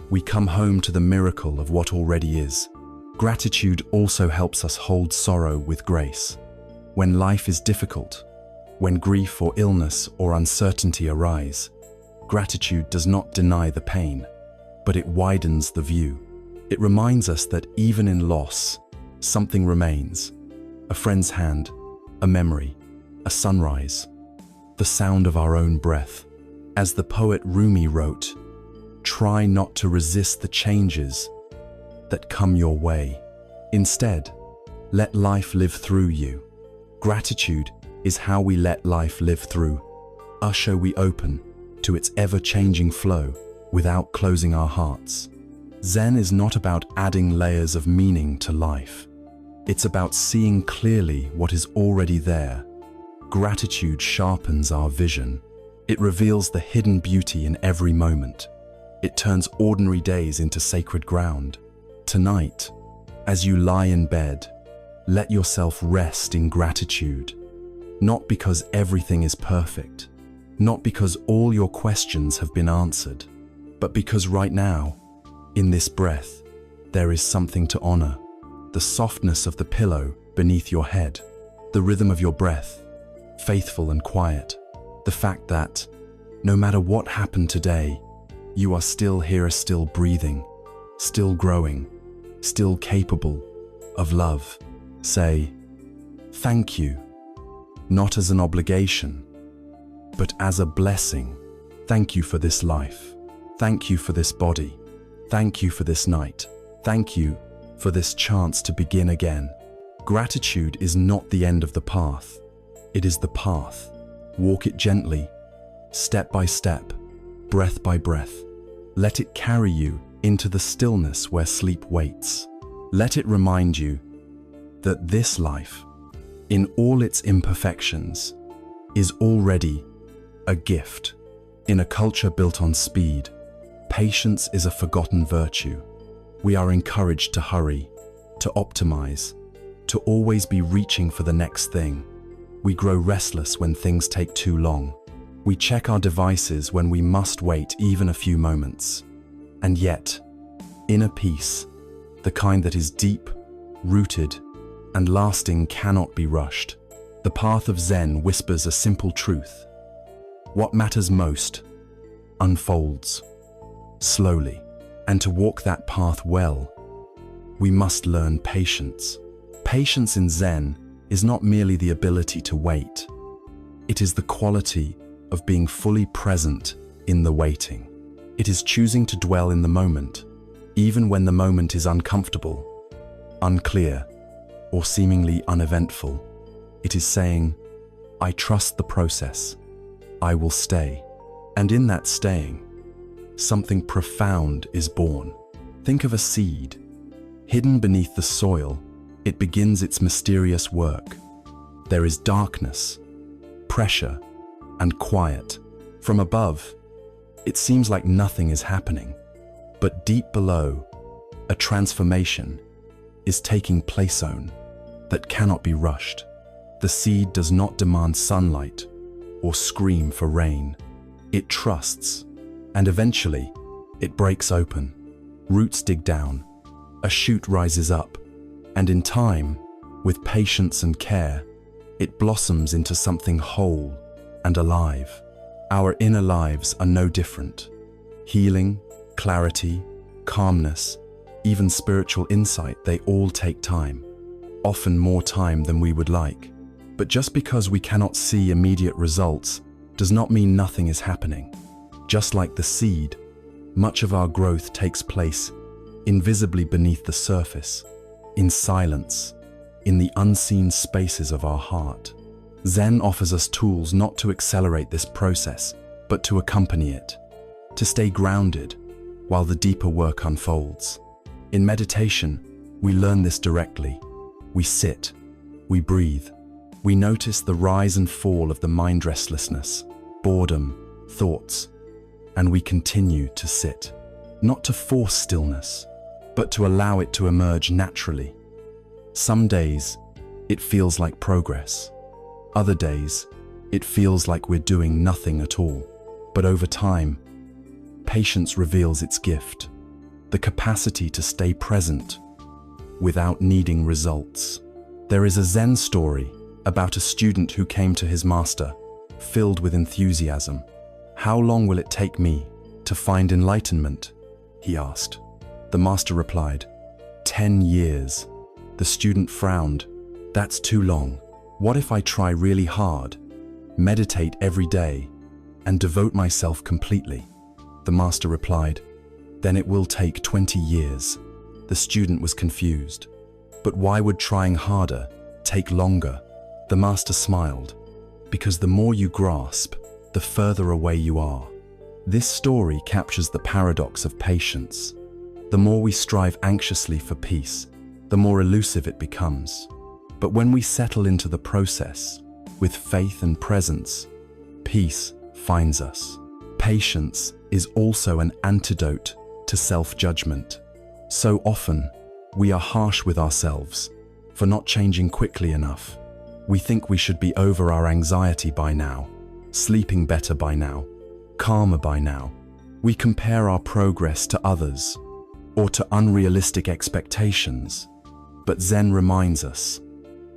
we come home to the miracle of what already is. Gratitude also helps us hold sorrow with grace. When life is difficult, when grief or illness or uncertainty arise, gratitude does not deny the pain, but it widens the view. It reminds us that even in loss, something remains. A friend's hand, a memory, a sunrise, the sound of our own breath. As the poet Rumi wrote, "Try not to resist the changes that come your way. Instead, let life live through you." Gratitude is how we let life live through us. We open to its ever-changing flow without closing our hearts. Zen is not about adding layers of meaning to life. It's about seeing clearly what is already there. Gratitude sharpens our vision. It reveals the hidden beauty in every moment. It turns ordinary days into sacred ground. Tonight, as you lie in bed, let yourself rest in gratitude. Not because everything is perfect, not because all your questions have been answered, but because right now, in this breath, there is something to honor. The softness of the pillow beneath your head, the rhythm of your breath, faithful and quiet. The fact that, no matter what happened today, you are still here, still breathing, still growing, still capable of love. Say, thank you, not as an obligation, but as a blessing. Thank you for this life. Thank you for this body. Thank you for this night. Thank you for this chance to begin again. Gratitude is not the end of the path. It is the path. Walk it gently, step by step, breath by breath. Let it carry you into the stillness where sleep waits. Let it remind you that this life, in all its imperfections, is already a gift. In a culture built on speed, patience is a forgotten virtue. We are encouraged to hurry, to optimize, to always be reaching for the next thing. We grow restless when things take too long. We check our devices when we must wait even a few moments. And yet, inner peace, the kind that is deep, rooted, and lasting, cannot be rushed. The path of Zen whispers a simple truth. What matters most unfolds slowly. And to walk that path well, we must learn patience. Patience in Zen is not merely the ability to wait. It is the quality of being fully present in the waiting. It is choosing to dwell in the moment, even when the moment is uncomfortable, unclear, or seemingly uneventful. It is saying, I trust the process. I will stay. And in that staying, something profound is born. Think of a seed. Hidden beneath the soil, it begins its mysterious work. There is darkness, pressure, and quiet. From above, it seems like nothing is happening. But deep below, a transformation is taking place that cannot be rushed. The seed does not demand sunlight or scream for rain. It trusts, and eventually, it breaks open. Roots dig down, a shoot rises up, and in time, with patience and care, it blossoms into something whole and alive. Our inner lives are no different. Healing, clarity, calmness, even spiritual insight, they all take time. Often more time than we would like. But just because we cannot see immediate results does not mean nothing is happening. Just like the seed, much of our growth takes place invisibly beneath the surface, in silence, in the unseen spaces of our heart. Zen offers us tools not to accelerate this process, but to accompany it, to stay grounded while the deeper work unfolds. In meditation, we learn this directly. We sit, we breathe, we notice the rise and fall of the mind restlessness, boredom, thoughts, and we continue to sit, not to force stillness, but to allow it to emerge naturally. Some days, it feels like progress. Other days, it feels like we're doing nothing at all. But over time, patience reveals its gift, the capacity to stay present without needing results. There is a Zen story about a student who came to his master, filled with enthusiasm. "How long will it take me to find enlightenment?" he asked. The master replied, 10 years. The student frowned. "That's too long. What if I try really hard, meditate every day, and devote myself completely?" The master replied, "Then it will take 20 years. The student was confused. "But why would trying harder take longer?" The master smiled. "Because the more you grasp, the further away you are." This story captures the paradox of patience. The more we strive anxiously for peace, the more elusive it becomes. But when we settle into the process, with faith and presence, peace finds us. Patience is also an antidote to self-judgment. So often, we are harsh with ourselves for not changing quickly enough. We think we should be over our anxiety by now, sleeping better by now, calmer by now. We compare our progress to others or to unrealistic expectations. But Zen reminds us,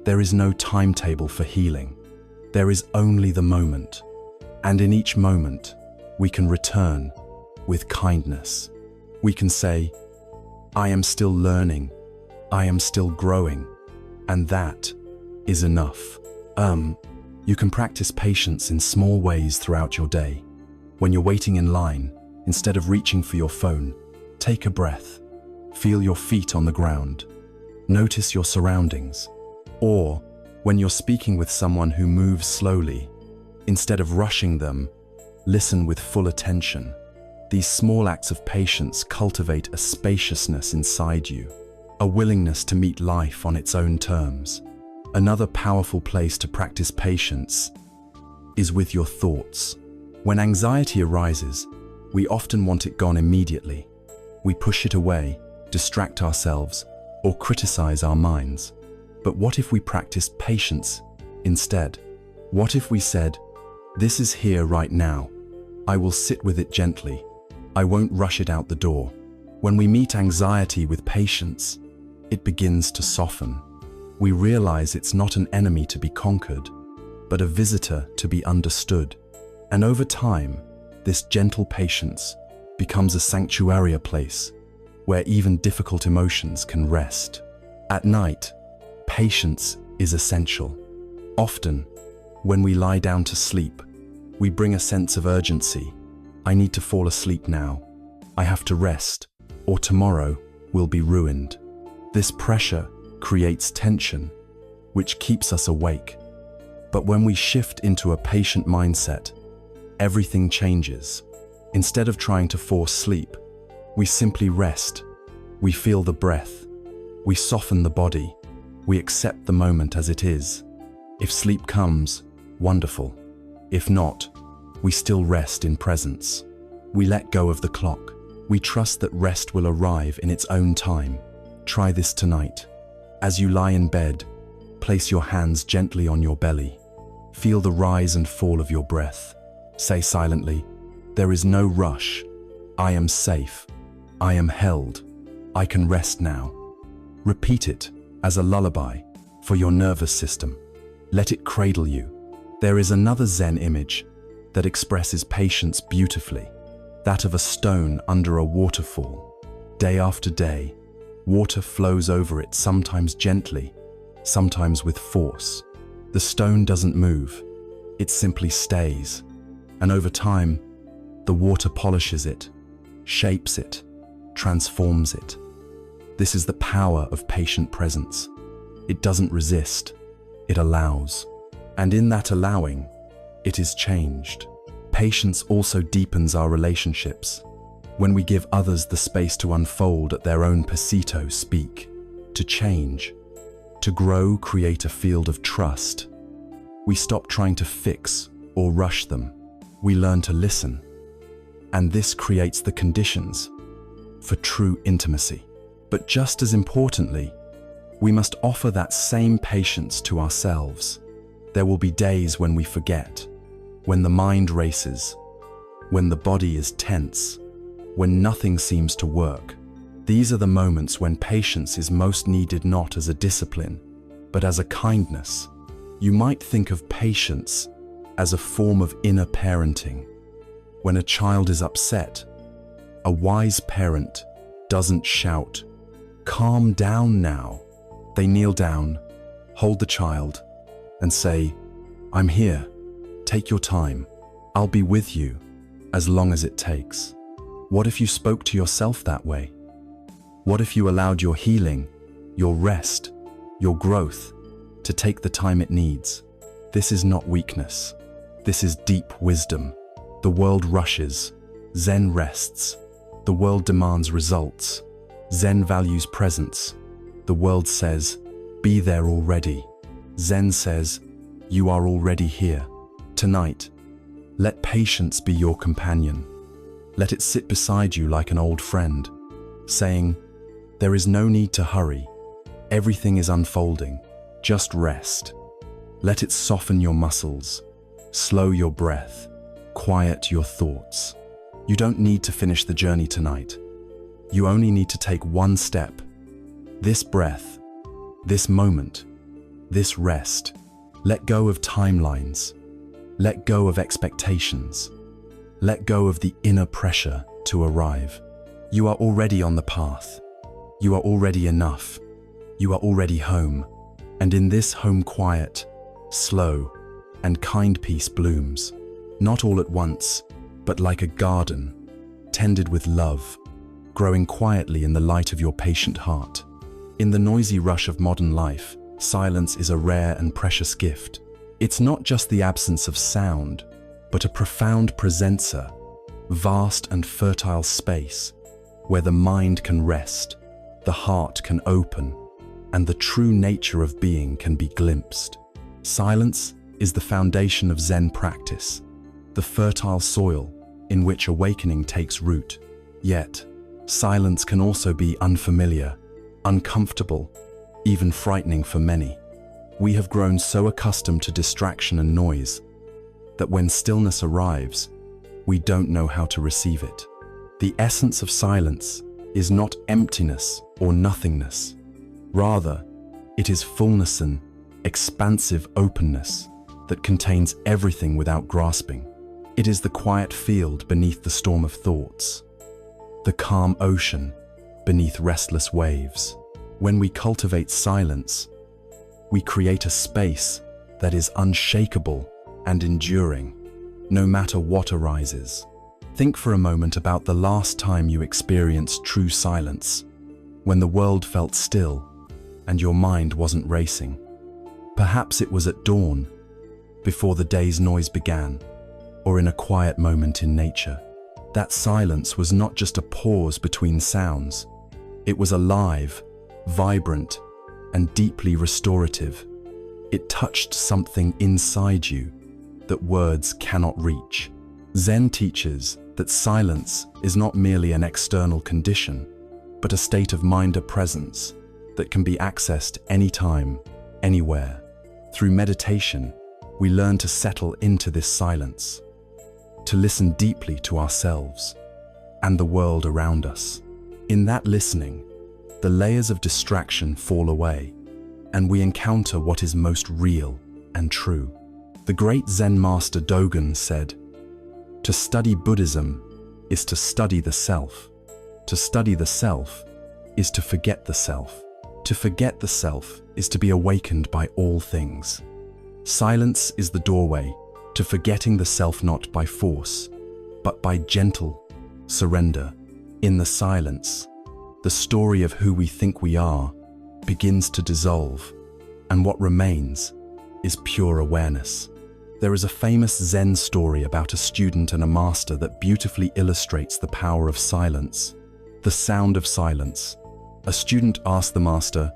there is no timetable for healing. There is only the moment. And in each moment, we can return with kindness. We can say, "I am still learning. I am still growing." And that is enough. You can practice patience in small ways throughout your day. When you're waiting in line, Instead of reaching for your phone, take a breath. Feel your feet on the ground. Notice your surroundings. Or, when you're speaking with someone who moves slowly, instead of rushing them, listen with full attention. These small acts of patience cultivate a spaciousness inside you, a willingness to meet life on its own terms. Another powerful place to practice patience is with your thoughts. When anxiety arises, we often want it gone immediately. We push it away, distract ourselves, or criticize our minds. But what if we practiced patience instead? What if we said, "This is here right now. I will sit with it gently. I won't rush it out the door." When we meet anxiety with patience, it begins to soften. We realize it's not an enemy to be conquered, but a visitor to be understood. And over time, this gentle patience becomes a sanctuary, a place where even difficult emotions can rest. At night, patience is essential. Often, when we lie down to sleep, we bring a sense of urgency. I need to fall asleep now. I have to rest, or tomorrow will be ruined. This pressure creates tension, which keeps us awake. But when we shift into a patient mindset, everything changes. Instead of trying to force sleep, we simply rest. We feel the breath. We soften the body. We accept the moment as it is. If sleep comes, wonderful. If not, we still rest in presence. We let go of the clock. We trust that rest will arrive in its own time. Try this tonight. As you lie in bed, place your hands gently on your belly. Feel the rise and fall of your breath. Say silently, "There is no rush. I am safe. I am held. I can rest now." Repeat it as a lullaby for your nervous system. Let it cradle you. There is another Zen image that expresses patience beautifully, that of a stone under a waterfall. Day after day, water flows over it, sometimes gently, sometimes with force. The stone doesn't move, it simply stays. And over time, the water polishes it, shapes it, transforms it. This is the power of patient presence. It doesn't resist, it allows. And in that allowing, it is changed. Patience also deepens our relationships. When we give others the space to unfold at their own pasito, speak, to change, to grow, create a field of trust. We stop trying to fix or rush them. We learn to listen. And this creates the conditions for true intimacy. But just as importantly, we must offer that same patience to ourselves. There will be days when we forget, when the mind races, when the body is tense, when nothing seems to work. These are the moments when patience is most needed, not as a discipline, but as a kindness. You might think of patience as a form of inner parenting. When a child is upset, a wise parent doesn't shout, "Calm down now." They kneel down, hold the child, and say, "I'm here. Take your time. I'll be with you as long as it takes." What if you spoke to yourself that way? What if you allowed your healing, your rest, your growth to take the time it needs? This is not weakness. This is deep wisdom. The world rushes. Zen rests. The world demands results. Zen values presence. The world says, "Be there already." Zen says, "You are already here." Tonight, let patience be your companion. Let it sit beside you like an old friend, saying, "There is no need to hurry. Everything is unfolding. Just rest." Let it soften your muscles, slow your breath, quiet your thoughts. You don't need to finish the journey tonight. You only need to take one step. This breath, this moment, this rest. Let go of timelines. Let go of expectations. Let go of the inner pressure to arrive. You are already on the path. You are already enough. You are already home. And in this home, quiet, slow, and kind peace blooms. Not all at once, but like a garden, tended with love, growing quietly in the light of your patient heart. In the noisy rush of modern life, silence is a rare and precious gift. It's not just the absence of sound, but a profound presencer, vast and fertile space where the mind can rest, the heart can open, and the true nature of being can be glimpsed. Silence is the foundation of Zen practice, the fertile soil in which awakening takes root. Yet, silence can also be unfamiliar, uncomfortable, even frightening for many. We have grown so accustomed to distraction and noise that when stillness arrives, we don't know how to receive it. The essence of silence is not emptiness or nothingness. Rather, it is fullness and expansive openness that contains everything without grasping. It is the quiet field beneath the storm of thoughts, the calm ocean beneath restless waves. When we cultivate silence, we create a space that is unshakable and enduring, no matter what arises. Think for a moment about the last time you experienced true silence, when the world felt still and your mind wasn't racing. Perhaps it was at dawn, before the day's noise began, or in a quiet moment in nature. That silence was not just a pause between sounds. It was alive, vibrant, and deeply restorative. It touched something inside you that words cannot reach. Zen teaches that silence is not merely an external condition, but a state of mind or presence that can be accessed anytime, anywhere. Through meditation, we learn to settle into this silence, to listen deeply to ourselves and the world around us. In that listening, the layers of distraction fall away, and we encounter what is most real and true. The great Zen master Dogen said, "To study Buddhism is to study the self. To study the self is to forget the self. To forget the self is to be awakened by all things." Silence is the doorway to forgetting the self, not by force, but by gentle surrender. In the silence, the story of who we think we are begins to dissolve, and what remains is pure awareness. There is a famous Zen story about a student and a master that beautifully illustrates the power of silence. The sound of silence. A student asked the master,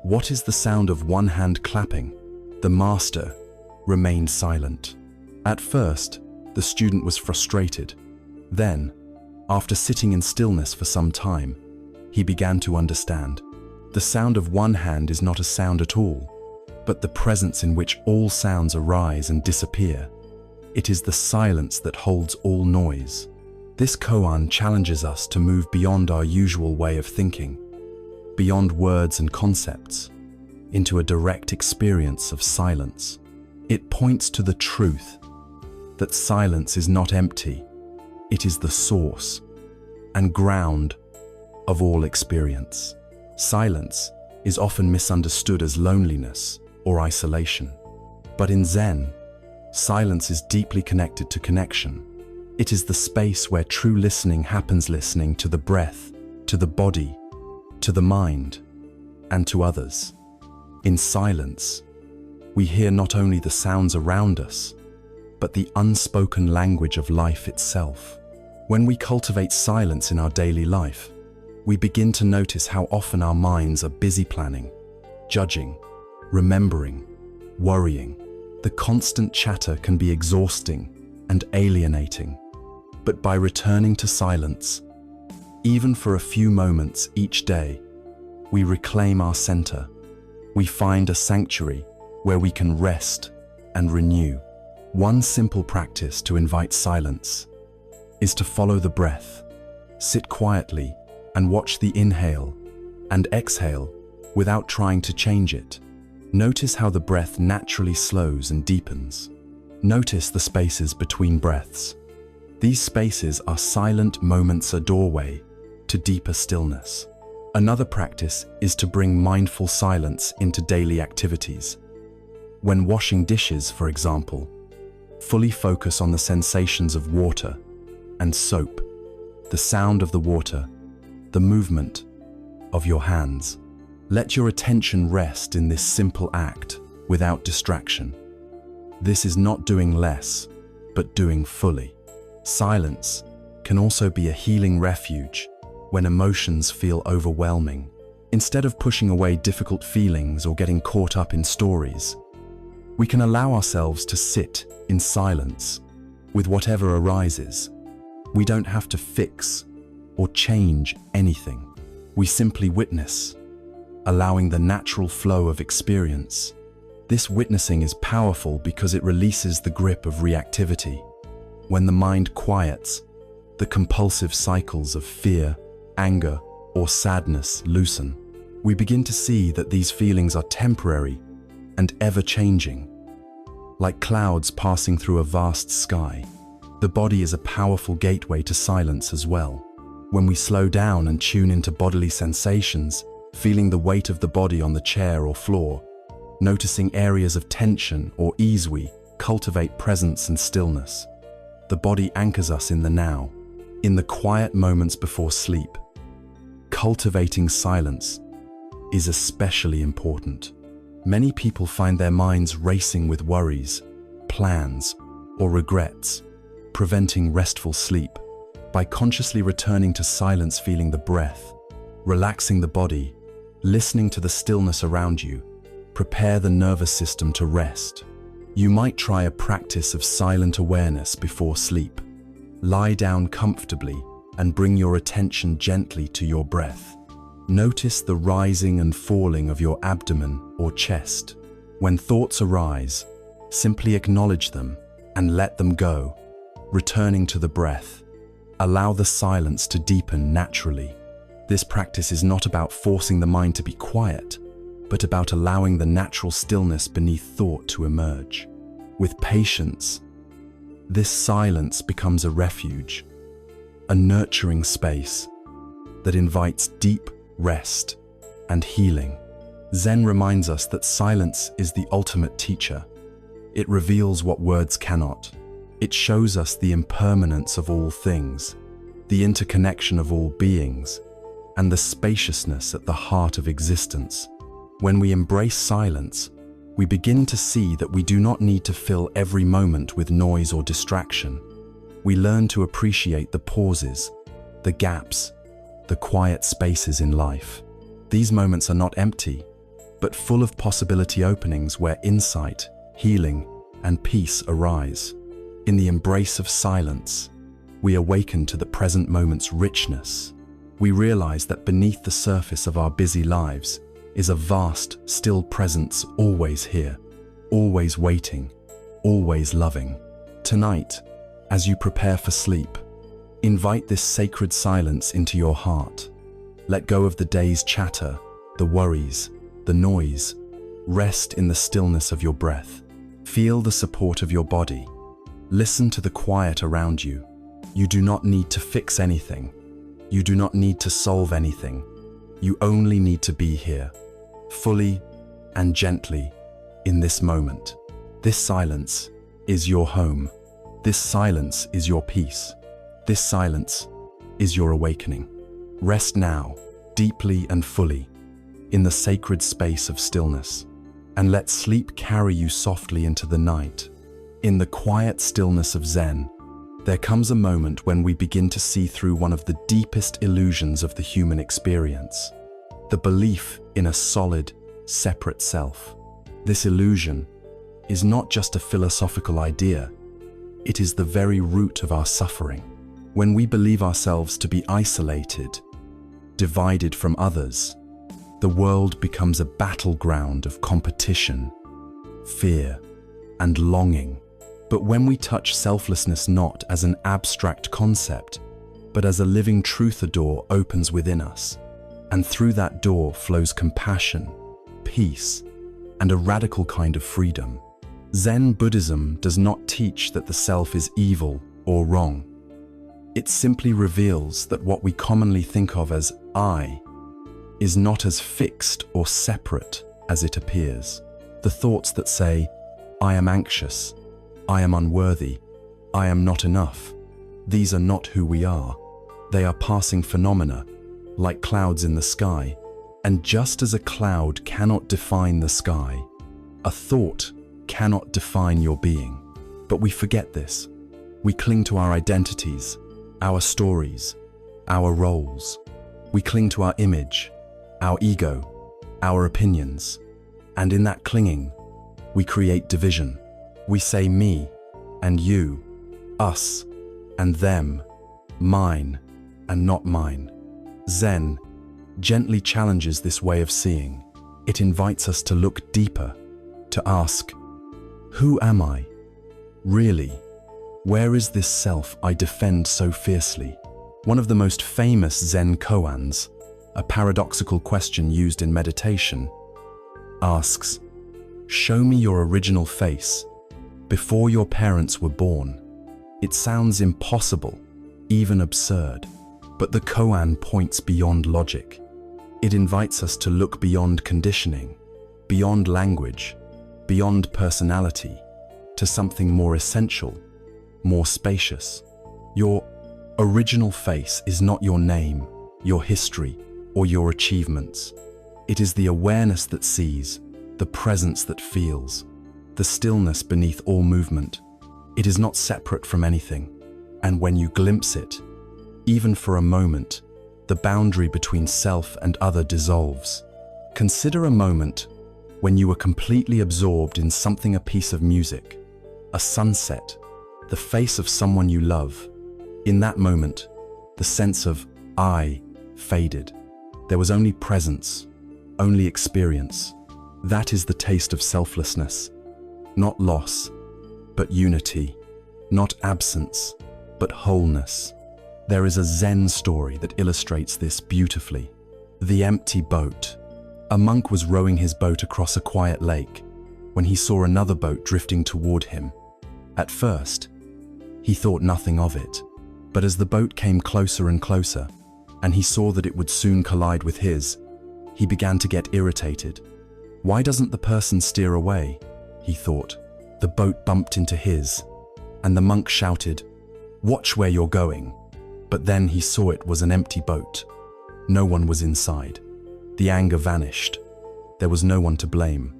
"What is the sound of one hand clapping?" The master remained silent. At first, the student was frustrated. Then, after sitting in stillness for some time, he began to understand. The sound of one hand is not a sound at all, but the presence in which all sounds arise and disappear. It is the silence that holds all noise. This koan challenges us to move beyond our usual way of thinking, beyond words and concepts, into a direct experience of silence. It points to the truth that silence is not empty. It is the source and ground of all experience. Silence is often misunderstood as loneliness or isolation. But in Zen, silence is deeply connected to connection. It is the space where true listening happens, listening to the breath, to the body, to the mind, and to others. In silence, we hear not only the sounds around us, but the unspoken language of life itself. When we cultivate silence in our daily life, we begin to notice how often our minds are busy planning, judging, remembering, worrying. The constant chatter can be exhausting and alienating. But by returning to silence, even for a few moments each day, we reclaim our center. We find a sanctuary where we can rest and renew. One simple practice to invite silence is to follow the breath. Sit quietly and watch the inhale and exhale without trying to change it. Notice how the breath naturally slows and deepens. Notice the spaces between breaths. These spaces are silent moments, a doorway to deeper stillness. Another practice is to bring mindful silence into daily activities. When washing dishes, for example, fully focus on the sensations of water and soap. the sound of the water, the movement of your hands. Let your attention rest in this simple act without distraction. This is not doing less, but doing fully. Silence can also be a healing refuge when emotions feel overwhelming. Instead of pushing away difficult feelings or getting caught up in stories, we can allow ourselves to sit in silence with whatever arises. We don't have to fix or change anything. We simply witness, allowing the natural flow of experience. This witnessing is powerful because it releases the grip of reactivity. When the mind quiets, the compulsive cycles of fear, anger, or sadness loosen. We begin to see that these feelings are temporary and ever-changing. Like clouds passing through a vast sky, the body is a powerful gateway to silence as well. When we slow down and tune into bodily sensations, feeling the weight of the body on the chair or floor, noticing areas of tension or ease, we cultivate presence and stillness. The body anchors us in the now, in the quiet moments before sleep. Cultivating silence is especially important. Many people find their minds racing with worries, plans, or regrets, preventing restful sleep. By consciously returning to silence, feeling the breath, relaxing the body, listening to the stillness around you, prepare the nervous system to rest. You might try a practice of silent awareness before sleep. Lie down comfortably and bring your attention gently to your breath. Notice the rising and falling of your abdomen or chest. When thoughts arise, simply acknowledge them and let them go, returning to the breath. Allow the silence to deepen naturally. This practice is not about forcing the mind to be quiet, but about allowing the natural stillness beneath thought to emerge. With patience, this silence becomes a refuge, a nurturing space that invites deep rest and healing. Zen reminds us that silence is the ultimate teacher. It reveals what words cannot. It shows us the impermanence of all things, the interconnection of all beings, and the spaciousness at the heart of existence. When we embrace silence, we begin to see that we do not need to fill every moment with noise or distraction. We learn to appreciate the pauses, the gaps, the quiet spaces in life. These moments are not empty, but full of possibility openings where insight, healing, and peace arise. In the embrace of silence, we awaken to the present moment's richness. We realize that beneath the surface of our busy lives is a vast, still presence always here, always waiting, always loving. Tonight, as you prepare for sleep, invite this sacred silence into your heart. Let go of the day's chatter, the worries, the noise. Rest in the stillness of your breath. Feel the support of your body. Listen to the quiet around you. You do not need to fix anything. You do not need to solve anything. You only need to be here, fully and gently, in this moment. This silence is your home. This silence is your peace. This silence is your awakening. Rest now, deeply and fully, in the sacred space of stillness, and let sleep carry you softly into the night. In the quiet stillness of Zen, there comes a moment when we begin to see through one of the deepest illusions of the human experience, the belief in a solid, separate self. This illusion is not just a philosophical idea, it is the very root of our suffering. When we believe ourselves to be isolated, divided from others, the world becomes a battleground of competition, fear, and longing. But when we touch selflessness not as an abstract concept, but as a living truth, a door opens within us, and through that door flows compassion, peace, and a radical kind of freedom. Zen Buddhism does not teach that the self is evil or wrong. It simply reveals that what we commonly think of as I is not as fixed or separate as it appears. The thoughts that say, I am anxious, I am unworthy, I am not enough, these are not who we are. They are passing phenomena, like clouds in the sky. And just as a cloud cannot define the sky, a thought cannot define your being. But we forget this. We cling to our identities, our stories, our roles. We cling to our image, our ego, our opinions. And in that clinging, we create division. We say me and you, us and them, mine and not mine. Zen gently challenges this way of seeing. It invites us to look deeper, to ask, who am I? Really? Where is this self I defend so fiercely? One of the most famous Zen koans, a paradoxical question used in meditation, asks, show me your original face before your parents were born. It sounds impossible, even absurd, but the koan points beyond logic. It invites us to look beyond conditioning, beyond language, beyond personality, to something more essential, more spacious. Your original face is not your name, your history, or your achievements. It is the awareness that sees, the presence that feels, the stillness beneath all movement. It is not separate from anything, and when you glimpse it, even for a moment, the boundary between self and other dissolves. Consider a moment when you were completely absorbed in something, a piece of music, a sunset, the face of someone you love. In that moment, the sense of I faded. There was only presence, only experience. That is the taste of selflessness. Not loss, but unity. Not absence, but wholeness. There is a Zen story that illustrates this beautifully. The empty boat. A monk was rowing his boat across a quiet lake when he saw another boat drifting toward him. At first, he thought nothing of it, but as the boat came closer and closer, and he saw that it would soon collide with his, he began to get irritated. Why doesn't the person steer away? He thought. The boat bumped into his, and the monk shouted, "Watch where you're going." But then he saw it was an empty boat. No one was inside. The anger vanished. There was no one to blame.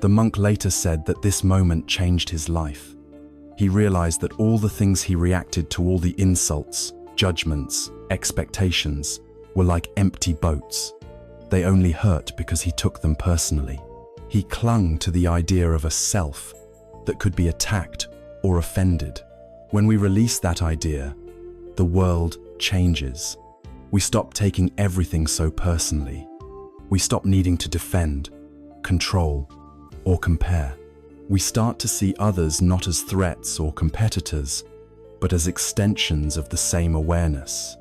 The monk later said that this moment changed his life. He realized that all the things he reacted to, all the insults, judgments, expectations, were like empty boats. They only hurt because he took them personally. He clung to the idea of a self that could be attacked or offended. When we release that idea, the world changes. We stop taking everything so personally. We stop needing to defend, control, or compare. We start to see others not as threats or competitors, but as extensions of the same awareness.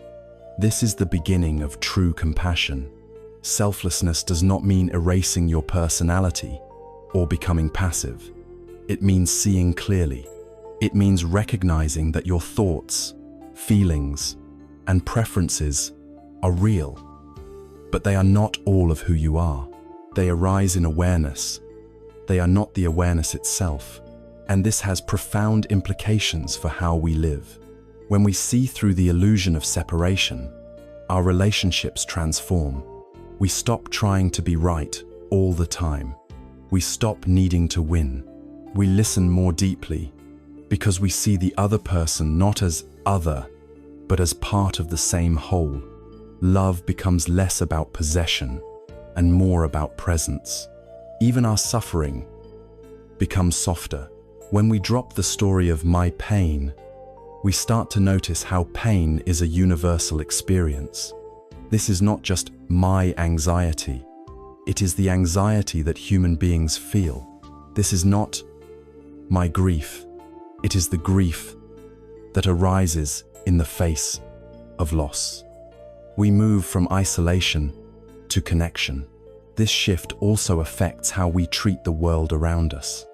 This is the beginning of true compassion. Selflessness does not mean erasing your personality or becoming passive. It means seeing clearly. It means recognizing that your thoughts, feelings, and preferences are real, but they are not all of who you are. They arise in awareness. They are not the awareness itself, and this has profound implications for how we live. When we see through the illusion of separation, our relationships transform. We stop trying to be right all the time. We stop needing to win. We listen more deeply because we see the other person not as other, but as part of the same whole. Love becomes less about possession and more about presence. Even our suffering becomes softer. When we drop the story of my pain, we start to notice how pain is a universal experience. This is not just my anxiety. It is the anxiety that human beings feel. This is not my grief. It is the grief that arises in the face of loss. We move from isolation to connection. This shift also affects how we treat the world around us.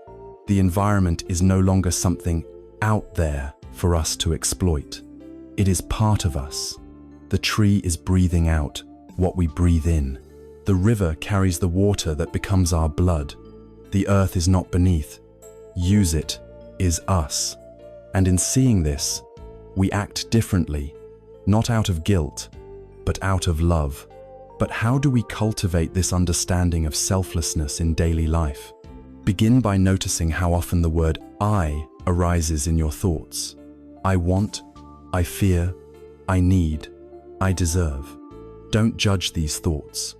The environment is no longer something out there for us to exploit. It is part of us. The tree is breathing out what we breathe in. The river carries the water that becomes our blood. The earth is not beneath. Use it is us. And in seeing this, we act differently. not out of guilt, but out of love. But how do we cultivate this understanding of selflessness in daily life? Begin by noticing how often the word I arises in your thoughts. I want, I fear, I need, I deserve. Don't judge these thoughts.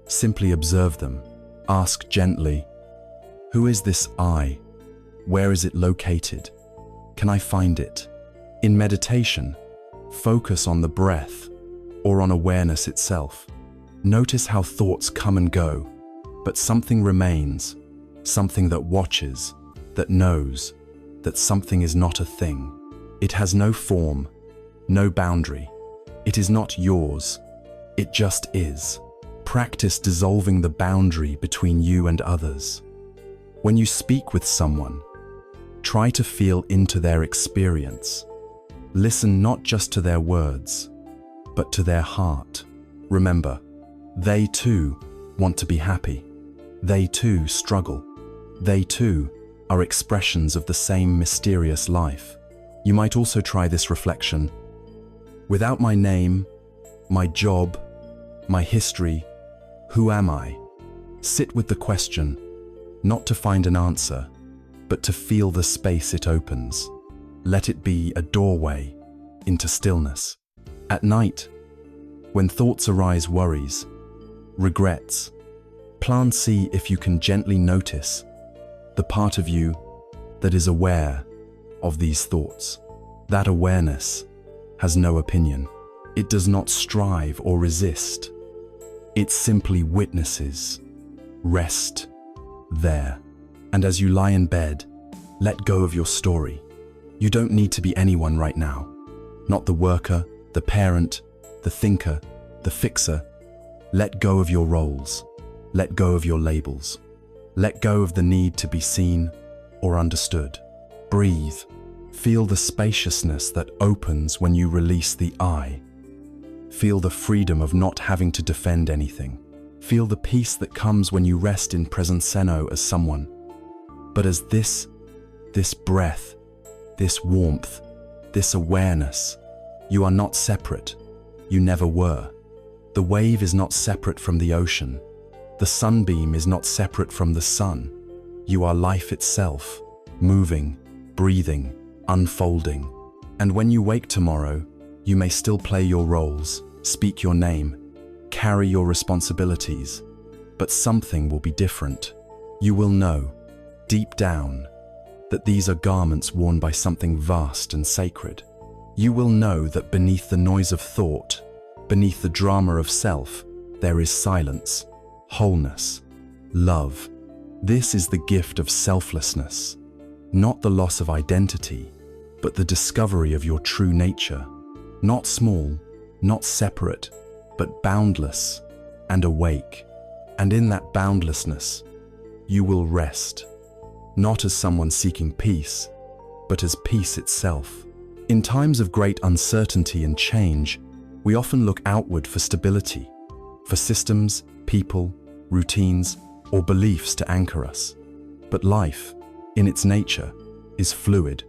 Simply observe them. Ask gently, who is this I? Where is it located? Can I find it? In meditation, focus on the breath or on awareness itself. Notice how thoughts come and go, but something remains, something that watches, that knows that something is not a thing. It has no form, no boundary. It is not yours. It just is. Practice dissolving the boundary between you and others. When you speak with someone, try to feel into their experience. Listen not just to their words, but to their heart. Remember, they too want to be happy. They too struggle. They too are expressions of the same mysterious life. You might also try this reflection. Without my name, my job, my history, who am I? Sit with the question, not to find an answer, but to feel the space it opens. Let it be a doorway into stillness. At night, when thoughts arise, worries, regrets, see if you can gently notice the part of you that is aware of these thoughts. That awareness has no opinion. It does not strive or resist. It simply witnesses. Rest there. And as you lie in bed, let go of your story. You don't need to be anyone right now. Not the worker, the parent, the thinker, the fixer. Let go of your roles. Let go of your labels. Let go of the need to be seen or understood. Breathe. Feel the spaciousness that opens when you release the I. Feel the freedom of not having to defend anything. Feel the peace that comes when you rest in presenseno as someone, but as this breath, this warmth, this awareness. You are not separate. You never were. The wave is not separate from the ocean. The sunbeam is not separate from the sun. You are life itself, moving, breathing, unfolding. And when you wake tomorrow, you may still play your roles, speak your name, carry your responsibilities, but something will be different. You will know, deep down, that these are garments worn by something vast and sacred. You will know that beneath the noise of thought, beneath the drama of self, there is silence, wholeness, love. This is the gift of selflessness, not the loss of identity, but the discovery of your true nature. Not small, not separate, but boundless and awake. And in that boundlessness, you will rest, not as someone seeking peace, but as peace itself. In times of great uncertainty and change, we often look outward for stability, for systems, people, routines, or beliefs to anchor us. But life, in its nature, is fluid.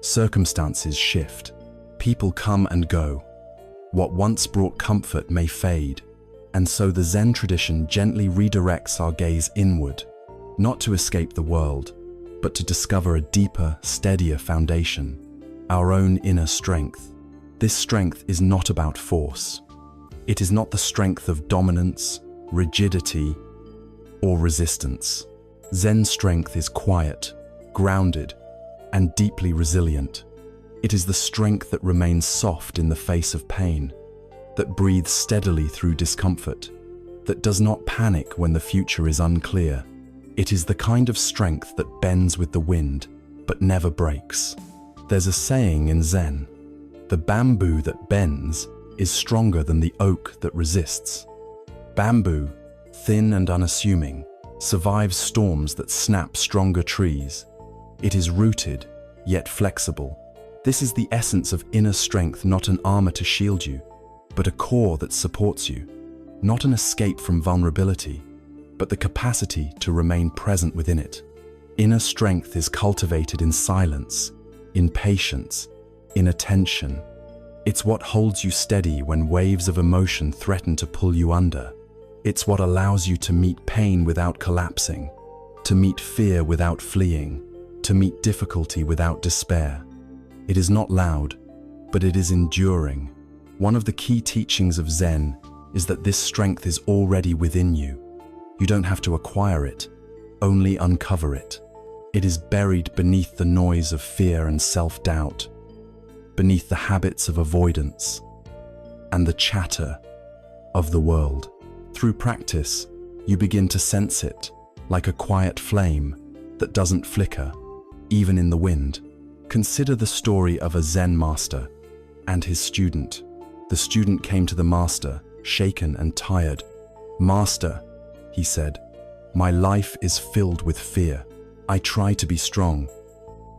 Circumstances shift. People come and go. What once brought comfort may fade. And so the Zen tradition gently redirects our gaze inward, not to escape the world, but to discover a deeper, steadier foundation, our own inner strength. This strength is not about force. It is not the strength of dominance, rigidity, or resistance. Zen strength is quiet, grounded, and deeply resilient. It is the strength that remains soft in the face of pain, that breathes steadily through discomfort, that does not panic when the future is unclear. It is the kind of strength that bends with the wind, but never breaks. There's a saying in Zen, the bamboo that bends is stronger than the oak that resists. Bamboo, thin and unassuming, survives storms that snap stronger trees. It is rooted, yet flexible. This is the essence of inner strength, not an armor to shield you, but a core that supports you, not an escape from vulnerability, but the capacity to remain present within it. Inner strength is cultivated in silence, in patience, in attention. It's what holds you steady when waves of emotion threaten to pull you under. It's what allows you to meet pain without collapsing, to meet fear without fleeing, to meet difficulty without despair. It is not loud, but it is enduring. One of the key teachings of Zen is that this strength is already within you. You don't have to acquire it, only uncover it. It is buried beneath the noise of fear and self-doubt, beneath the habits of avoidance, and the chatter of the world. Through practice, you begin to sense it, like a quiet flame that doesn't flicker, even in the wind. Consider the story of a Zen master and his student. The student came to the master, shaken and tired. "Master," he said, "my life is filled with fear. I try to be strong,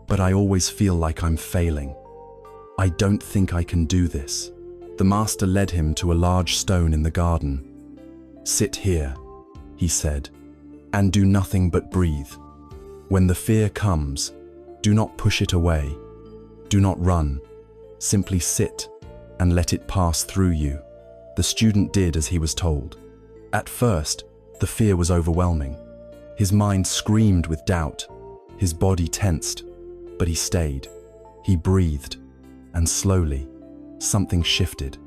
but I always feel like I'm failing. I don't think I can do this." The master led him to a large stone in the garden. "Sit here," he said, "and do nothing but breathe. When the fear comes, do not push it away. Do not run. Simply sit and let it pass through you." The student did as he was told. At first, the fear was overwhelming. His mind screamed with doubt. His body tensed, but he stayed. He breathed, and slowly, something shifted.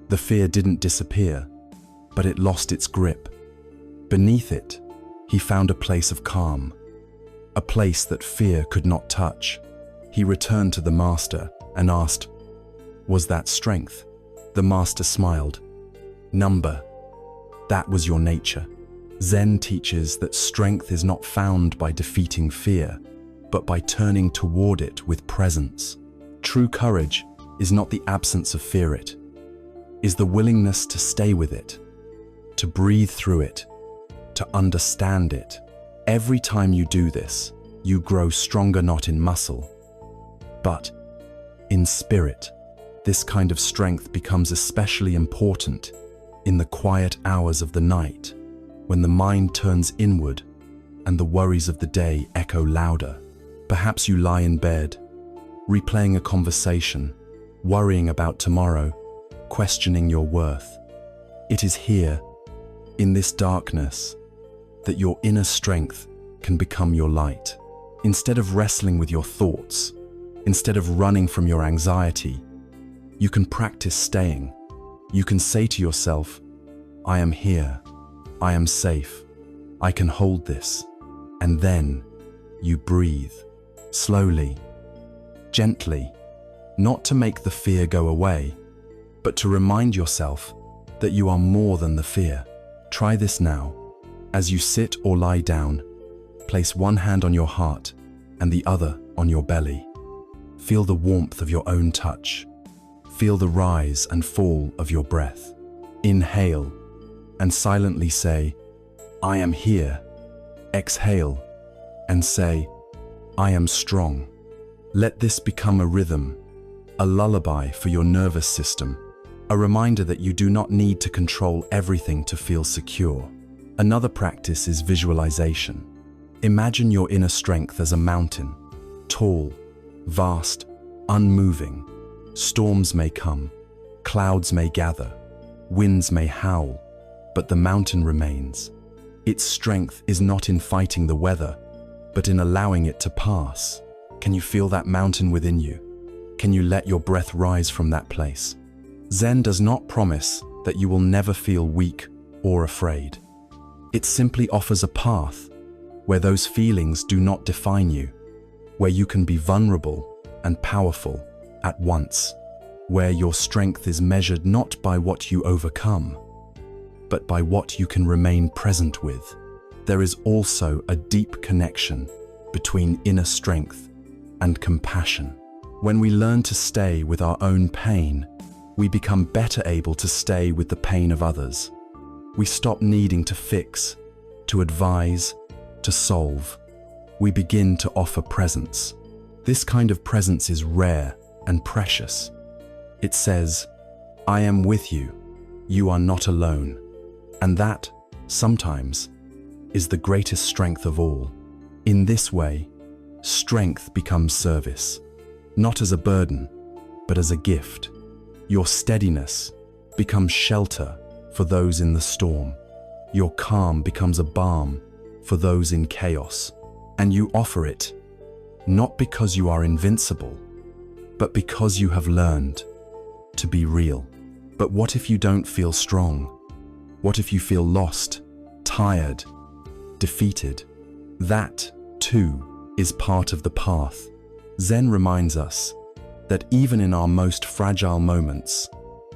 The fear didn't disappear, but it lost its grip. Beneath it, he found a place of calm, a place that fear could not touch. He returned to the master and asked, "Was that strength?" The master smiled. "Number, that was your nature." Zen teaches that strength is not found by defeating fear, but by turning toward it with presence. True courage is not the absence of fear, it is the willingness to stay with it, to breathe through it, to understand it. Every time you do this, you grow stronger, not in muscle, but in spirit. This kind of strength becomes especially important in the quiet hours of the night, when the mind turns inward and the worries of the day echo louder. Perhaps you lie in bed, replaying a conversation, worrying about tomorrow, questioning your worth. It is here, in this darkness, that your inner strength can become your light. Instead of wrestling with your thoughts, instead of running from your anxiety, you can practice staying. You can say to yourself, "I am here. I am safe. I can hold this." And then you breathe, slowly, gently, not to make the fear go away, but to remind yourself that you are more than the fear. Try this now. As you sit or lie down, place one hand on your heart and the other on your belly. Feel the warmth of your own touch. Feel the rise and fall of your breath. Inhale and silently say, "I am here." Exhale and say, "I am strong." Let this become a rhythm, a lullaby for your nervous system, a reminder that you do not need to control everything to feel secure. Another practice is visualization. Imagine your inner strength as a mountain, tall, vast, unmoving. Storms may come, clouds may gather, winds may howl, but the mountain remains. Its strength is not in fighting the weather, but in allowing it to pass. Can you feel that mountain within you? Can you let your breath rise from that place? Zen does not promise that you will never feel weak or afraid. It simply offers a path where those feelings do not define you, where you can be vulnerable and powerful at once, where your strength is measured not by what you overcome, but by what you can remain present with. There is also a deep connection between inner strength and compassion. When we learn to stay with our own pain, we become better able to stay with the pain of others. We stop needing to fix, to advise, to solve. We begin to offer presence. This kind of presence is rare and precious. It says, "I am with you. You are not alone." And that, sometimes, is the greatest strength of all. In this way, strength becomes service, not as a burden, but as a gift. Your steadiness becomes shelter for those in the storm. Your calm becomes a balm for those in chaos. And you offer it, not because you are invincible, but because you have learned to be real. But what if you don't feel strong? What if you feel lost, tired, defeated? That, too, is part of the path. Zen reminds us that even in our most fragile moments,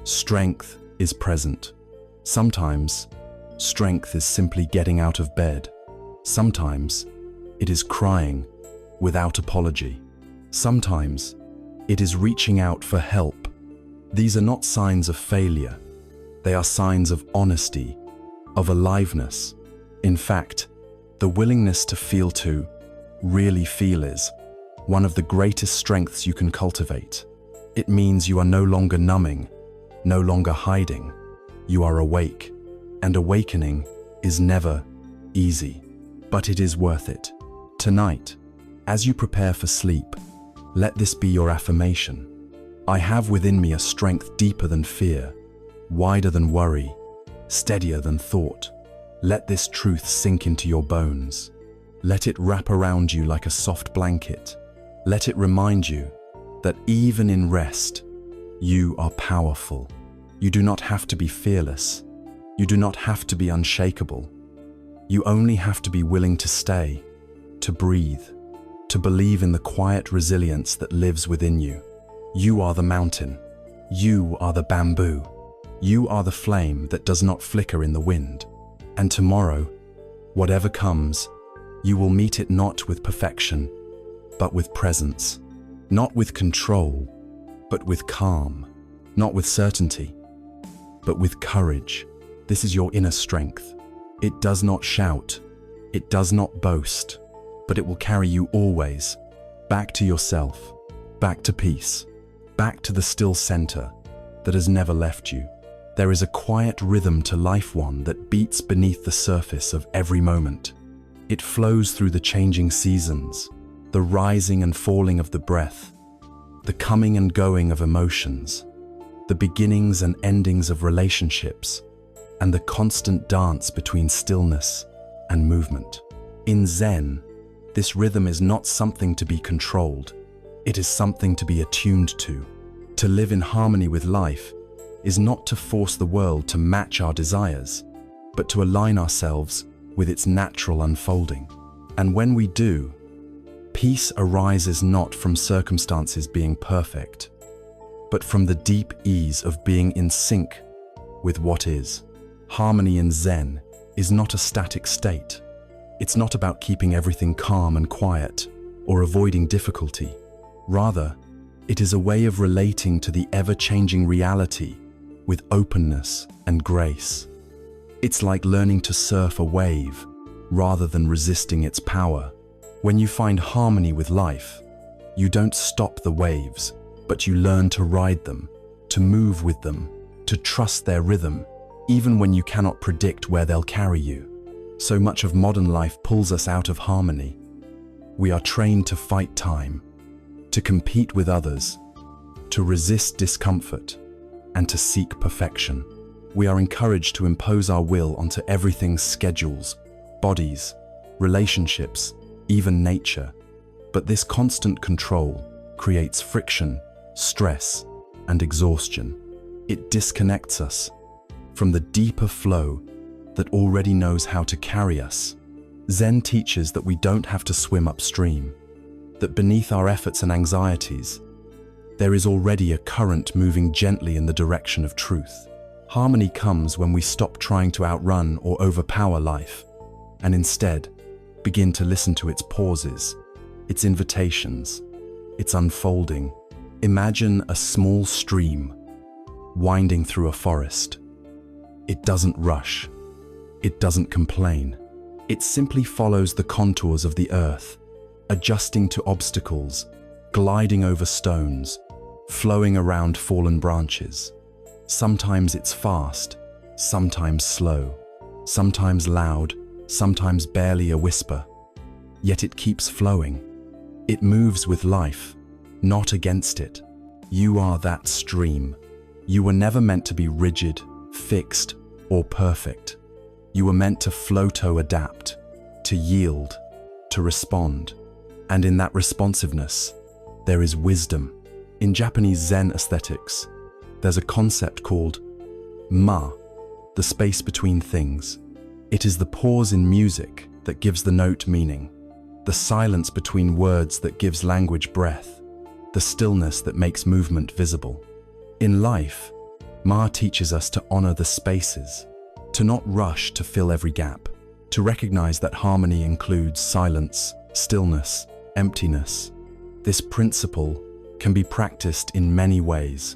strength is present. Sometimes, strength is simply getting out of bed. Sometimes, it is crying without apology. Sometimes, it is reaching out for help. These are not signs of failure. They are signs of honesty, of aliveness. In fact, the willingness to really feel is one of the greatest strengths you can cultivate. It means you are no longer numbing, no longer hiding. You are awake, and awakening is never easy, but it is worth it. Tonight, as you prepare for sleep, let this be your affirmation. I have within me a strength deeper than fear, wider than worry, steadier than thought. Let this truth sink into your bones. Let it wrap around you like a soft blanket. Let it remind you that even in rest, you are powerful. You do not have to be fearless. You do not have to be unshakable. You only have to be willing to stay, to breathe, to believe in the quiet resilience that lives within you. You are the mountain. You are the bamboo. You are the flame that does not flicker in the wind. And tomorrow, whatever comes, you will meet it not with perfection, but with presence. Not with control, but with calm. Not with certainty, but with courage. This is your inner strength. It does not shout, it does not boast, but it will carry you always back to yourself, back to peace, back to the still center that has never left you. There is a quiet rhythm to life, one that beats beneath the surface of every moment. It flows through the changing seasons, the rising and falling of the breath, the coming and going of emotions, the beginnings and endings of relationships, and the constant dance between stillness and movement. In Zen, this rhythm is not something to be controlled. It is something to be attuned to. To live in harmony with life is not to force the world to match our desires, but to align ourselves with its natural unfolding. And when we do, peace arises not from circumstances being perfect, but from the deep ease of being in sync with what is. Harmony in Zen is not a static state. It's not about keeping everything calm and quiet or avoiding difficulty. Rather, it is a way of relating to the ever-changing reality with openness and grace. It's like learning to surf a wave rather than resisting its power. When you find harmony with life, you don't stop the waves, but you learn to ride them, to move with them, to trust their rhythm, even when you cannot predict where they'll carry you. So much of modern life pulls us out of harmony. We are trained to fight time, to compete with others, to resist discomfort, and to seek perfection. We are encouraged to impose our will onto everything's schedules, bodies, relationships, even nature. But this constant control creates friction, stress, and exhaustion. It disconnects us from the deeper flow that already knows how to carry us. Zen teaches that we don't have to swim upstream, that beneath our efforts and anxieties, there is already a current moving gently in the direction of truth. Harmony comes when we stop trying to outrun or overpower life, and instead begin to listen to its pauses, its invitations, its unfolding. Imagine a small stream winding through a forest. It doesn't rush. It doesn't complain. It simply follows the contours of the earth, adjusting to obstacles, gliding over stones, flowing around fallen branches. Sometimes it's fast, sometimes slow, sometimes loud, sometimes barely a whisper. Yet it keeps flowing. It moves with life, not against it. You are that stream, You were never meant to be rigid, fixed, or perfect. You were meant to flow, to adapt, to yield, to respond. And in that responsiveness, there is wisdom. In Japanese Zen aesthetics, there's a concept called ma, the space between things. It is the pause in music that gives the note meaning, the silence between words that gives language breath, the stillness that makes movement visible. In life, ma teaches us to honor the spaces, to not rush to fill every gap, to recognize that harmony includes silence, stillness, emptiness. This principle can be practiced in many ways.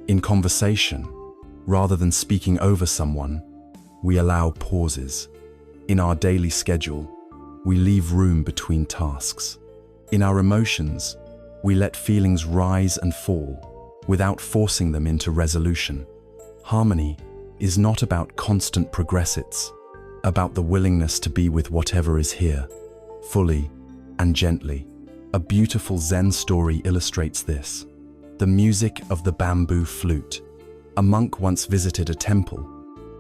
In conversation, rather than speaking over someone, we allow pauses. In our daily schedule, we leave room between tasks. In our emotions, we let feelings rise and fall without forcing them into resolution. Harmony is not about constant progress, it's about the willingness to be with whatever is here, fully and gently. A beautiful Zen story illustrates this. The music of the bamboo flute. A monk once visited a temple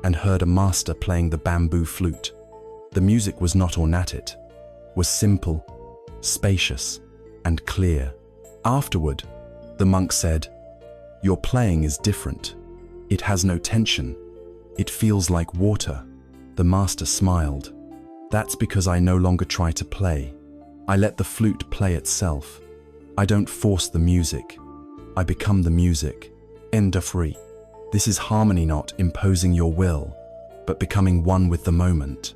and heard a master playing the bamboo flute. The music was not ornate, it was simple, spacious, and clear. Afterward, the monk said, "Your playing is different. It has no tension. It feels like water." The master smiled. "That's because I no longer try to play. I let the flute play itself. I don't force the music. I become the music." End of free. This is harmony, not imposing your will, but becoming one with the moment.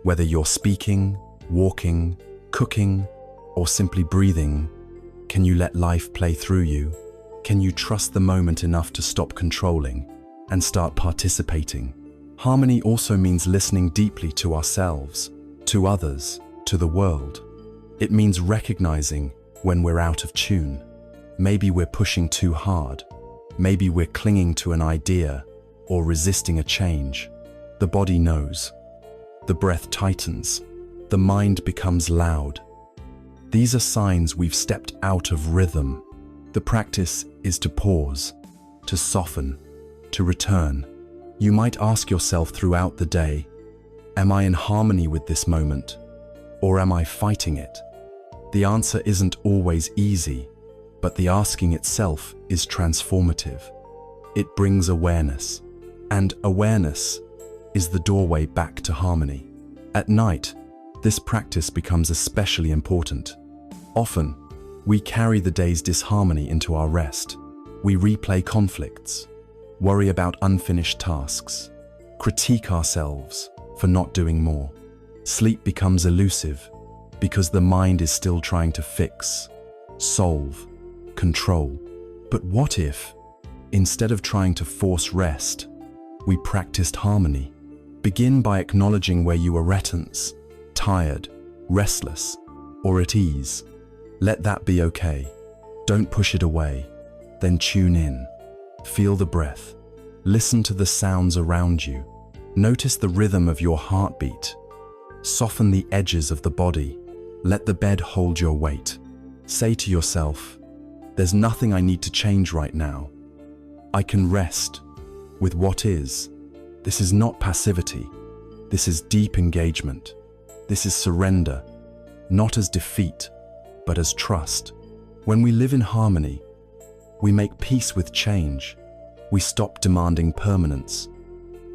Whether you're speaking, walking, cooking, or simply breathing, can you let life play through you? Can you trust the moment enough to stop controlling and start participating? Harmony also means listening deeply to ourselves, to others, to the world. It means recognizing when we're out of tune. Maybe we're pushing too hard. Maybe we're clinging to an idea or resisting a change. The body knows. The breath tightens. The mind becomes loud. These are signs we've stepped out of rhythm. The practice is to pause, to soften, to return. You might ask yourself throughout the day, am I in harmony with this moment, or am I fighting it? The answer isn't always easy, but the asking itself is transformative. It brings awareness, and awareness is the doorway back to harmony. At night, this practice becomes especially important. Often, we carry the day's disharmony into our rest. We replay conflicts, worry about unfinished tasks, critique ourselves for not doing more. Sleep becomes elusive because the mind is still trying to fix, solve, control. But what if, instead of trying to force rest, we practiced harmony? Begin by acknowledging where you are tense, tired, restless, or at ease. Let that be okay. Don't push it away. Then tune in. Feel the breath. Listen to the sounds around you. Notice the rhythm of your heartbeat. Soften the edges of the body. Let the bed hold your weight. Say to yourself, there's nothing I need to change right now. I can rest with what is. This is not passivity. This is deep engagement. This is surrender, not as defeat, but as trust. When we live in harmony, we make peace with change. We stop demanding permanence.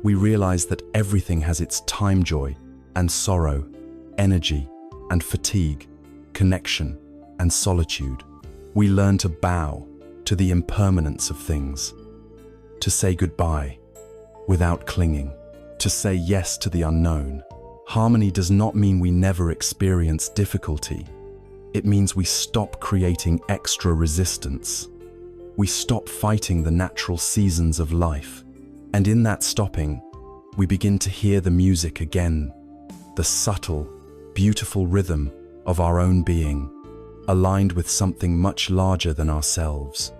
We realize that everything has its time, joy and sorrow, energy and fatigue, connection and solitude. We learn to bow to the impermanence of things, to say goodbye without clinging, to say yes to the unknown. Harmony does not mean we never experience difficulty. It means we stop creating extra resistance. We stop fighting the natural seasons of life. And in that stopping, we begin to hear the music again, the subtle, beautiful rhythm of our own being, aligned with something much larger than ourselves.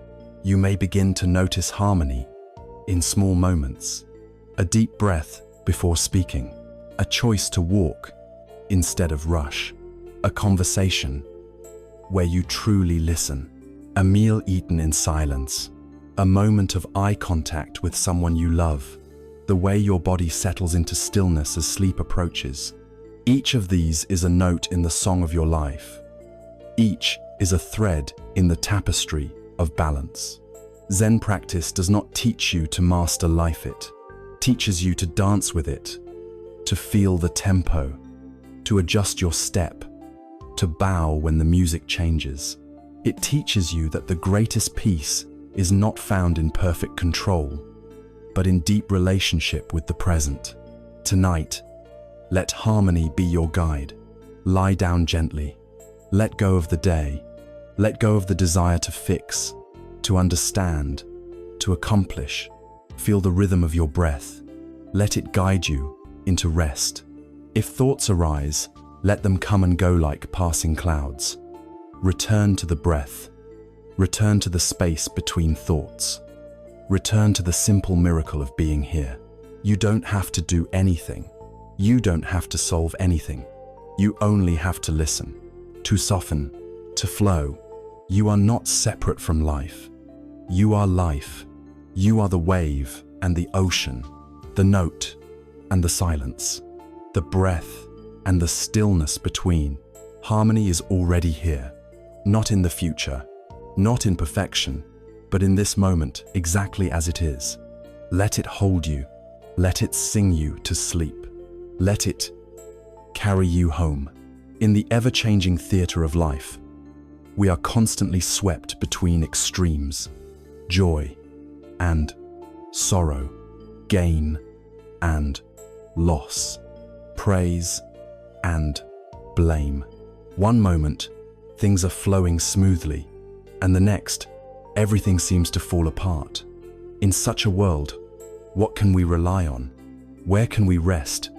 You may begin to notice harmony in small moments. A deep breath before speaking, a choice to walk instead of rush, a conversation where you truly listen, a meal eaten in silence, a moment of eye contact with someone you love, the way your body settles into stillness as sleep approaches. Each of these is a note in the song of your life. Each is a thread in the tapestry of balance. Zen practice does not teach you to master life, it teaches you to dance with it, to feel the tempo, to adjust your step, to bow when the music changes. It teaches you that the greatest peace is not found in perfect control, but in deep relationship with the present. Tonight, let harmony be your guide. Lie down gently. Let go of the day. Let go of the desire to fix, to understand, to accomplish. Feel the rhythm of your breath. Let it guide you into rest. If thoughts arise, let them come and go like passing clouds. Return to the breath. Return to the space between thoughts. Return to the simple miracle of being here. You don't have to do anything. You don't have to solve anything. You only have to listen, to soften, to flow. You are not separate from life. You are life. You are the wave and the ocean, the note and the silence, the breath and the stillness between. Harmony is already here, not in the future, not in perfection, but in this moment exactly as it is. Let it hold you. Let it sing you to sleep. Let it carry you home. In the ever-changing theater of life, we are constantly swept between extremes, joy and sorrow, gain and loss, praise and blame. One moment, things are flowing smoothly, and the next, everything seems to fall apart. In such a world, what can we rely on? Where can we rest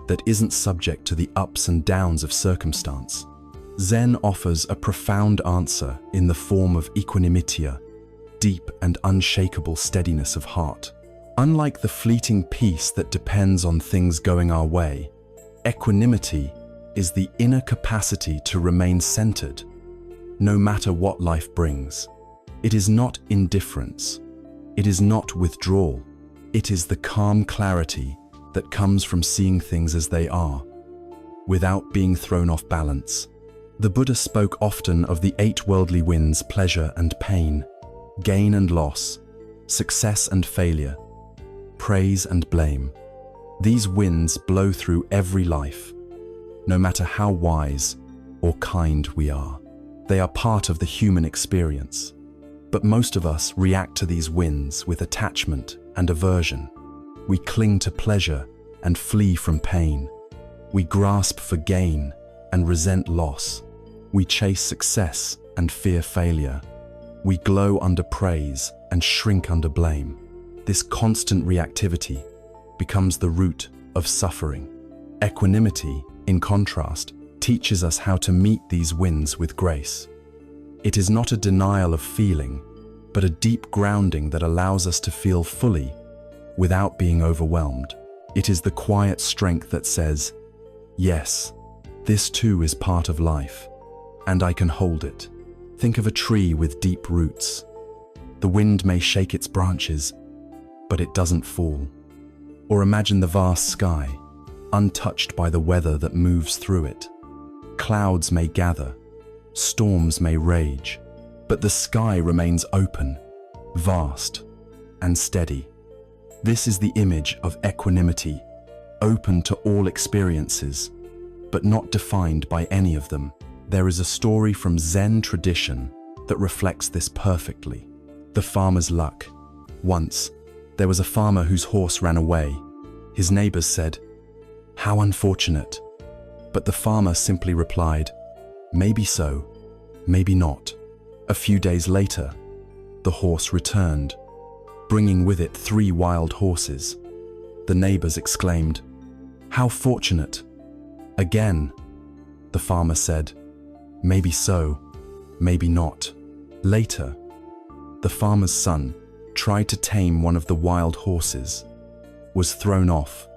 that isn't subject to the ups and downs of circumstance? Zen offers a profound answer in the form of equanimity, deep and unshakable steadiness of heart. Unlike the fleeting peace that depends on things going our way, equanimity is the inner capacity to remain centered, no matter what life brings. It is not indifference. It is not withdrawal. It is the calm clarity that comes from seeing things as they are, without being thrown off balance. The Buddha spoke often of the 8 worldly winds: pleasure and pain, gain and loss, success and failure, praise and blame. These winds blow through every life, no matter how wise or kind we are. They are part of the human experience. But most of us react to these winds with attachment and aversion. We cling to pleasure and flee from pain. We grasp for gain and resent loss. We chase success and fear failure. We glow under praise and shrink under blame. This constant reactivity becomes the root of suffering. Equanimity, in contrast, teaches us how to meet these winds with grace. It is not a denial of feeling, but a deep grounding that allows us to feel fully without being overwhelmed. It is the quiet strength that says, yes, this too is part of life, and I can hold it. Think of a tree with deep roots. The wind may shake its branches, but it doesn't fall. Or imagine the vast sky, untouched by the weather that moves through it. Clouds may gather, storms may rage, but the sky remains open, vast, and steady. This is the image of equanimity, open to all experiences, but not defined by any of them. There is a story from Zen tradition that reflects this perfectly. The farmer's luck. Once, there was a farmer whose horse ran away. His neighbors said, "How unfortunate." But the farmer simply replied, "Maybe so, maybe not." A few days later, the horse returned, bringing with it 3 wild horses. The neighbors exclaimed, "How fortunate." Again, the farmer said, "Maybe so, maybe not." Later, the farmer's son tried to tame one of the wild horses, was thrown off,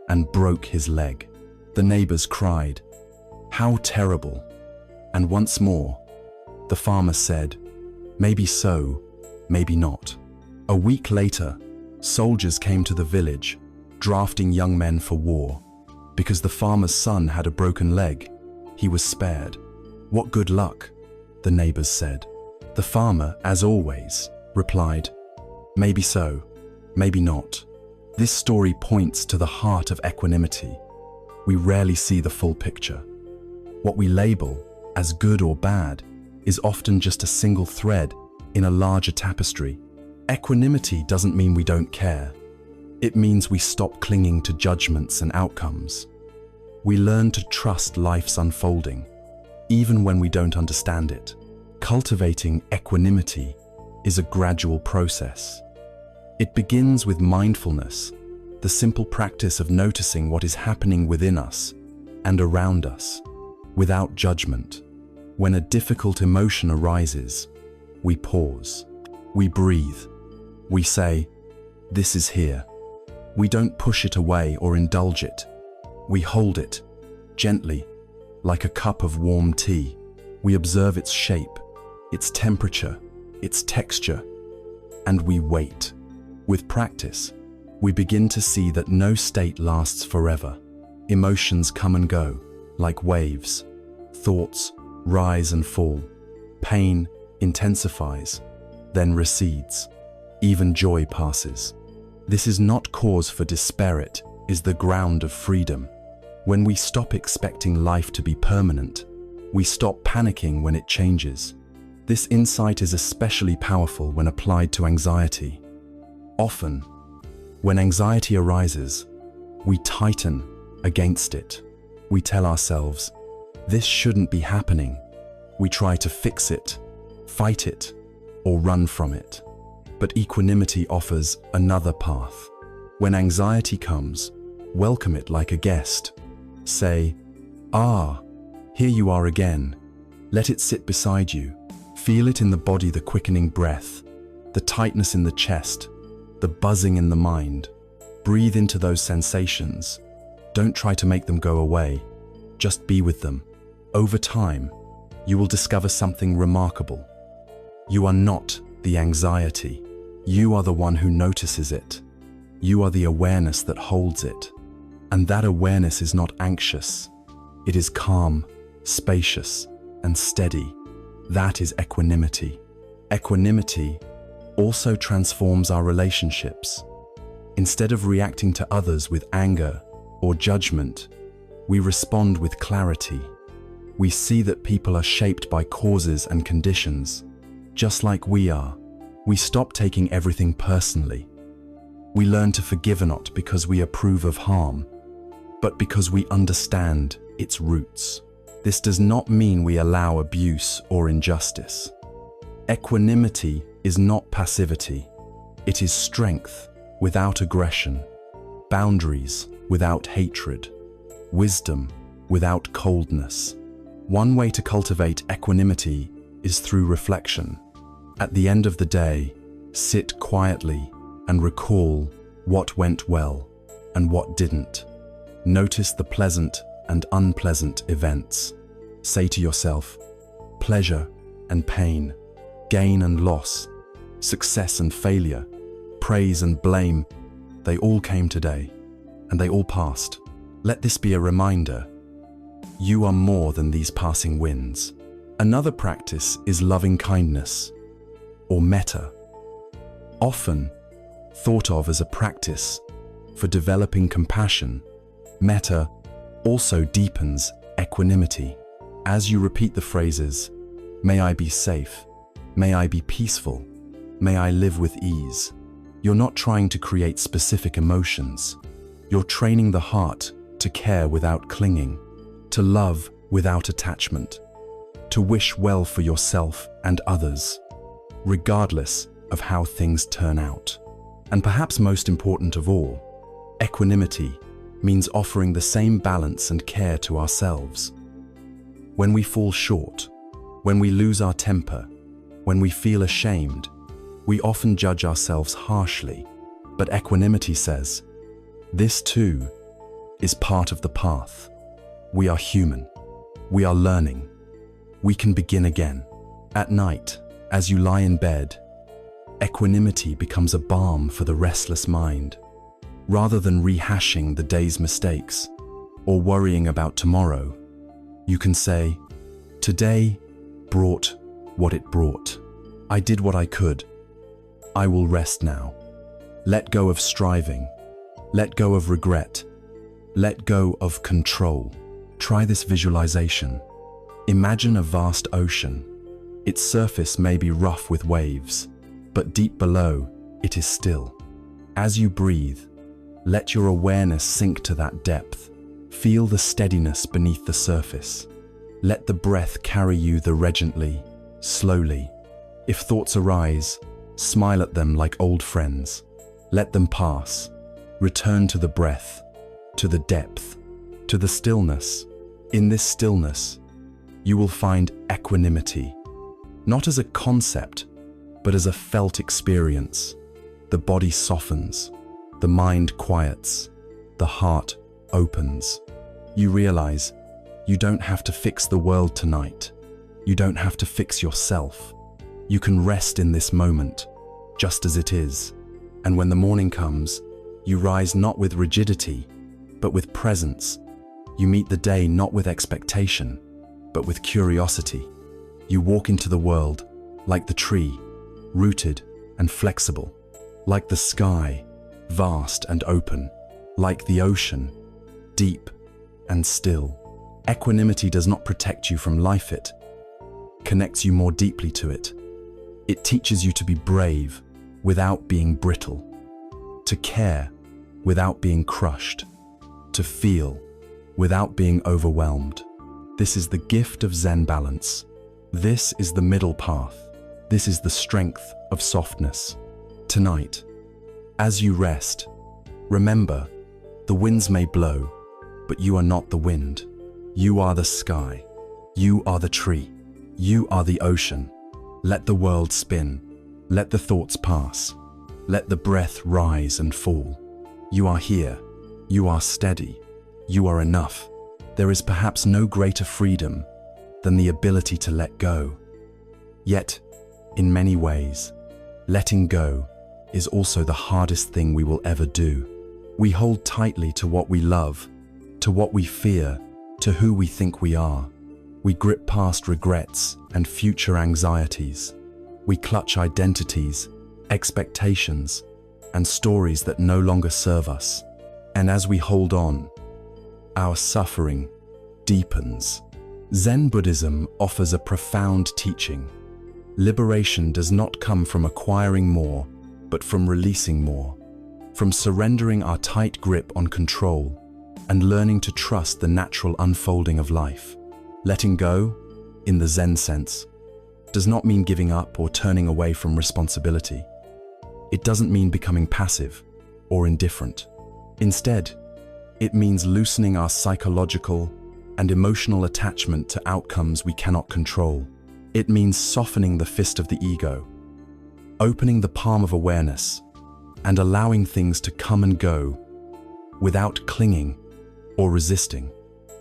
and broke his leg. The neighbors cried, "How terrible." And once more, the farmer said, "Maybe so, maybe not." A week later, soldiers came to the village, drafting young men for war. Because the farmer's son had a broken leg, he was spared. "What good luck," the neighbors said. The farmer, as always, replied, "Maybe so, maybe not." This story points to the heart of equanimity. We rarely see the full picture. What we label as good or bad is often just a single thread in a larger tapestry. Equanimity doesn't mean we don't care. It means we stop clinging to judgments and outcomes. We learn to trust life's unfolding, even when we don't understand it. Cultivating equanimity is a gradual process. It begins with mindfulness, the simple practice of noticing what is happening within us and around us, without judgment. When a difficult emotion arises, we pause, we breathe, we say, "This is here." We don't push it away or indulge it. We hold it, gently, like a cup of warm tea. We observe its shape, its temperature, its texture, and we wait. With practice, we begin to see that no state lasts forever. Emotions come and go, like waves. Thoughts rise and fall. Pain intensifies, then recedes. Even joy passes. This is not cause for despair, it is the ground of freedom. When we stop expecting life to be permanent, we stop panicking when it changes. This insight is especially powerful when applied to anxiety. Often, when anxiety arises, we tighten against it. We tell ourselves, "This shouldn't be happening." We try to fix it, fight it, or run from it. But equanimity offers another path. When anxiety comes, welcome it like a guest. Say, "Ah, here you are again." Let it sit beside you. Feel it in the body, the quickening breath, the tightness in the chest, the buzzing in the mind. Breathe into those sensations. Don't try to make them go away. Just be with them. Over time, you will discover something remarkable. You are not the anxiety. You are the one who notices it. You are the awareness that holds it. And that awareness is not anxious. It is calm, spacious, and steady. That is equanimity. Equanimity also transforms our relationships. Instead of reacting to others with anger or judgment, we respond with clarity. We see that people are shaped by causes and conditions, just like we are. We stop taking everything personally. We learn to forgive not because we approve of harm, but because we understand its roots. This does not mean we allow abuse or injustice. Equanimity is not passivity. It is strength without aggression, boundaries without hatred, wisdom without coldness. One way to cultivate equanimity is through reflection. At the end of the day, sit quietly and recall what went well and what didn't. Notice the pleasant and unpleasant events. Say to yourself, pleasure and pain, gain and loss, success and failure, praise and blame, they all came today, and they all passed. Let this be a reminder. You are more than these passing winds. Another practice is loving kindness, or metta. Often thought of as a practice for developing compassion, metta also deepens equanimity. As you repeat the phrases, "May I be safe," "May I be peaceful," "May I live with ease," you're not trying to create specific emotions. You're training the heart to care without clinging, to love without attachment, to wish well for yourself and others, regardless of how things turn out. And perhaps most important of all, equanimity means offering the same balance and care to ourselves. When we fall short, when we lose our temper, when we feel ashamed, we often judge ourselves harshly. But equanimity says, this too is part of the path. We are human. We are learning. We can begin again. At night, as you lie in bed, equanimity becomes a balm for the restless mind. Rather than rehashing the day's mistakes or worrying about tomorrow, you can say, "Today brought what it brought. I did what I could. I will rest now." Let go of striving. Let go of regret. Let go of control. Try this visualization. Imagine a vast ocean. Its surface may be rough with waves, but deep below, it is still. As you breathe, let your awareness sink to that depth. Feel the steadiness beneath the surface. Let the breath carry you regently, slowly. If thoughts arise, smile at them like old friends. Let them pass. Return to the breath, to the depth, to the stillness. In this stillness, you will find equanimity, not as a concept, but as a felt experience. The body softens, the mind quiets, the heart opens. You realize you don't have to fix the world tonight. You don't have to fix yourself. You can rest in this moment, just as it is. And when the morning comes, you rise not with rigidity, but with presence. You meet the day not with expectation, but with curiosity. You walk into the world like the tree, rooted and flexible, like the sky, vast and open, like the ocean, deep and still. Equanimity does not protect you from life, it connects you more deeply to it. It teaches you to be brave without being brittle, to care without being crushed, to feel without being overwhelmed. This is the gift of Zen balance. This is the middle path. This is the strength of softness. Tonight, as you rest, remember, the winds may blow, but you are not the wind. You are the sky. You are the tree. You are the ocean. Let the world spin. Let the thoughts pass. Let the breath rise and fall. You are here. You are steady. You are enough. There is perhaps no greater freedom than the ability to let go. Yet, in many ways, letting go is also the hardest thing we will ever do. We hold tightly to what we love, to what we fear, to who we think we are. We grip past regrets and future anxieties. We clutch identities, expectations, and stories that no longer serve us. And as we hold on, our suffering deepens. Zen Buddhism offers a profound teaching. Liberation does not come from acquiring more, but from releasing more, from surrendering our tight grip on control and learning to trust the natural unfolding of life. Letting go, in the Zen sense, does not mean giving up or turning away from responsibility. It doesn't mean becoming passive or indifferent. Instead, it means loosening our psychological and emotional attachment to outcomes we cannot control. It means softening the fist of the ego, opening the palm of awareness, and allowing things to come and go without clinging or resisting.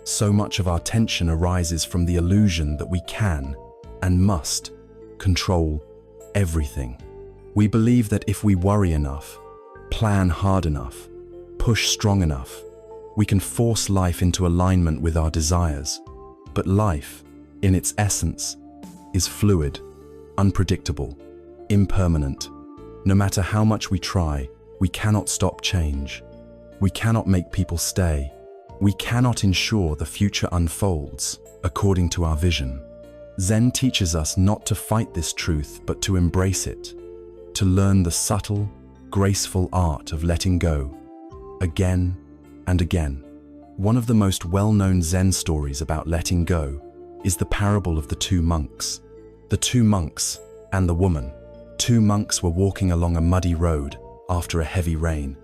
So much of our tension arises from the illusion that we can and must control everything. We believe that if we worry enough, plan hard enough, push strong enough, we can force life into alignment with our desires. But life, in its essence, is fluid, unpredictable, impermanent. No matter how much we try, we cannot stop change. We cannot make people stay. We cannot ensure the future unfolds according to our vision. Zen teaches us not to fight this truth, but to embrace it, to learn the subtle, graceful art of letting go, again and again. One of the most well-known Zen stories about letting go is the parable of the two monks. The two monks and the woman. Two monks were walking along a muddy road after a heavy rain.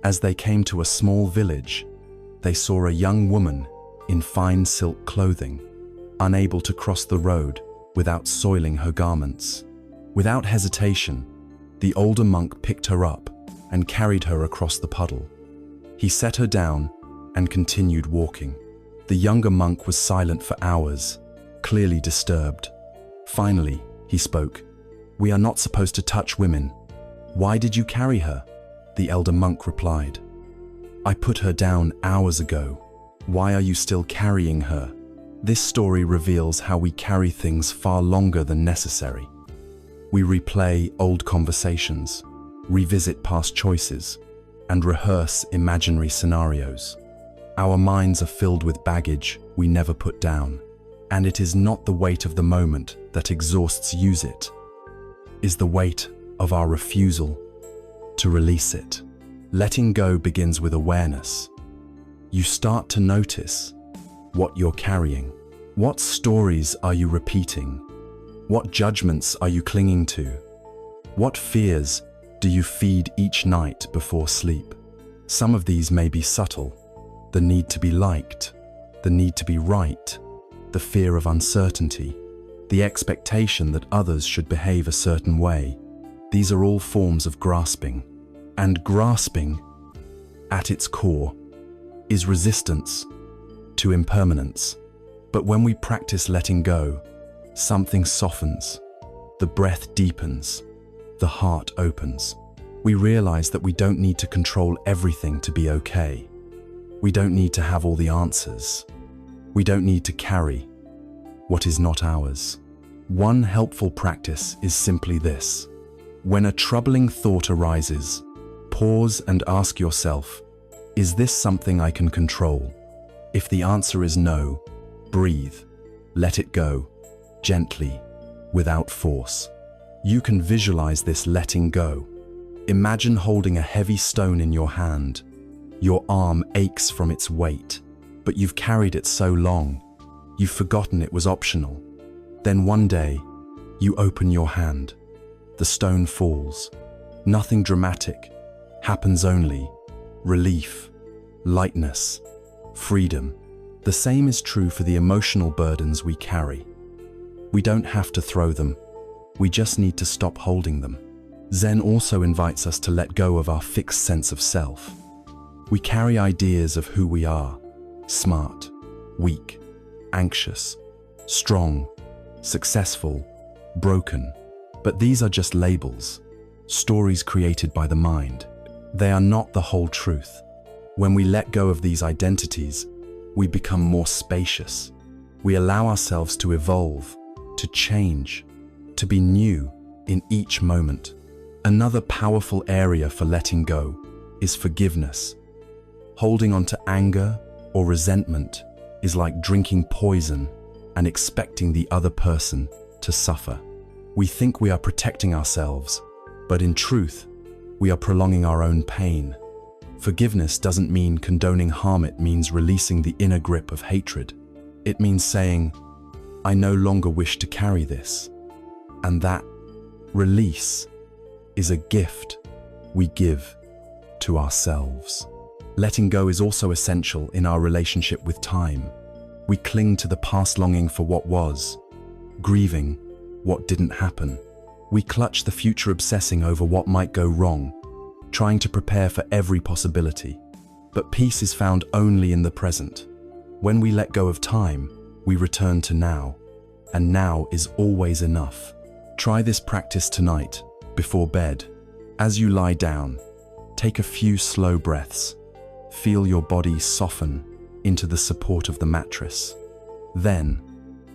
As they came to a small village, they saw a young woman in fine silk clothing, unable to cross the road without soiling her garments. Without hesitation, the older monk picked her up and carried her across the puddle. He set her down and continued walking. The younger monk was silent for hours, clearly disturbed. Finally, he spoke. "We are not supposed to touch women. "Why did you carry her?" the elder monk replied. "I put her down hours ago. Why are you still carrying her?" This story reveals how we carry things far longer than necessary. We replay old conversations, revisit past choices, and rehearse imaginary scenarios. Our minds are filled with baggage we never put down, and it is not the weight of the moment that exhausts it is the weight of our refusal to release it. Letting go begins with awareness. You start to notice what you're carrying. What stories are you repeating? What judgments are you clinging to? What fears do you feed each night before sleep? Some of these may be subtle: the need to be liked, the need to be right, the fear of uncertainty, the expectation that others should behave a certain way. These are all forms of grasping. And grasping, at its core, is resistance to impermanence. But when we practice letting go, something softens, the breath deepens, the heart opens. We realize that we don't need to control everything to be okay. We don't need to have all the answers. We don't need to carry what is not ours. One helpful practice is simply this: when a troubling thought arises, pause and ask yourself, is this something I can control? If the answer is no, breathe, let it go, gently, without force. You can visualize this letting go. Imagine holding a heavy stone in your hand. Your arm aches from its weight, but you've carried it so long, you've forgotten it was optional. Then one day, you open your hand. The stone falls. Nothing dramatic happens, only relief, lightness, freedom. The same is true for the emotional burdens we carry. We don't have to throw them. We just need to stop holding them. Zen also invites us to let go of our fixed sense of self. We carry ideas of who we are: smart, weak, anxious, strong, successful, broken. But these are just labels, stories created by the mind. They are not the whole truth. When we let go of these identities, we become more spacious. We allow ourselves to evolve, to change, to be new in each moment. Another powerful area for letting go is forgiveness. Holding on to anger or resentment is like drinking poison and expecting the other person to suffer. We think we are protecting ourselves, but in truth, we are prolonging our own pain. Forgiveness doesn't mean condoning harm, it means releasing the inner grip of hatred. It means saying, I no longer wish to carry this. And that release is a gift we give to ourselves. Letting go is also essential in our relationship with time. We cling to the past, longing for what was, grieving what didn't happen. We clutch the future, obsessing over what might go wrong, trying to prepare for every possibility. But peace is found only in the present. When we let go of time, we return to now, and now is always enough. Try this practice tonight, before bed. As you lie down, take a few slow breaths. Feel your body soften into the support of the mattress. Then,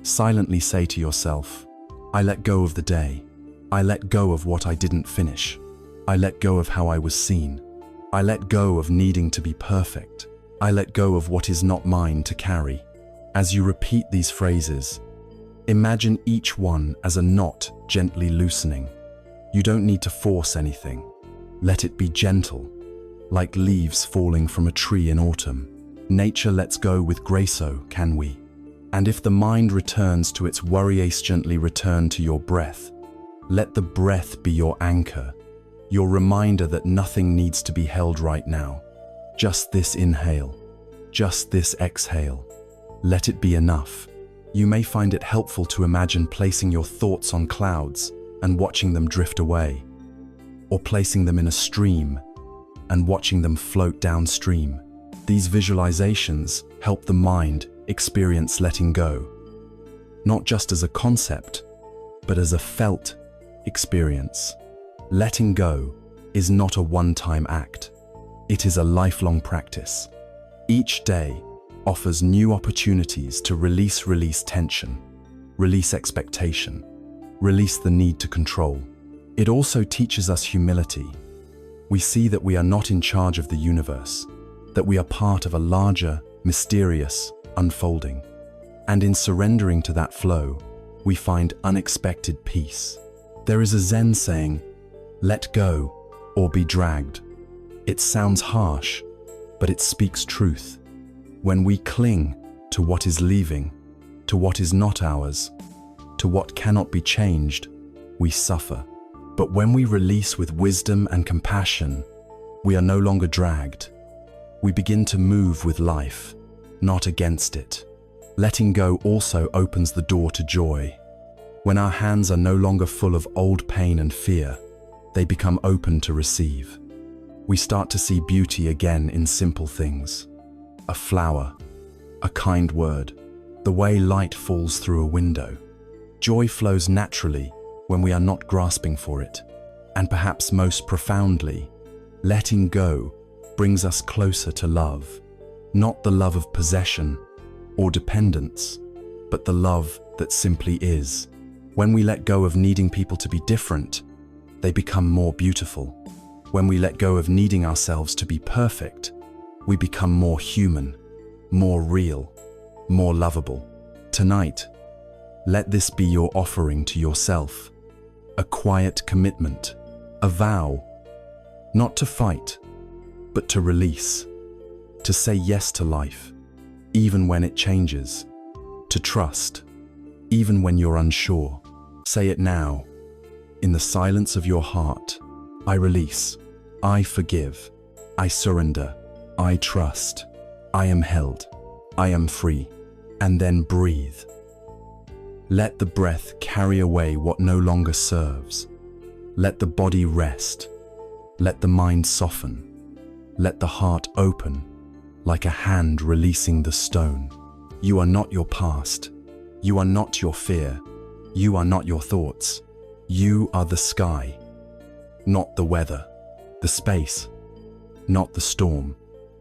silently say to yourself, I let go of the day. I let go of what I didn't finish. I let go of how I was seen. I let go of needing to be perfect. I let go of what is not mine to carry. As you repeat these phrases, imagine each one as a knot gently loosening. You don't need to force anything. Let it be gentle, like leaves falling from a tree in autumn. Nature lets go with grace, so can we. And if the mind returns to its worries, gently return to your breath. Let the breath be your anchor, your reminder that nothing needs to be held right now. Just this inhale, just this exhale. Let it be enough. You may find it helpful to imagine placing your thoughts on clouds and watching them drift away, or placing them in a stream and watching them float downstream. These visualizations help the mind experience letting go, not just as a concept, but as a felt experience. Letting go is not a one-time act. It is a lifelong practice. Each day offers new opportunities to release tension, release expectation, release the need to control. It also teaches us humility. We see that we are not in charge of the universe, that we are part of a larger, mysterious unfolding. And in surrendering to that flow, we find unexpected peace. There is a Zen saying, "Let go or be dragged." It sounds harsh, but it speaks truth. When we cling to what is leaving, to what is not ours, to what cannot be changed, we suffer. But when we release with wisdom and compassion, we are no longer dragged. We begin to move with life, not against it. Letting go also opens the door to joy. When our hands are no longer full of old pain and fear, they become open to receive. We start to see beauty again in simple things. A flower, a kind word, the way light falls through a window. Joy flows naturally when we are not grasping for it. And perhaps most profoundly, letting go brings us closer to love. Not the love of possession or dependence, but the love that simply is. When we let go of needing people to be different, they become more beautiful. When we let go of needing ourselves to be perfect, we become more human, more real, more lovable. Tonight, let this be your offering to yourself. A quiet commitment, a vow, not to fight, but to release, to say yes to life, even when it changes, to trust, even when you're unsure. Say it now, in the silence of your heart. I release, I forgive, I surrender, I trust, I am held, I am free. And then breathe. Let the breath carry away what no longer serves. Let the body rest. Let the mind soften. Let the heart open, like a hand releasing the stone. You are not your past. You are not your fear. You are not your thoughts. You are the sky, not the weather, the space, not the storm,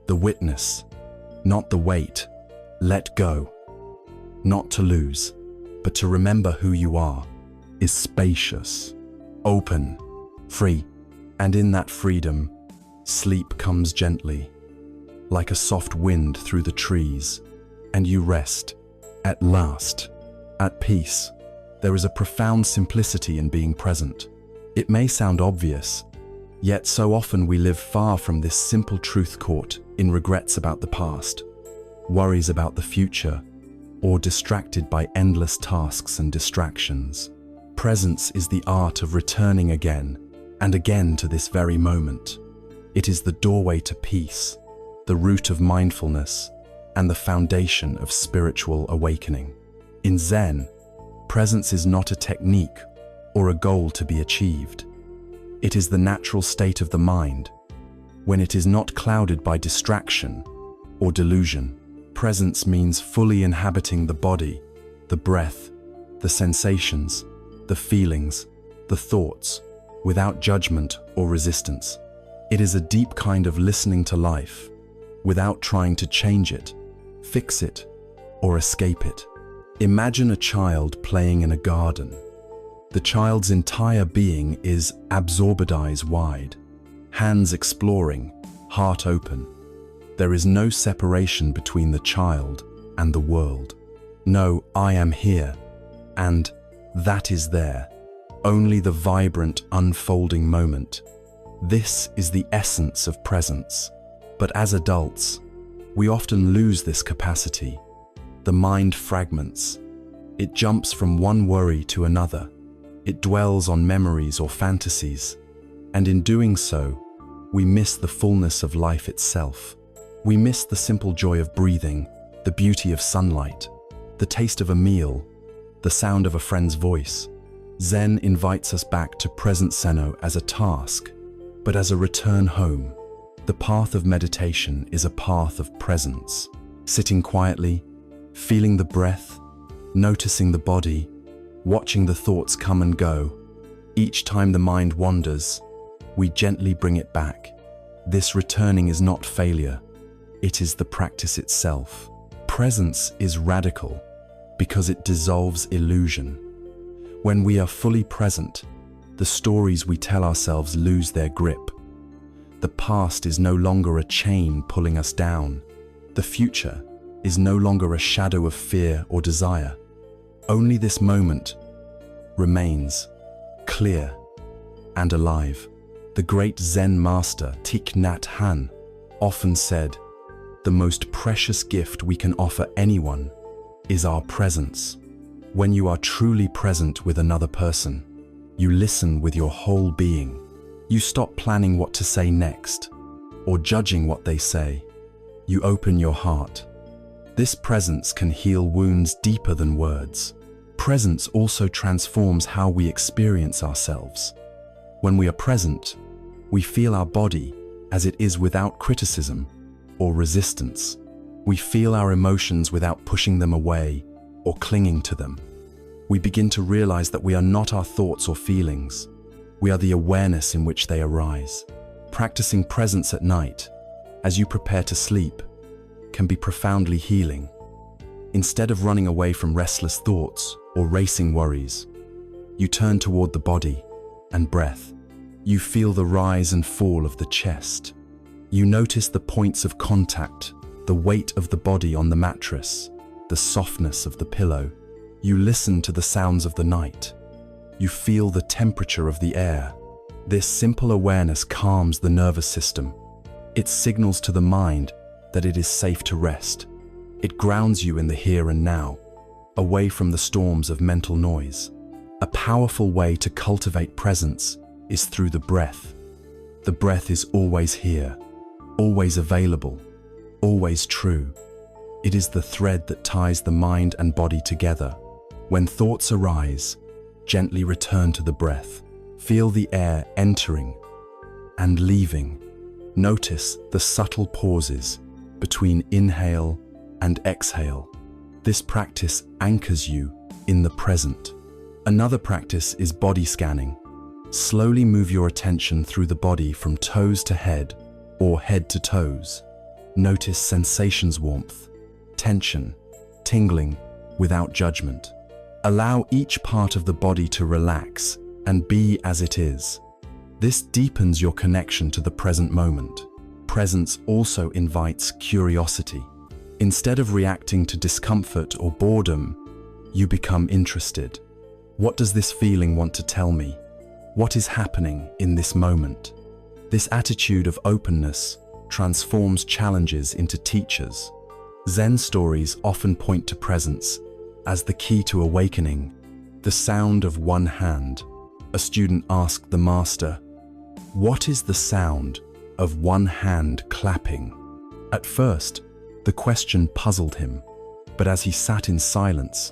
the witness, not the weight. Let go. Not to lose, but to remember who you are, is spacious, open, free. And in that freedom, sleep comes gently, like a soft wind through the trees, and you rest, at last, at peace. There is a profound simplicity in being present. It may sound obvious, yet so often we live far from this simple truth, caught in regrets about the past, worries about the future, or distracted by endless tasks and distractions. Presence is the art of returning again and again to this very moment. It is the doorway to peace, the root of mindfulness, and the foundation of spiritual awakening. In Zen, presence is not a technique or a goal to be achieved. It is the natural state of the mind, when it is not clouded by distraction or delusion. Presence means fully inhabiting the body, the breath, the sensations, the feelings, the thoughts, without judgment or resistance. It is a deep kind of listening to life, without trying to change it, fix it, or escape it. Imagine a child playing in a garden. The child's entire being is absorbed, eyes wide, hands exploring, heart open. There is no separation between the child and the world. No, I am here, and that is there. Only the vibrant, unfolding moment. This is the essence of presence. But as adults, we often lose this capacity. The mind fragments. It jumps from one worry to another. It dwells on memories or fantasies. And in doing so, we miss the fullness of life itself. We miss the simple joy of breathing, the beauty of sunlight, the taste of a meal, the sound of a friend's voice. Zen invites us back to present Seno as a task, but as a return home. The path of meditation is a path of presence, sitting quietly, feeling the breath, noticing the body, watching the thoughts come and go. Each time the mind wanders, we gently bring it back. This returning is not failure, it is the practice itself. Presence is radical because it dissolves illusion. When we are fully present, the stories we tell ourselves lose their grip. The past is no longer a chain pulling us down. The future is no longer a shadow of fear or desire. Only this moment remains clear and alive. The great Zen master Thich Nhat Hanh often said, "The most precious gift we can offer anyone is our presence." When you are truly present with another person, you listen with your whole being. You stop planning what to say next or judging what they say. You open your heart. This presence can heal wounds deeper than words. Presence also transforms how we experience ourselves. When we are present, we feel our body as it is without criticism or resistance. We feel our emotions without pushing them away or clinging to them. We begin to realize that we are not our thoughts or feelings. We are the awareness in which they arise. Practicing presence at night, as you prepare to sleep, can be profoundly healing. Instead of running away from restless thoughts or racing worries, you turn toward the body and breath. You feel the rise and fall of the chest. You notice the points of contact, the weight of the body on the mattress, the softness of the pillow. You listen to the sounds of the night. You feel the temperature of the air. This simple awareness calms the nervous system. It signals to the mind that it is safe to rest. It grounds you in the here and now, away from the storms of mental noise. A powerful way to cultivate presence is through the breath. The breath is always here, always available, always true. It is the thread that ties the mind and body together. When thoughts arise, gently return to the breath. Feel the air entering and leaving. Notice the subtle pauses between inhale and exhale. This practice anchors you in the present. Another practice is body scanning. Slowly move your attention through the body from toes to head or head to toes. Notice sensations: warmth, tension, tingling, without judgment. Allow each part of the body to relax and be as it is. This deepens your connection to the present moment. Presence also invites curiosity. Instead of reacting to discomfort or boredom, you become interested. What does this feeling want to tell me? What is happening in this moment? This attitude of openness transforms challenges into teachers. Zen stories often point to presence as the key to awakening. The sound of one hand. A student asked the master, "What is the sound of one hand clapping?" At first, the question puzzled him, but as he sat in silence,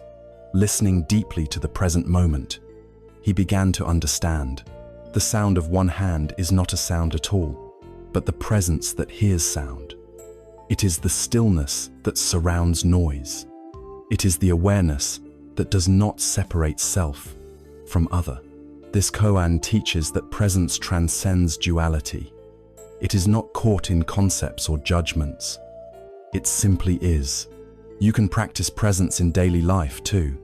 listening deeply to the present moment, he began to understand. The sound of one hand is not a sound at all, but the presence that hears sound. It is the stillness that surrounds noise. It is the awareness that does not separate self from other. This koan teaches that presence transcends duality. It is not caught in concepts or judgments. It simply is. You can practice presence in daily life too.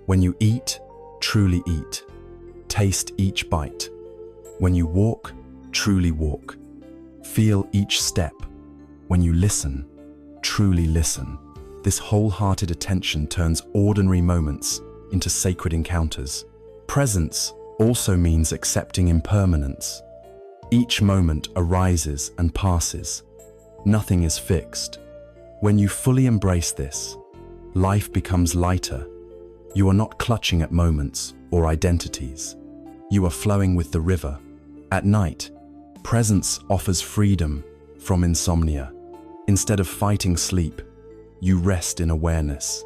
When you eat, truly eat. Taste each bite. When you walk, truly walk. Feel each step. When you listen, truly listen. This wholehearted attention turns ordinary moments into sacred encounters. Presence also means accepting impermanence. Each moment arises and passes. Nothing is fixed. When you fully embrace this, life becomes lighter. You are not clutching at moments or identities. You are flowing with the river. At night, presence offers freedom from insomnia. Instead of fighting sleep, you rest in awareness.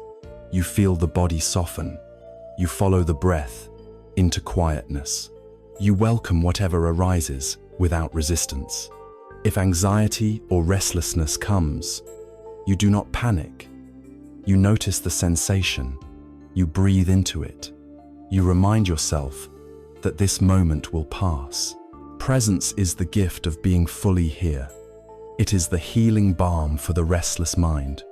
You feel the body soften. You follow the breath into quietness. You welcome whatever arises without resistance. If anxiety or restlessness comes, you do not panic. You notice the sensation. You breathe into it. You remind yourself that this moment will pass. Presence is the gift of being fully here. It is the healing balm for the restless mind.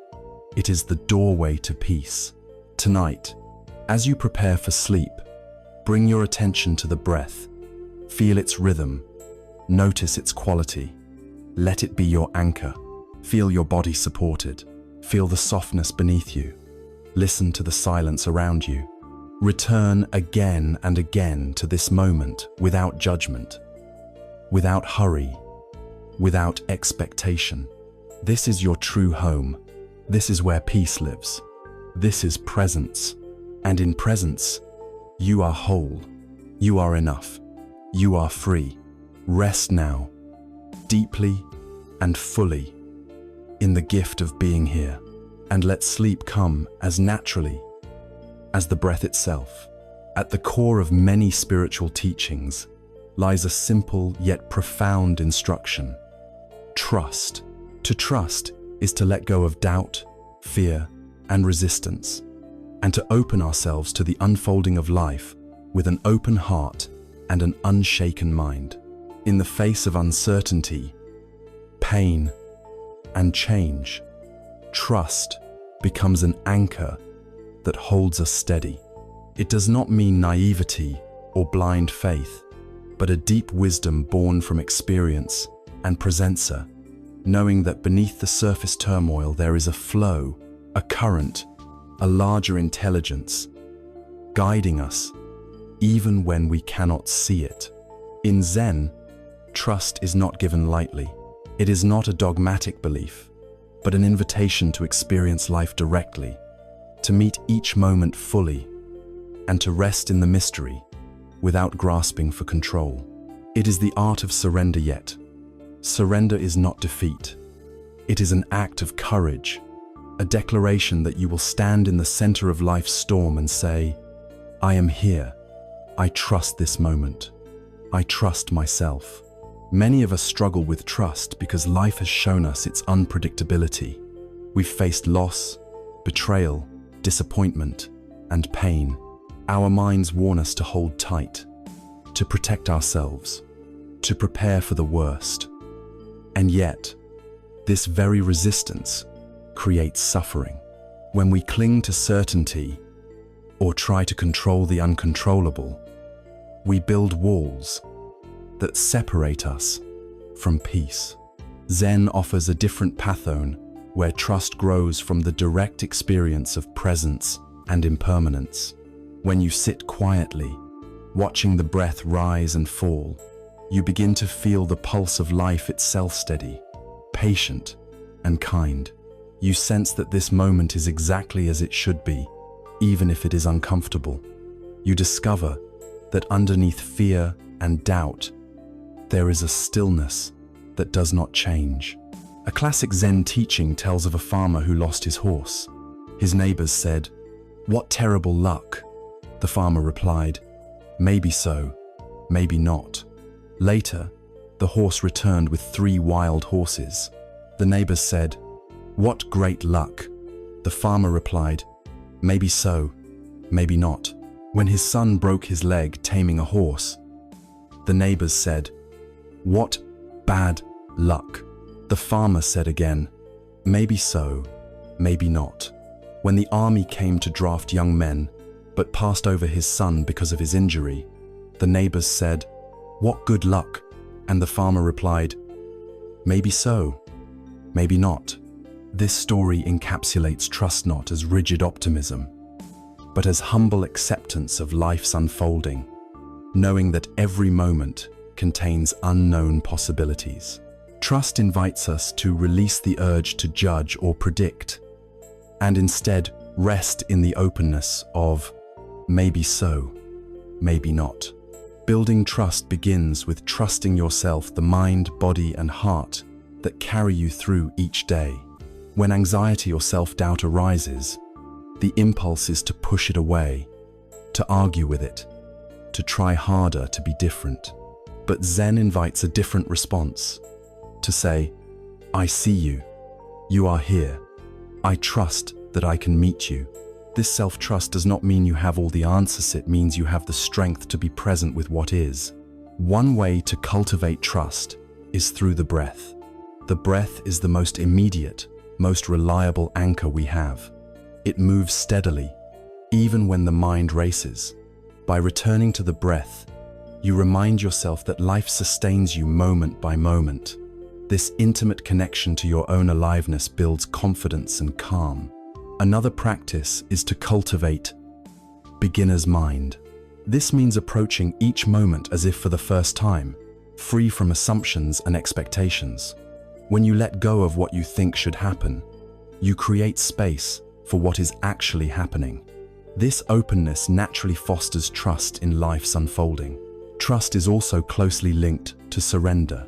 It is the doorway to peace. Tonight, as you prepare for sleep, bring your attention to the breath. Feel its rhythm. Notice its quality. Let it be your anchor. Feel your body supported. Feel the softness beneath you. Listen to the silence around you. Return again and again to this moment without judgment, without hurry, without expectation. This is your true home. This is where peace lives. This is presence. And in presence, you are whole. You are enough. You are free. Rest now, deeply and fully, in the gift of being here. And let sleep come as naturally as the breath itself. At the core of many spiritual teachings lies a simple yet profound instruction: trust. To trust is to let go of doubt, fear, and resistance, and to open ourselves to the unfolding of life with an open heart and an unshaken mind. In the face of uncertainty, pain, and change, trust becomes an anchor that holds us steady. It does not mean naivety or blind faith, but a deep wisdom born from experience and presenza, knowing that beneath the surface turmoil there is a flow, a current, a larger intelligence, guiding us even when we cannot see it. In Zen, trust is not given lightly. It is not a dogmatic belief, but an invitation to experience life directly, to meet each moment fully, and to rest in the mystery without grasping for control. It is the art of surrender, yet surrender is not defeat. It is an act of courage, a declaration that you will stand in the center of life's storm and say, "I am here. I trust this moment. I trust myself." Many of us struggle with trust because life has shown us its unpredictability. We've faced loss, betrayal, disappointment, and pain. Our minds warn us to hold tight, to protect ourselves, to prepare for the worst. And yet, this very resistance creates suffering. When we cling to certainty or try to control the uncontrollable, we build walls that separate us from peace. Zen offers a different pathone where trust grows from the direct experience of presence and impermanence. When you sit quietly, watching the breath rise and fall, you begin to feel the pulse of life itself steady, patient, and kind. You sense that this moment is exactly as it should be, even if it is uncomfortable. You discover that underneath fear and doubt, there is a stillness that does not change. A classic Zen teaching tells of a farmer who lost his horse. His neighbors said, "What terrible luck." The farmer replied, "Maybe so, maybe not." Later, the horse returned with 3 wild horses. The neighbors said, "What great luck." The farmer replied, "Maybe so, maybe not." When his son broke his leg taming a horse, the neighbors said, "What bad luck." The farmer said again, "Maybe so, maybe not." When the army came to draft young men, but passed over his son because of his injury, the neighbors said, "What good luck?" And the farmer replied, "Maybe so, maybe not." This story encapsulates trust not as rigid optimism, but as humble acceptance of life's unfolding, knowing that every moment contains unknown possibilities. Trust invites us to release the urge to judge or predict, and instead rest in the openness of maybe so, maybe not. Building trust begins with trusting yourself, the mind, body, and heart that carry you through each day. When anxiety or self-doubt arises, the impulse is to push it away, to argue with it, to try harder to be different. But Zen invites a different response, to say, "I see you. You are here. I trust that I can meet you." This self-trust does not mean you have all the answers, it means you have the strength to be present with what is, One way to cultivate trust is through the breath. The breath is the most immediate, most reliable anchor we have. It moves steadily, even when the mind races. By returning to the breath, you remind yourself that life sustains you moment by moment. This intimate connection to your own aliveness builds confidence and calm. Another practice is to cultivate beginner's mind. This means approaching each moment as if for the first time, free from assumptions and expectations. When you let go of what you think should happen, you create space for what is actually happening. This openness naturally fosters trust in life's unfolding. Trust is also closely linked to surrender.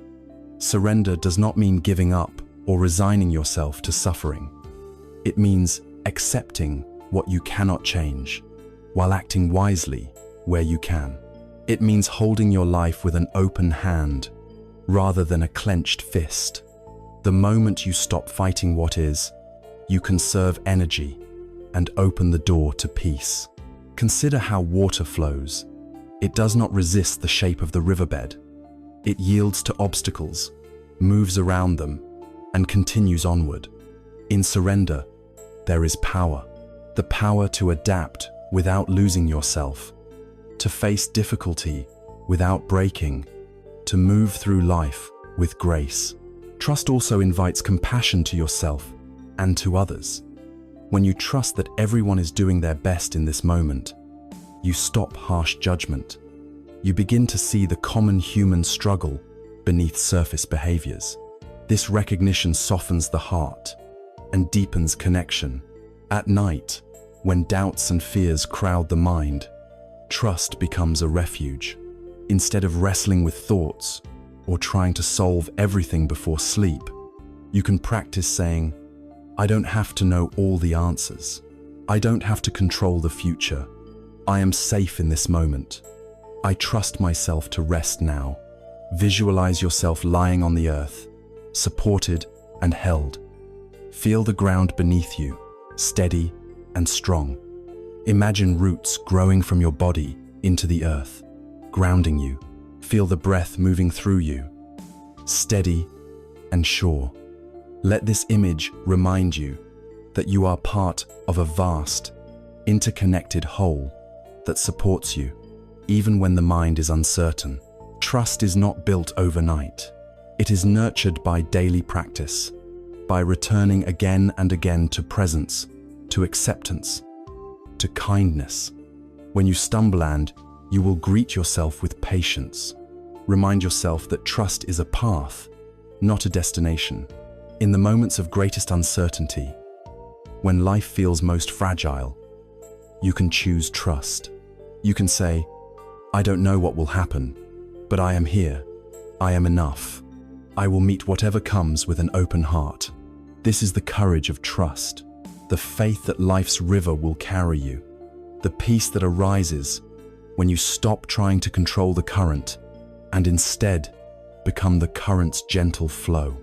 Surrender does not mean giving up or resigning yourself to suffering. It means accepting what you cannot change, while acting wisely where you can. It means holding your life with an open hand, rather than a clenched fist. The moment you stop fighting what is, you conserve energy and open the door to peace. Consider how water flows. It does not resist the shape of the riverbed. It yields to obstacles, moves around them, and continues onward. In surrender, there is power. The power to adapt without losing yourself, to face difficulty without breaking, to move through life with grace. Trust also invites compassion to yourself and to others. When you trust that everyone is doing their best in this moment, you stop harsh judgment. You begin to see the common human struggle beneath surface behaviors. This recognition softens the heart and deepens connection. At night, when doubts and fears crowd the mind, trust becomes a refuge. Instead of wrestling with thoughts or trying to solve everything before sleep, you can practice saying, "I don't have to know all the answers. I don't have to control the future. I am safe in this moment. I trust myself to rest now." Visualize yourself lying on the earth, supported and held. Feel the ground beneath you, steady and strong. Imagine roots growing from your body into the earth, grounding you. Feel the breath moving through you, steady and sure. Let this image remind you that you are part of a vast, interconnected whole that supports you, even when the mind is uncertain. Trust is not built overnight. It is nurtured by daily practice, by returning again and again to presence, to acceptance, to kindness. When you stumble, you will greet yourself with patience. Remind yourself that trust is a path, not a destination. In the moments of greatest uncertainty, when life feels most fragile, you can choose trust. You can say, "I don't know what will happen, but I am here. I am enough. I will meet whatever comes with an open heart." This is the courage of trust, the faith that life's river will carry you, the peace that arises when you stop trying to control the current and instead become the current's gentle flow.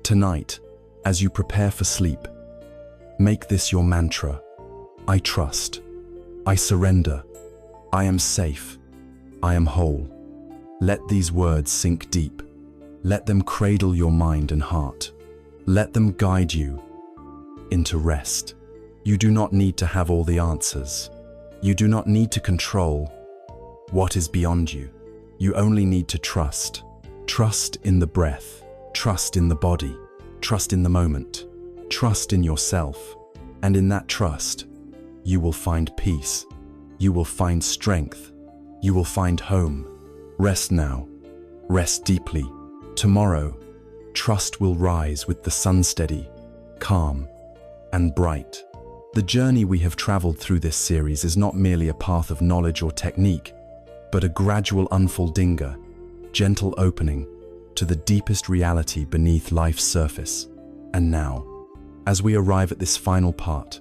Tonight, as you prepare for sleep, make this your mantra. I trust. I surrender. I am safe. I am whole. Let these words sink deep. Let them cradle your mind and heart. Let them guide you into rest. You do not need to have all the answers. You do not need to control what is beyond you. You only need to trust. Trust in the breath. Trust in the body. Trust in the moment. Trust in yourself. And in that trust, you will find peace. You will find strength. You will find home. Rest now. Rest deeply. Tomorrow, trust will rise with the sun steady, calm, and bright. The journey we have traveled through this series is not merely a path of knowledge or technique, but a gradual unfolding, gentle opening to the deepest reality beneath life's surface. And now, as we arrive at this final part,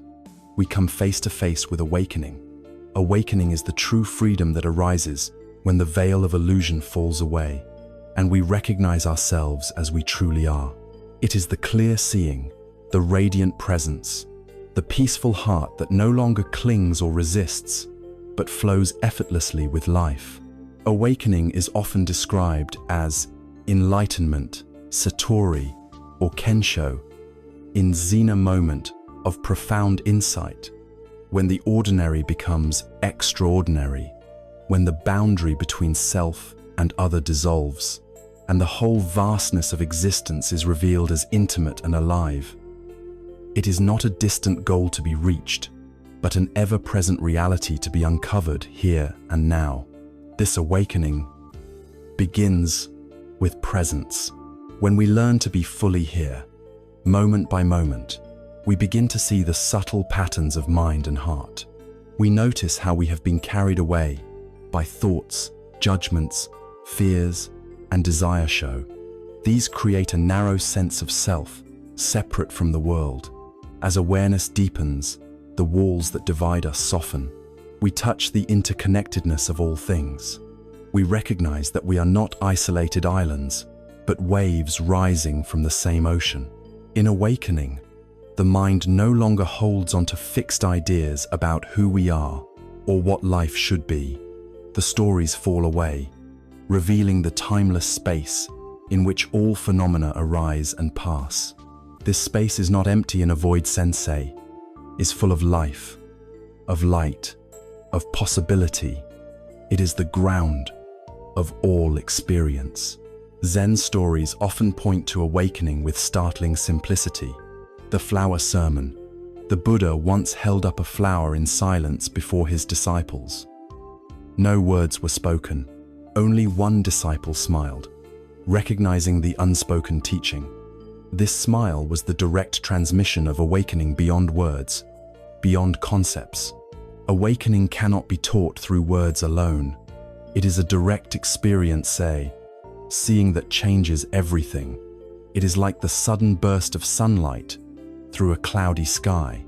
we come face to face with awakening. Awakening is the true freedom that arises when the veil of illusion falls away, and we recognize ourselves as we truly are. It is the clear seeing, the radiant presence, the peaceful heart that no longer clings or resists, but flows effortlessly with life. Awakening is often described as enlightenment, satori, or kensho, in Zen moment of profound insight, when the ordinary becomes extraordinary, when the boundary between self and other dissolves, and the whole vastness of existence is revealed as intimate and alive. It is not a distant goal to be reached, but an ever-present reality to be uncovered here and now. This awakening begins with presence. When we learn to be fully here, moment by moment, we begin to see the subtle patterns of mind and heart. We notice how we have been carried away by thoughts, judgments, fears, and desire show. These create a narrow sense of self, separate from the world. As awareness deepens, the walls that divide us soften. We touch the interconnectedness of all things. We recognize that we are not isolated islands, but waves rising from the same ocean. In awakening, the mind no longer holds onto fixed ideas about who we are or what life should be. The stories fall away, revealing the timeless space in which all phenomena arise and pass. This space is not empty and a void sensei, is full of life, of light, of possibility. It is the ground of all experience. Zen stories often point to awakening with startling simplicity. The flower sermon. The Buddha once held up a flower in silence before his disciples. No words were spoken. Only one disciple smiled, recognizing the unspoken teaching. This smile was the direct transmission of awakening beyond words, beyond concepts. Awakening cannot be taught through words alone. It is a direct experience, seeing that changes everything. It is like the sudden burst of sunlight through a cloudy sky.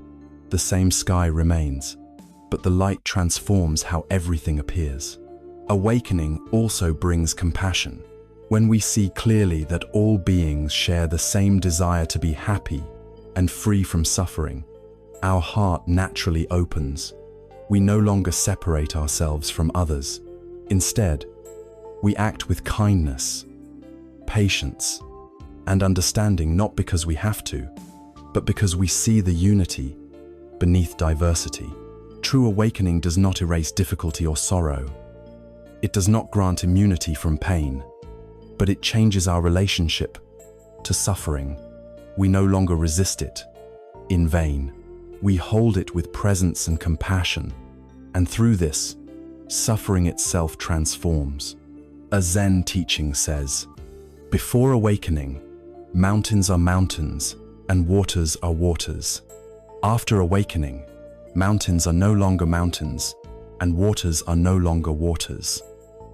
The same sky remains, but the light transforms how everything appears. Awakening also brings compassion. When we see clearly that all beings share the same desire to be happy and free from suffering, our heart naturally opens. We no longer separate ourselves from others. Instead, we act with kindness, patience, and understanding, not because we have to, but because we see the unity beneath diversity. True awakening does not erase difficulty or sorrow. It does not grant immunity from pain, but it changes our relationship to suffering. We no longer resist it in vain. We hold it with presence and compassion, and through this, suffering itself transforms. A Zen teaching says, before awakening, mountains are mountains and waters are waters. After awakening, mountains are no longer mountains and waters are no longer waters.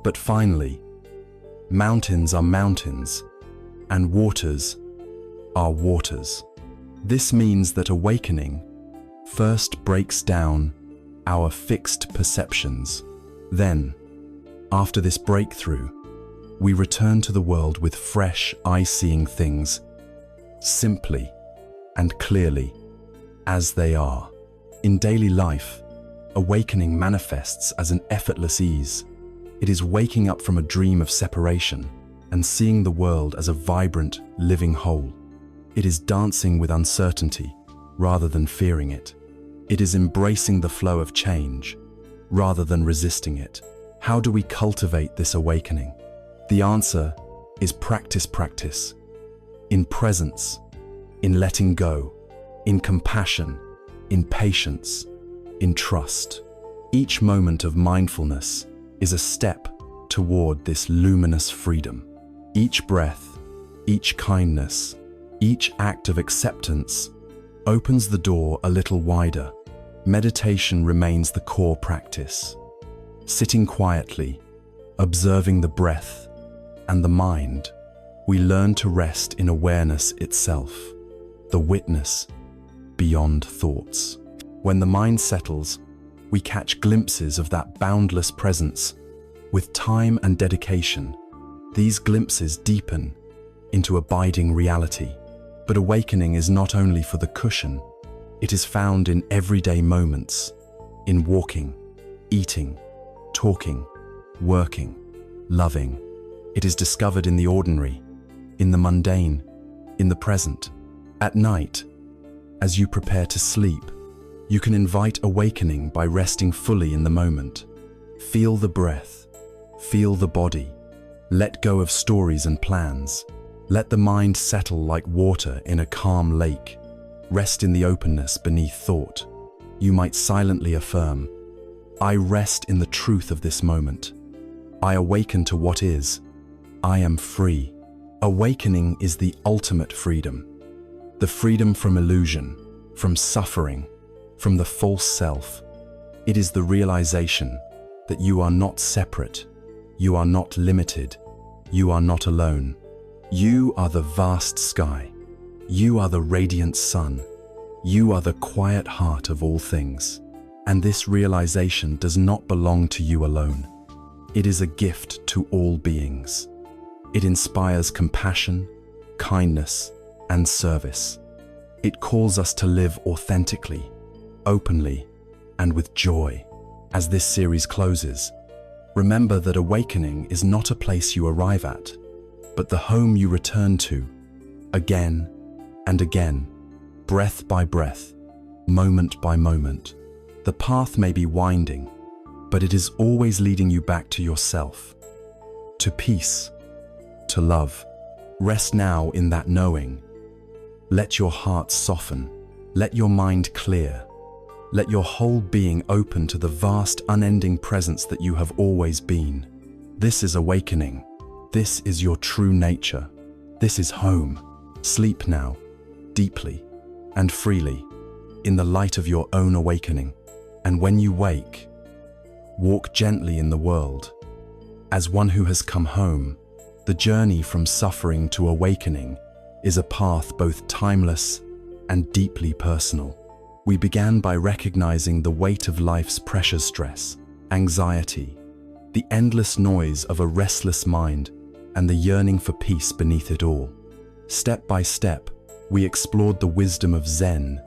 But finally, mountains are mountains and waters are waters. This means that awakening first breaks down our fixed perceptions. Then, after this breakthrough, we return to the world with fresh eyes, seeing things simply and clearly as they are. In daily life, awakening manifests as an effortless ease. It is waking up from a dream of separation and seeing the world as a vibrant, living whole. It is dancing with uncertainty rather than fearing it. It is embracing the flow of change rather than resisting it. How do we cultivate this awakening? The answer is practice. In presence, in letting go, in compassion, in patience, in trust. Each moment of mindfulness is a step toward this luminous freedom. Each breath, each kindness, each act of acceptance opens the door a little wider. Meditation remains the core practice. Sitting quietly, observing the breath and the mind, we learn to rest in awareness itself, the witness beyond thoughts. When the mind settles, we catch glimpses of that boundless presence. With time and dedication, these glimpses deepen into abiding reality. But awakening is not only for the cushion, it is found in everyday moments, in walking, eating, talking, working. loving. It is discovered in the ordinary, in the mundane, in the present. At night, as you prepare to sleep, you can invite awakening by resting fully in the moment. Feel the breath, feel the body. Let go of stories and plans. Let the mind settle like water in a calm lake. Rest in the openness beneath thought. You might silently affirm, I rest in the truth of this moment. I awaken to what is. I am free. Awakening is the ultimate freedom. The freedom from illusion, from suffering, from the false self. It is the realization that you are not separate, you are not limited, you are not alone. You are the vast sky. You are the radiant sun. You are the quiet heart of all things. And this realization does not belong to you alone. It is a gift to all beings. It inspires compassion, kindness, and service. It calls us to live authentically, openly, and with joy. As this series closes, remember that awakening is not a place you arrive at, but the home you return to, again and again, breath by breath, moment by moment. The path may be winding, but it is always leading you back to yourself, to peace, to love. Rest now in that knowing. Let your heart soften. Let your mind clear. Let your whole being open to the vast, unending presence that you have always been. This is awakening. This is your true nature. This is home. Sleep now, deeply and freely, in the light of your own awakening. And when you wake, walk gently in the world. As one who has come home, the journey from suffering to awakening is a path both timeless and deeply personal. We began by recognizing the weight of life's pressure, stress, anxiety, the endless noise of a restless mind, and the yearning for peace beneath it all. Step by step, we explored the wisdom of Zen,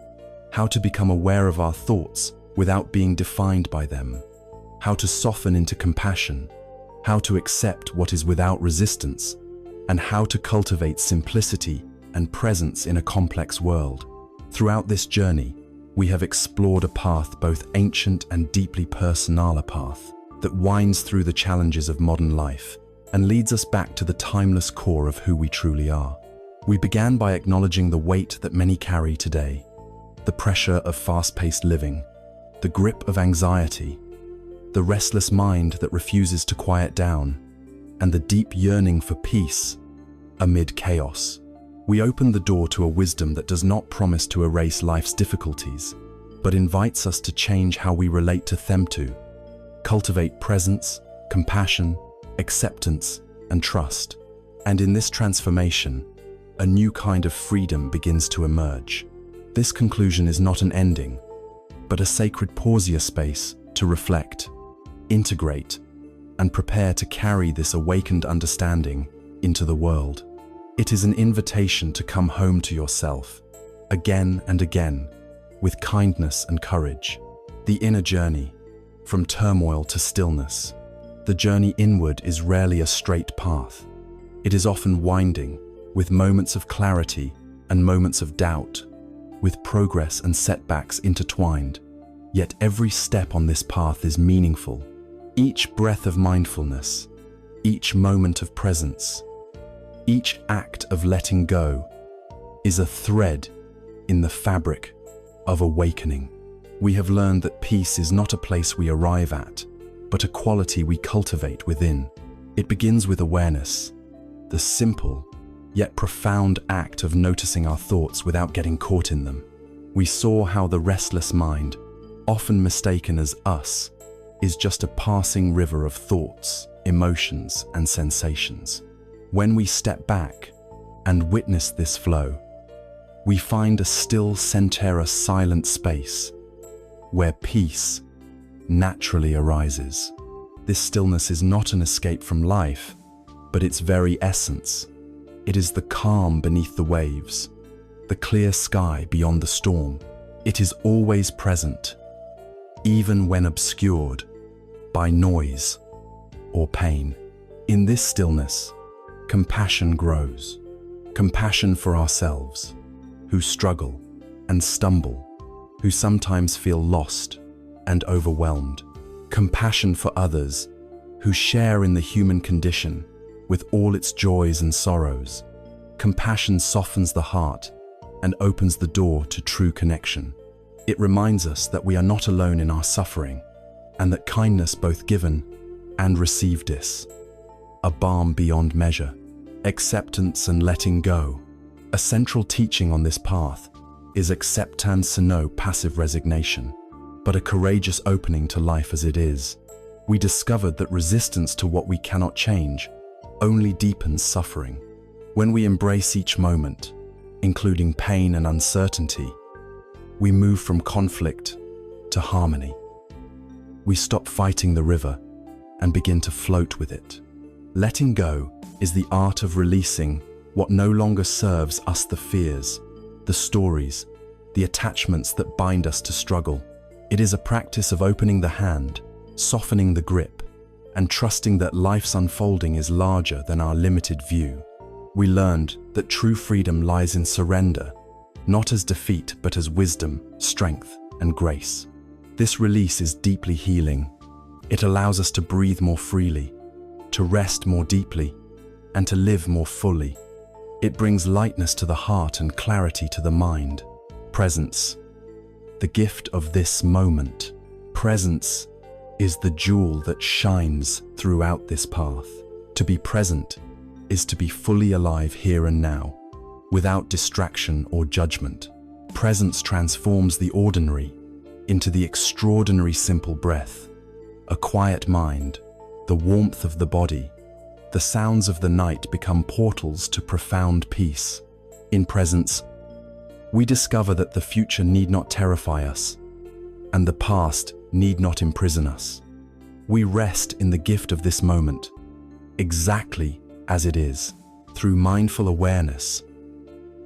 how to become aware of our thoughts without being defined by them, how to soften into compassion, how to accept what is without resistance, and how to cultivate simplicity and presence in a complex world. Throughout this journey, we have explored a path both ancient and deeply personal, a path that winds through the challenges of modern life and leads us back to the timeless core of who we truly are. We began by acknowledging the weight that many carry today, the pressure of fast-paced living, the grip of anxiety, the restless mind that refuses to quiet down, and the deep yearning for peace amid chaos. We opened the door to a wisdom that does not promise to erase life's difficulties, but invites us to change how we relate to them, to cultivate presence, compassion, acceptance, and trust. And in this transformation, a new kind of freedom begins to emerge. This conclusion is not an ending, but a sacred pausier space to reflect, integrate, and prepare to carry this awakened understanding into the world. It is an invitation to come home to yourself, again and again, with kindness and courage. The inner journey, from turmoil to stillness. The journey inward is rarely a straight path. It is often winding, with moments of clarity and moments of doubt, with progress and setbacks intertwined. Yet every step on this path is meaningful. Each breath of mindfulness, each moment of presence, each act of letting go is a thread in the fabric of awakening. We have learned that peace is not a place we arrive at, but a quality we cultivate within. It begins with awareness, the simple yet profound act of noticing our thoughts without getting caught in them. We saw how the restless mind, often mistaken as us, is just a passing river of thoughts, emotions, and sensations. When we step back and witness this flow, we find a still, center, silent space where peace naturally arises. This stillness is not an escape from life, but its very essence. It is the calm beneath the waves, the clear sky beyond the storm. It is always present, even when obscured by noise or pain. In this stillness, compassion grows. Compassion for ourselves, who struggle and stumble, who sometimes feel lost and overwhelmed. Compassion for others, who share in the human condition with all its joys and sorrows. Compassion softens the heart and opens the door to true connection. It reminds us that we are not alone in our suffering, and that kindness, both given and received, is a balm beyond measure. Acceptance and letting go. A central teaching on this path is acceptance, no passive resignation, but a courageous opening to life as it is. We discovered that resistance to what we cannot change only deepens suffering. When we embrace each moment, including pain and uncertainty, we move from conflict to harmony. We stop fighting the river and begin to float with it. Letting go is the art of releasing what no longer serves us, the fears, the stories, the attachments that bind us to struggle. It is a practice of opening the hand, softening the grip, and trusting that life's unfolding is larger than our limited view. We learned that true freedom lies in surrender, not as defeat, but as wisdom, strength, and grace. This release is deeply healing. It allows us to breathe more freely, to rest more deeply, and to live more fully. It brings lightness to the heart and clarity to the mind. Presence, the gift of this moment. Presence is the jewel that shines throughout this path. To be present is to be fully alive here and now, without distraction or judgment. Presence transforms the ordinary into the extraordinary. Simple breath, a quiet mind, the warmth of the body, the sounds of the night become portals to profound peace. In presence, we discover that the future need not terrify us, and the past need not imprison us. We rest in the gift of this moment, exactly as it is. Through mindful awareness,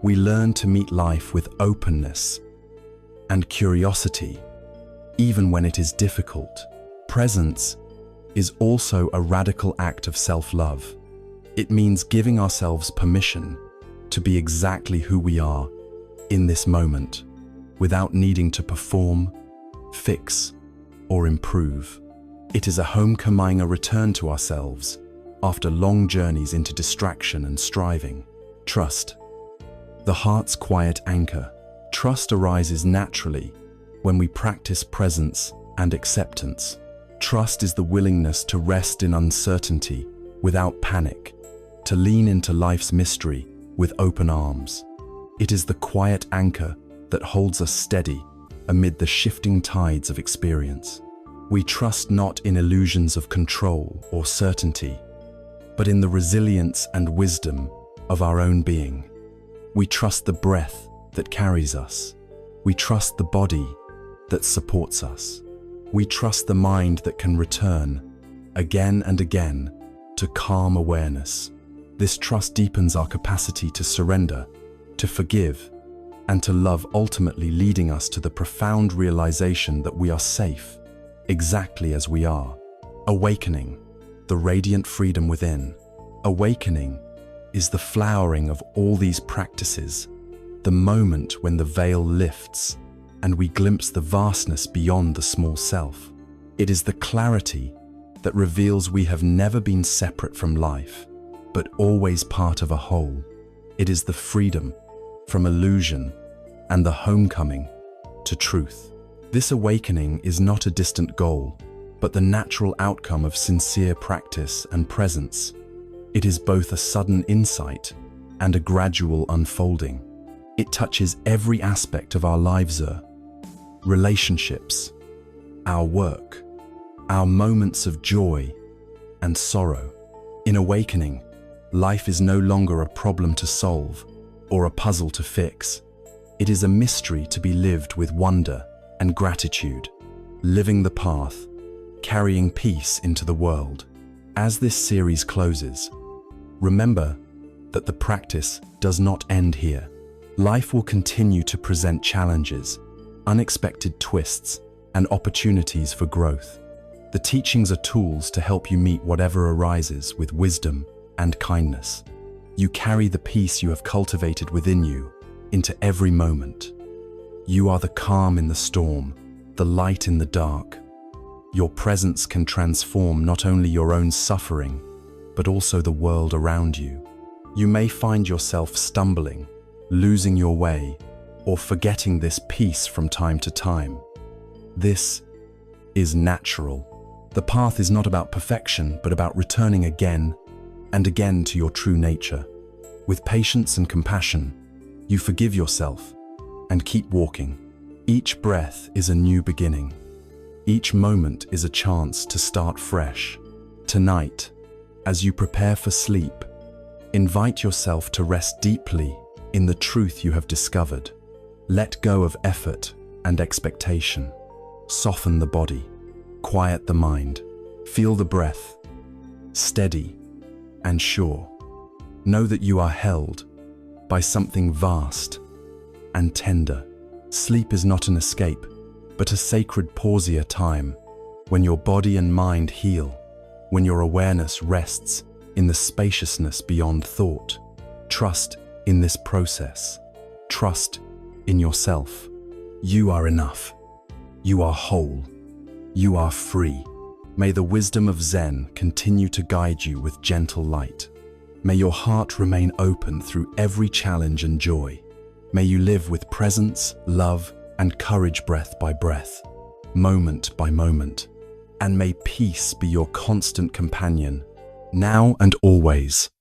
we learn to meet life with openness and curiosity, even when it is difficult. Presence is also a radical act of self-love. It means giving ourselves permission to be exactly who we are in this moment, without needing to perform, fix, or improve. It is a homecoming, a return to ourselves after long journeys into distraction and striving. Trust, the heart's quiet anchor. Trust arises naturally when we practice presence and acceptance. Trust is the willingness to rest in uncertainty without panic, to lean into life's mystery with open arms. It is the quiet anchor that holds us steady amid the shifting tides of experience. We trust not in illusions of control or certainty, but in the resilience and wisdom of our own being. We trust the breath that carries us. We trust the body that supports us. We trust the mind that can return again and again to calm awareness. This trust deepens our capacity to surrender, to forgive, and to love, ultimately leading us to the profound realization that we are safe, exactly as we are. Awakening, the radiant freedom within. Awakening is the flowering of all these practices, the moment when the veil lifts and we glimpse the vastness beyond the small self. It is the clarity that reveals we have never been separate from life, but always part of a whole. It is the freedom from illusion and the homecoming to truth. This awakening is not a distant goal, but the natural outcome of sincere practice and presence. It is both a sudden insight and a gradual unfolding. It touches every aspect of our lives, relationships, our work, our moments of joy and sorrow. In awakening, life is no longer a problem to solve or a puzzle to fix. It is a mystery to be lived with wonder and gratitude, living the path, carrying peace into the world. As this series closes, remember that the practice does not end here. Life will continue to present challenges, unexpected twists, and opportunities for growth. The teachings are tools to help you meet whatever arises with wisdom and kindness. You carry the peace you have cultivated within you into every moment. You are the calm in the storm, the light in the dark. Your presence can transform not only your own suffering, but also the world around you. You may find yourself stumbling, losing your way, or forgetting this peace from time to time. This is natural. The path is not about perfection, but about returning again and again to your true nature. With patience and compassion, you forgive yourself and keep walking. Each breath is a new beginning. Each moment is a chance to start fresh. Tonight, as you prepare for sleep, invite yourself to rest deeply in the truth you have discovered. Let go of effort and expectation. Soften the body, quiet the mind, feel the breath, steady and sure. Know that you are held by something vast and tender. Sleep is not an escape, but a sacred pausier time when your body and mind heal, when your awareness rests in the spaciousness beyond thought. Trust in this process. Trust in yourself. You are enough. You are whole. You are free. May the wisdom of Zen continue to guide you with gentle light. May your heart remain open through every challenge and joy. May you live with presence, love, and courage breath by breath, moment by moment. And may peace be your constant companion, now and always.